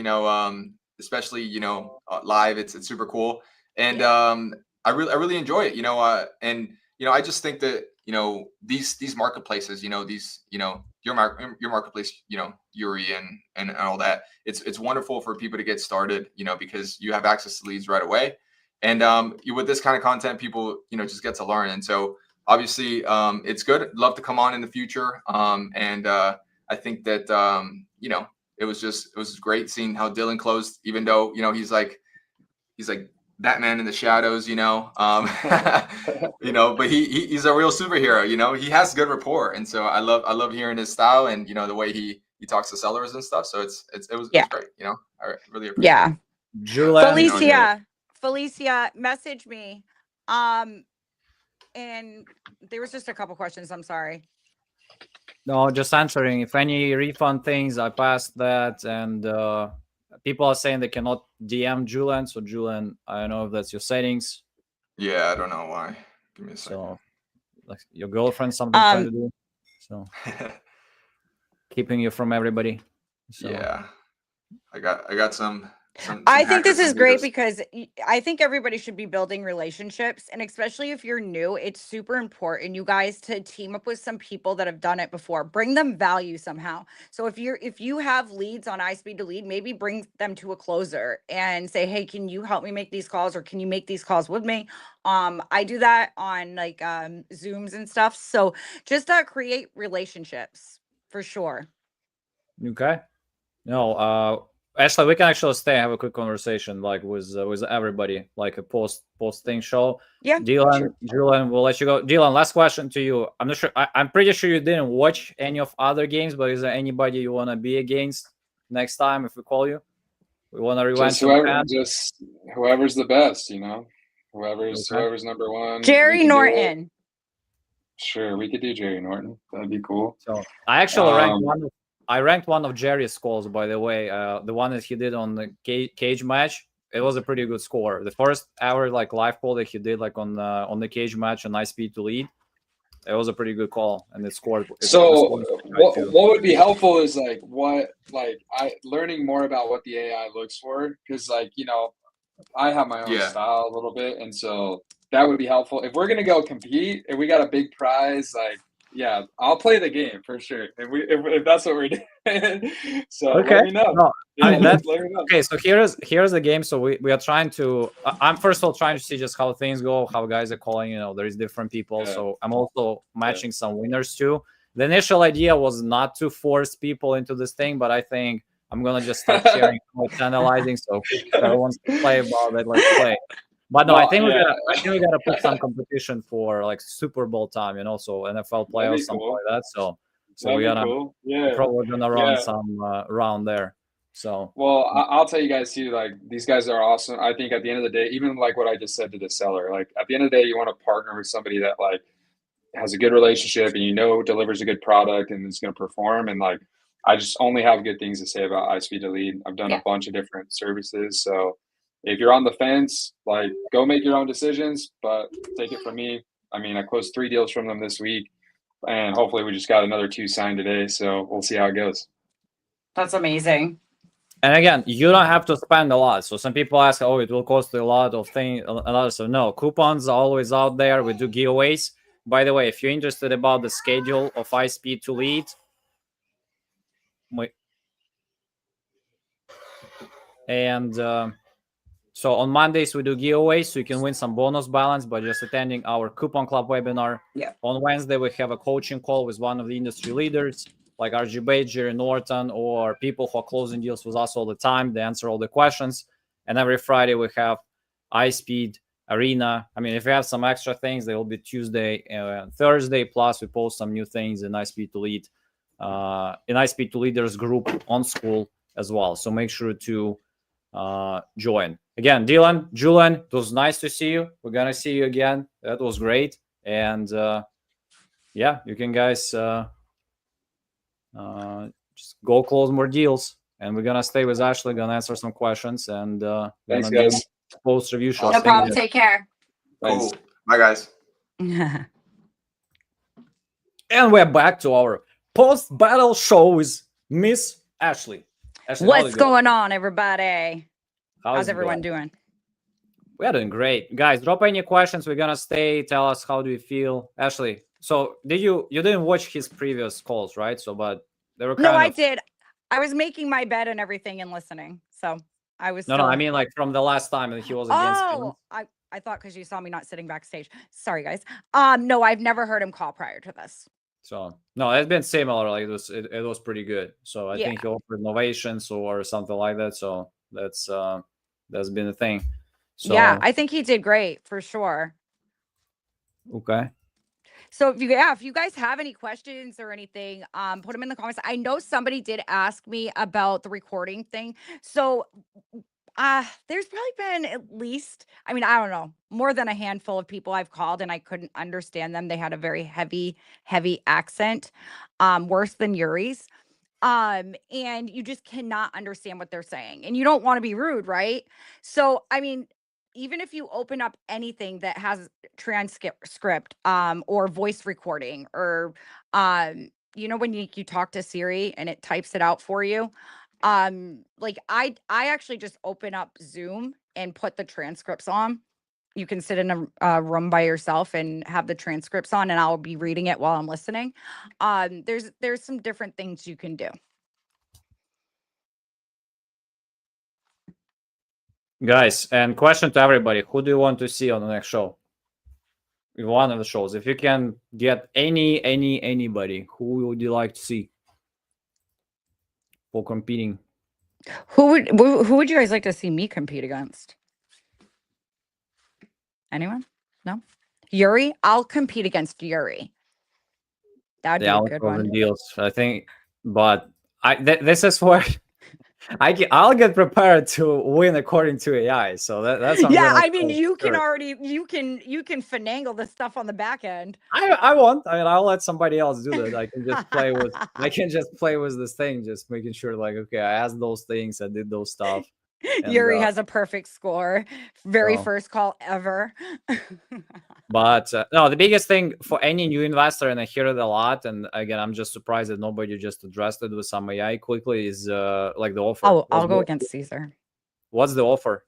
especially, live. It's super cool. And I really enjoy it, and I just think that, these marketplaces, your marketplace, Yuri and all that, it's wonderful for people to get started, because you have access to leads right away. And with this kind of content, people, just get to learn. And so obviously it's good. Love to come on in the future. And I think that, it was great seeing how Dylan closed, even though, he's like Batman in the shadows, but he's a real superhero, he has good rapport. And so I love hearing his style and, the way he talks to sellers and stuff. So it was great. I really appreciate it. Julian, Felicia, message me. And there was just a couple questions. I'm sorry. No, just answering. If any refund things, I passed that, and people are saying they cannot DM Julian. So Julian, I don't know if that's your settings. Yeah, I don't know why. Give me a second. So, like your girlfriend, something trying to do. So keeping you from everybody. So. Yeah, I got some. I think this is great because I think everybody should be building relationships, and especially if you're new, it's super important, you guys, to team up with some people that have done it before. Bring them value somehow. So if you have leads on iSpeed to lead, maybe bring them to a closer and say, hey, can you help me make these calls, or can you make these calls with me? I do that on like Zooms and stuff. So just create relationships for sure. Okay. No, Ashley, we can actually stay and have a quick conversation, like with everybody, like a post thing show. Yeah. Dylan, Julian, we'll let you go. Dylan, last question to you. I'm not sure. I'm pretty sure you didn't watch any of other games, but is there anybody you want to be against next time if we call you? We want to rewind just whoever's the best, whoever's number one. Jerry Norton. Sure, we could do Jerry Norton. That'd be cool. So I actually ranked one of Jerry's calls, by the way. The one that he did on the cage match. It was a pretty good score. The first hour like live call that he did like on the cage match on iSpeed to lead. It was a pretty good call, and it scored. What would be helpful is learning more about what the AI looks for, because I have my own style a little bit, and so that would be helpful. If we're gonna go compete and we got a big prize, I'll play the game for sure. If that's what we're doing, so okay. Let me know. No, let me know. Okay, so here's the game. So we are trying to. I'm first of all trying to see just how things go, how guys are calling. There is different people, so I'm also matching some winners too. The initial idea was not to force people into this thing, but I think I'm gonna just start sharing how it's analyzing. So if everyone wants to play about it, let's play. But no, I think we gotta put some competition for like Super Bowl time, so NFL playoffs, something like that. So we're gonna probably gonna run some round there. So I'll tell you guys too, like these guys are awesome. I think at the end of the day, even like what I just said to the seller, like at the end of the day, you want to partner with somebody that like has a good relationship and delivers a good product and is going to perform. And like I just only have good things to say about iSpeed to Lead. I've done a bunch of different services, so if you're on the fence, like go make your own decisions, but take it from me. I mean, I closed 3 deals from them this week, and hopefully we just got another 2 signed today. So we'll see how it goes. That's amazing. And again, you don't have to spend a lot. So some people ask, "Oh, it will cost a lot of things." So no, coupons are always out there. We do giveaways. By the way, if you're interested about the schedule of iSpeed to Lead, and so on Mondays we do giveaways, so you can win some bonus balance by just attending our Coupon Club webinar. Yeah. On Wednesday we have a coaching call with one of the industry leaders, like RG Bates, Jerry Norton, or people who are closing deals with us all the time. They answer all the questions. And every Friday we have iSpeed Arena. I mean, if you have some extra things, they will be Tuesday and Thursday. Plus, we post some new things in iSpeed to Lead, in iSpeed to Leaders group on school as well. So make sure to join. Again, Dylan, Julian, it was nice to see you. We're gonna see you again. That was great. And you can guys just go close more deals. And we're gonna stay with Ashley, gonna answer some questions, and thanks, guys. Post review show. No problem. Take care. Cool. Bye, guys. And we're back to our post-battle show with Miss Ashley. What's going on, everybody? How's everyone doing? We're doing great. Guys, drop any questions. We're gonna stay. Tell us how do you feel. Ashley, so you didn't watch his previous calls, right? So but they were I did. I was making my bed and everything and listening. So I was No, I mean like from the last time that he was against I thought because you saw me not sitting backstage. Sorry, guys. No, I've never heard him call prior to this. So no, it's been similar. Like it was pretty good. So I think he offered innovations or something like that. So that's been a thing. So yeah, I think he did great for sure. Okay. So if you guys have any questions or anything, put them in the comments. I know somebody did ask me about the recording thing. So there's probably been at least, I don't know, more than a handful of people I've called and I couldn't understand them. They had a very heavy accent, worse than Yuri's. And you just cannot understand what they're saying. And you don't want to be rude, right? So, even if you open up anything that has transcript, or voice recording, or, when you talk to Siri and it types it out for you, like I actually just open up Zoom and put the transcripts on. You can sit in a room by yourself and have the transcripts on, and I'll be reading it while I'm listening. There's some different things you can do. Guys, and question to everybody: who do you want to see on the next show? One of the shows. If you can get anybody, who would you like to see for competing? Who would you guys like to see me compete against? Anyone? No? Yuri? I'll compete against Yuri. That'd be a I'll good close one. the deals, I think. But this is where I'll get prepared to win according to AI. So that's what I'm Yeah, gonna I mean, say you can first. already you can finagle the stuff on the back end. I won't. I mean, I'll let somebody else do that. I can just play with this thing, just making sure like, okay, I asked those things, I did those stuff, and Yuri has a perfect score. Very so- first call ever. But no, the biggest thing for any new investor, and I hear it a lot, and again, I'm just surprised that nobody just addressed it with some AI quickly, is like the offer. I'll go against Caesar. What's the offer?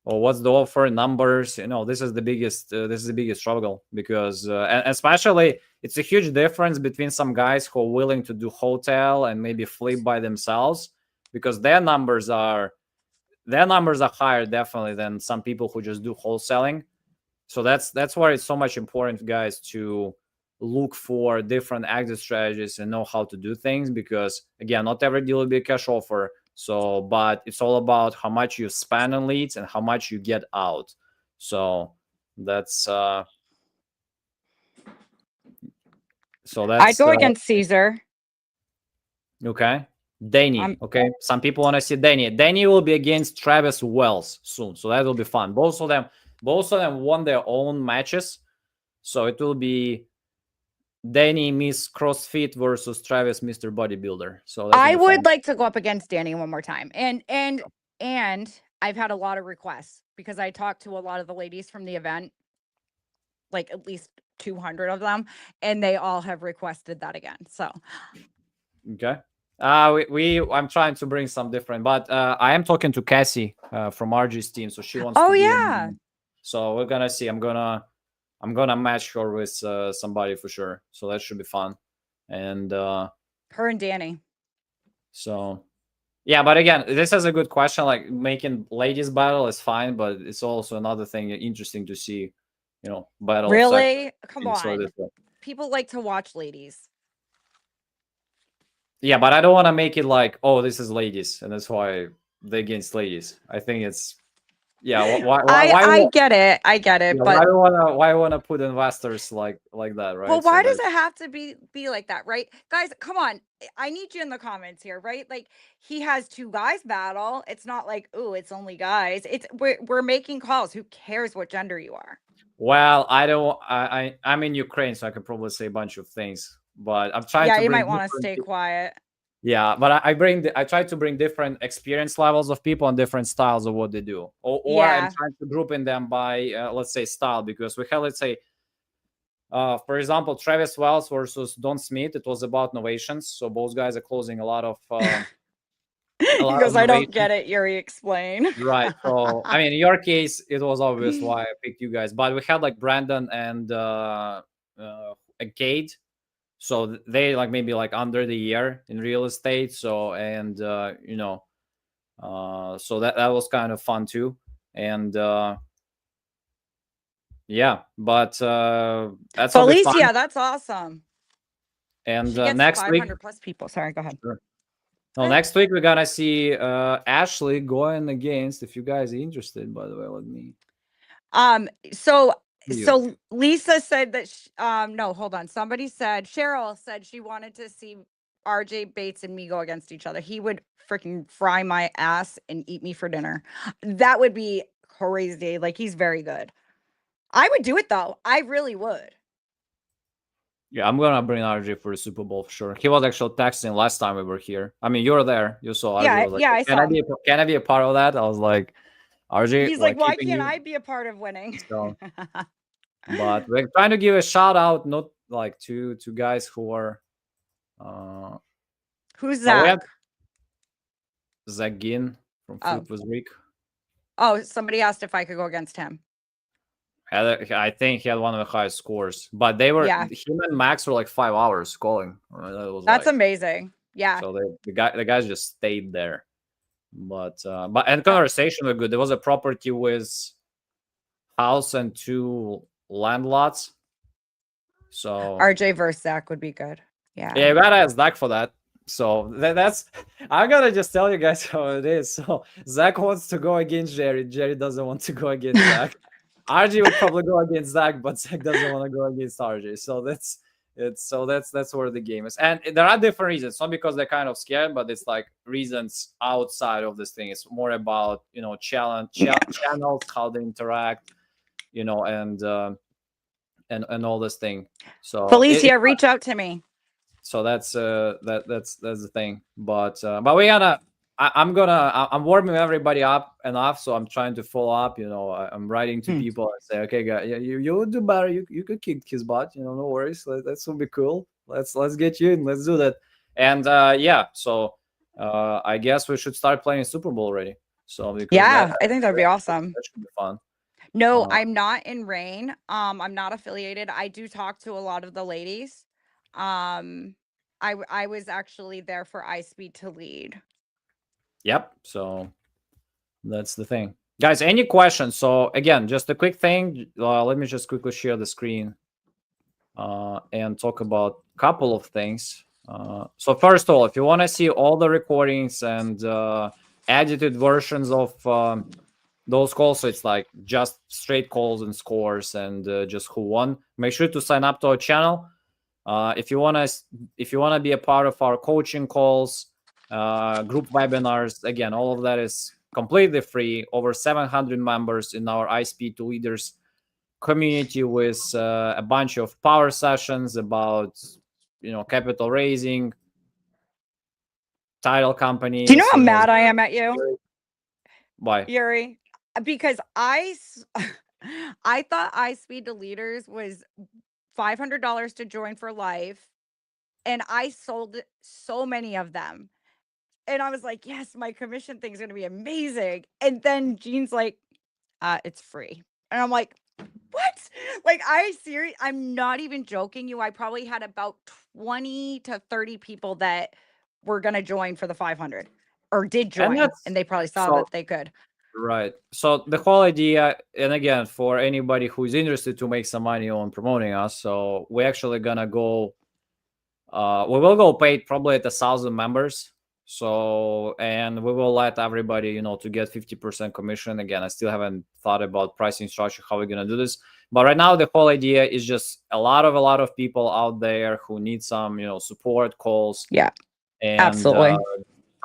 Or what's the offer? Numbers? This is the biggest. This is the biggest struggle because, and especially, it's a huge difference between some guys who are willing to do hotel and maybe flip by themselves, because their numbers are higher definitely than some people who just do wholesaling. So that's why it's so much important, guys, to look for different exit strategies and know how to do things, because again, not every deal will be a cash offer. So, but it's all about how much you spend on leads and how much you get out. So that's I'd go against Caesar. Okay. Danny. Okay. Some people want to see Danny. Danny will be against Travis Wells soon. So that will be fun. Both of them won their own matches. So it will be Danny Miss CrossFit versus Travis Mr. Bodybuilder. So I would like to go up against Danny one more time. And I've had a lot of requests because I talked to a lot of the ladies from the event, like at least 200 of them, and they all have requested that again. So okay. I'm trying to bring some different, but I am talking to Cassie from RG's team, so she wants to be in. So we're gonna see. I'm gonna match her with somebody for sure. So that should be fun. And her and Danny. So yeah, but again, this is a good question. Like, making ladies battle is fine, but it's also another thing interesting to see, battle. Really? Come on. People like to watch ladies. Yeah, but I don't want to make it like, oh, this is ladies, and that's why they're against ladies. I think it's, yeah. Why I get it. I get it. But why want to put investors like that, right? Well, why does it have to be like that, right? Guys, come on. I need you in the comments here, right? Like, he has two guys battle. It's not like, oh, it's only guys. It's we're making calls. Who cares what gender you are? Well, I'm in Ukraine, so I can probably say a bunch of things, but I'm trying to. Yeah, you might want to stay quiet. Yeah, but I try to bring different experience levels of people and different styles of what they do, or I'm trying to group in them by let's say style, because we have, let's say, for example, Travis Wells versus Don Smith. It was about innovations, so both guys are closing a lot of. Because I don't get it, Yuri, explain. Right. So I mean, in your case, it was obvious why I picked you guys, but we had like Brandon and Cade. So they like maybe like under the year in real estate. So and so that was kind of fun too. And yeah, but that's Felicia, that's awesome. And she gets next 500 week, plus people. Sorry, go ahead. Sure. No, next week we're gonna see Ashley going against. If you guys are interested, by the way, let me. So Lisa said that. No, hold on. Somebody said, Cheryl said she wanted to see RJ Bates and me go against each other. He would freaking fry my ass and eat me for dinner. That would be crazy. Like, he's very good. I would do it though. I really would. Yeah, I'm gonna bring RJ for the Super Bowl for sure. He was actually texting last time we were here. I mean, you were there. You saw RJ. Yeah, was like, yeah, I saw. Can I be a part of that? I was like, RJ. He's like, why can't I be a part of winning? So, but we're trying to give a shout out, not like to guys who are. Who's Zach? Zach Ginn from Flip with Rick. Oh, somebody asked if I could go against him. I think he had one of the highest scores, but they were him and Max were like 5 hours calling. That's amazing. Yeah. So the guys just stayed there, but and conversation were good. There was a property with house and 2 land lots. So RJ versus Zach would be good. Yeah. Yeah, you gotta ask Zach for that. So that's I gotta just tell you guys how it is. So Zach wants to go against Jerry. Jerry doesn't want to go against Zach. RJ would probably go against Zach, but Zach doesn't want to go against RJ. So that's where the game is. And there are different reasons. Not because they're kind of scared, but it's like reasons outside of this thing. It's more about channels, how they interact, and all this thing. So Felicia, reach out to me. so that's that's the thing. But we gotta. I'm warming everybody up enough, so I'm trying to follow up. I'm writing to people and say, okay, guys, you would do better. You could kick his butt. No worries. That will be cool. Let's get you in. Let's do that. And so I guess we should start playing Super Bowl already. So because I think that'd be awesome. That should be fun. No, I'm not in Rain. I'm not affiliated. I do talk to a lot of the ladies. I was actually there for iSpeed to lead. Yep. So that's the thing, guys. Any questions? So again, just a quick thing. Let me just quickly share the screen and talk about a couple of things. So first of all, if you want to see all the recordings and edited versions of those calls, so it's like just straight calls and scores and just who won, make sure to sign up to our channel. If you want to be a part of our coaching calls, group webinars, again, all of that is completely free. Over 700 members in our iSpeed to Leaders community with a bunch of power sessions about capital raising, title companies. Do you know how mad I am at you? Why? Yuri? Because I thought iSpeed to Leaders was $500 to join for life, and I sold so many of them. And I was like, yes, my commission thing's going to be amazing. And then Jean's like, it's free. And I'm like, what? Like, I'm not even joking you. I probably had about 20 to 30 people that were going to join for the 500 or did join. And they probably saw that they could. Right. So the whole idea, and again, for anybody who's interested to make some money on promoting us, so we're actually going to go, we will go paid probably at 1,000 members. So, and we will let everybody, to get 50% commission. Again, I still haven't thought about pricing structure, how we're going to do this. But right now, the whole idea is just a lot of people out there who need some, support calls. Yeah, and absolutely.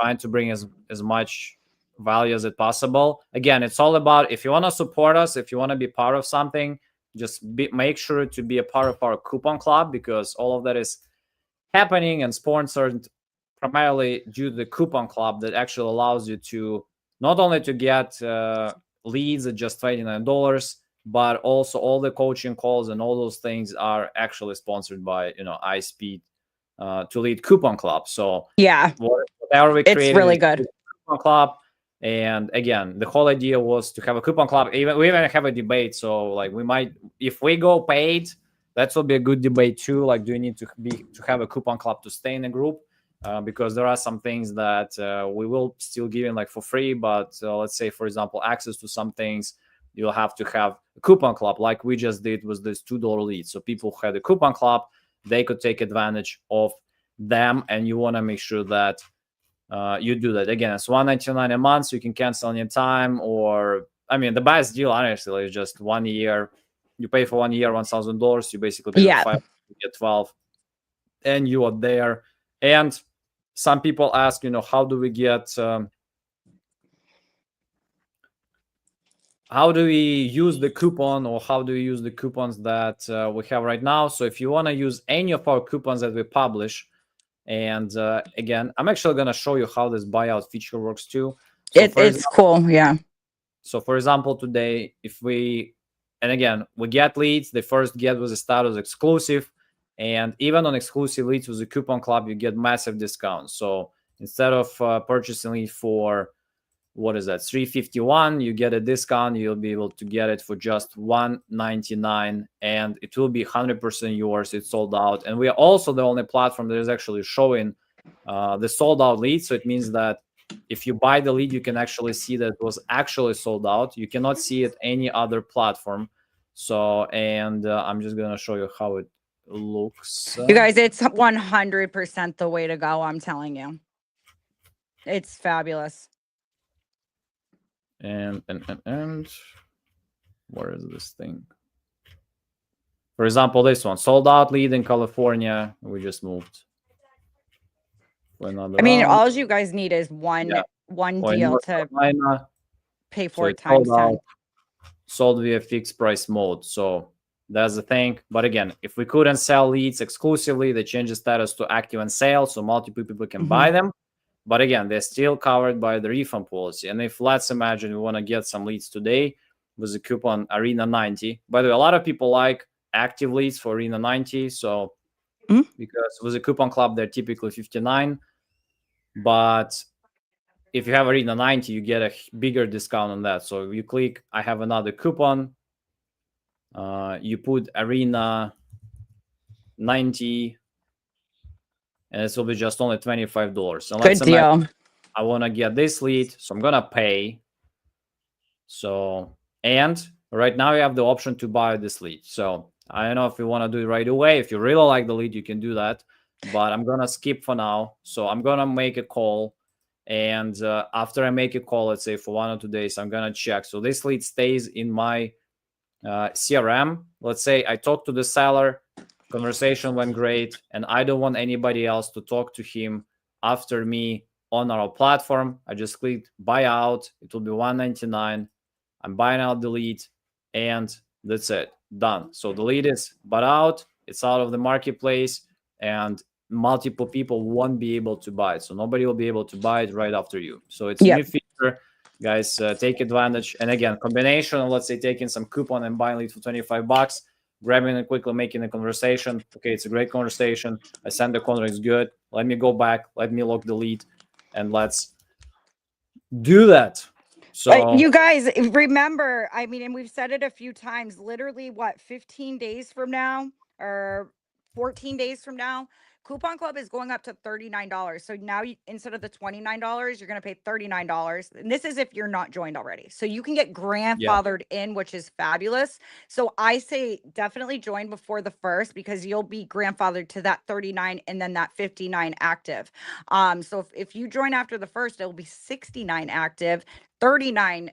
Trying to bring as much value as it possible. Again, it's all about, if you want to support us, if you want to be part of something, just make sure to be a part of our coupon club, because all of that is happening and sponsored primarily due to the coupon club that actually allows you to not only to get leads at just $29, but also all the coaching calls and all those things are actually sponsored by iSpeed to Lead coupon club. So yeah, whatever we created, it's really good coupon club. And again, the whole idea was to have a coupon club. We even have a debate. So like we might, if we go paid, that will be a good debate too. Like, do you need to have a coupon club to stay in a group? Because there are some things that we will still give in like for free, but let's say, for example, access to some things, you'll have to have a coupon club like we just did with this $2 lead. So people who had a coupon club, they could take advantage of them, and you want to make sure that you do that. Again, it's $199 a month, so you can cancel anytime. Or I mean, the best deal honestly is just 1 year. You pay for 1 year $1,000. You basically pay 5, you get 12, and you are there. And some people ask, how do we get, how do we use the coupon, or how do we use the coupons that we have right now? So if you want to use any of our coupons that we publish, and again, I'm actually going to show you how this buyout feature works too. So it's cool. Yeah. So for example, today, and again, we get leads, the first get was a status exclusive. And even on exclusive leads with the coupon club, you get massive discounts. So instead of purchasing lead for, what is that, $351, you get a discount. You'll be able to get it for just $199, and it will be 100% yours. It's sold out. And we are also the only platform that is actually showing the sold out lead. So it means that if you buy the lead, you can actually see that it was actually sold out. You cannot see it any other platform. So, and I'm just going to show you how it looks. You guys, it's 100% the way to go. I'm telling you. It's fabulous. And where is this thing? For example, this one sold out lead in California. We just moved. For another I mean, round. all you guys need is one Or in deal North to Carolina. pay So for it it's sold times 10. out, sold via fixed price mode. So that's the thing. But again, if we couldn't sell leads exclusively, they change the status to active and sale, so multiple people can buy them. But again, they're still covered by the refund policy. And if let's imagine we want to get some leads today with the coupon Arena 90. By the way, a lot of people like active leads for Arena 90. So because with the coupon club, they're typically 59. But if you have Arena 90, you get a bigger discount on that. So you click, I have another coupon. You put Arena 90, and this will be just only $25. And Good deal. I want to get this lead, so I'm gonna pay. So, and right now you have the option to buy this lead. So I don't know if you want to do it right away. If you really like the lead, you can do that. But I'm gonna skip for now. So I'm gonna make a call. And after I make a call, let's say for 1 or 2 days, I'm gonna check. So this lead stays in my CRM. Let's say I talked to the seller, conversation went great, and I don't want anybody else to talk to him after me on our platform. I just clicked buy out. It will be $199. I'm buying out the lead, and that's it. Done. So the lead is bought out. It's out of the marketplace, and multiple people won't be able to buy it. So nobody will be able to buy it right after you. So it's a new feature. Guys, take advantage. And again, combination of, let's say, taking some coupon and buying lead for $25, grabbing it quickly, making a conversation. Okay, it's a great conversation. I send the contract, it's good. Let me go back. Let me lock the lead, and let's do that. So you guys remember, I mean, and we've said it a few times, literally what, 15 days from now or 14 days from now, Coupon Club is going up to $39. So now instead of the $29, you're going to pay $39. And this is if you're not joined already. So you can get grandfathered in, which is fabulous. So I say definitely join before the 1st because you'll be grandfathered to that 39 and then that 59 active. So if you join after the 1st, it'll be 69 active, 39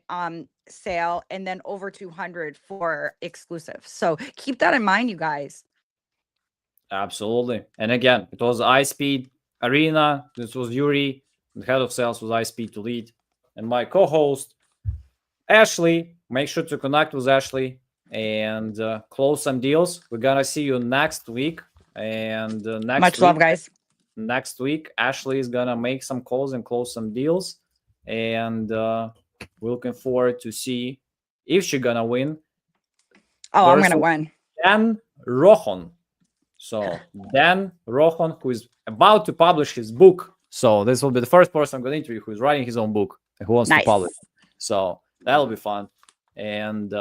sale, and then over 200 for exclusive. So keep that in mind, you guys. Absolutely. And again, it was iSpeed Arena. This was Yuri. The head of sales was iSpeed to lead. And my co-host, Ashley. Make sure to connect with Ashley and close some deals. We're going to see you next week. And Much love, guys. Next week, Ashley is going to make some calls and close some deals. And we're looking forward to see if she's going to win. Oh, I'm going to win. Dan Rojon. So Dan Rojon, who is about to publish his book. So this will be the first person I'm going to interview who is writing his own book and who wants to publish. So that'll be fun. And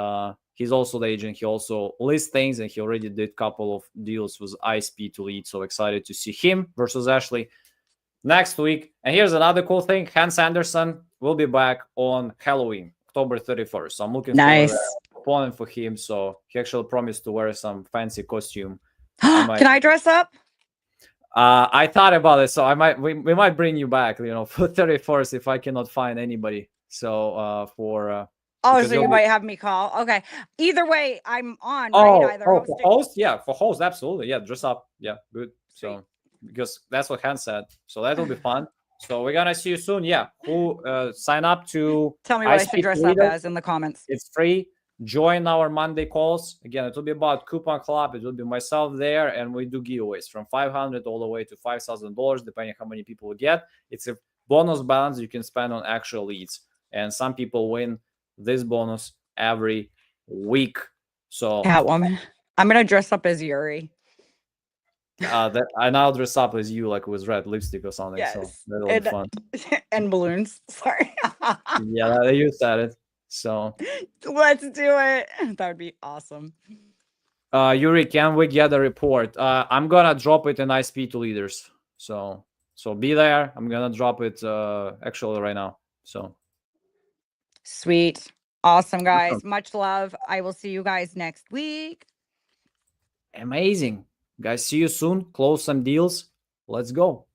he's also the agent. He also lists things, and he already did a couple of deals with iSpeed to lead. So excited to see him versus Ashley next week. And here's another cool thing. Hans Anderson will be back on Halloween, October 31st. So I'm looking for an opponent for him. So he actually promised to wear some fancy costume. Can I dress up? I thought about it, so we might bring you back, for 31st if I cannot find anybody. So so you might have me call. Okay. Either way, I'm on. Right? For host, for host, absolutely, dress up, good. Sweet. So because that's what Han said, so that'll be fun. So we're gonna see you soon. Who sign up to tell me what I should dress up as in the comments. It's free. Join our Monday calls. Again, it will be about Coupon Club. It will be myself there, and we do giveaways from $500 all the way to $5,000, depending how many people we get. It's a bonus balance you can spend on actual leads, and some people win this bonus every week. So, Catwoman. I'm gonna dress up as Yuri. And I'll dress up as you, like with red lipstick or something. Yes. So that'll be fun. And balloons. Sorry. You said it. So let's do it. That would be awesome. Yuri, can we get a report? I'm gonna drop it in iSpeed to leaders. So be there. I'm gonna drop it actually right now. So sweet. Awesome, guys. Much love. I will see you guys next week. Amazing. Guys, see you soon. Close some deals. Let's go.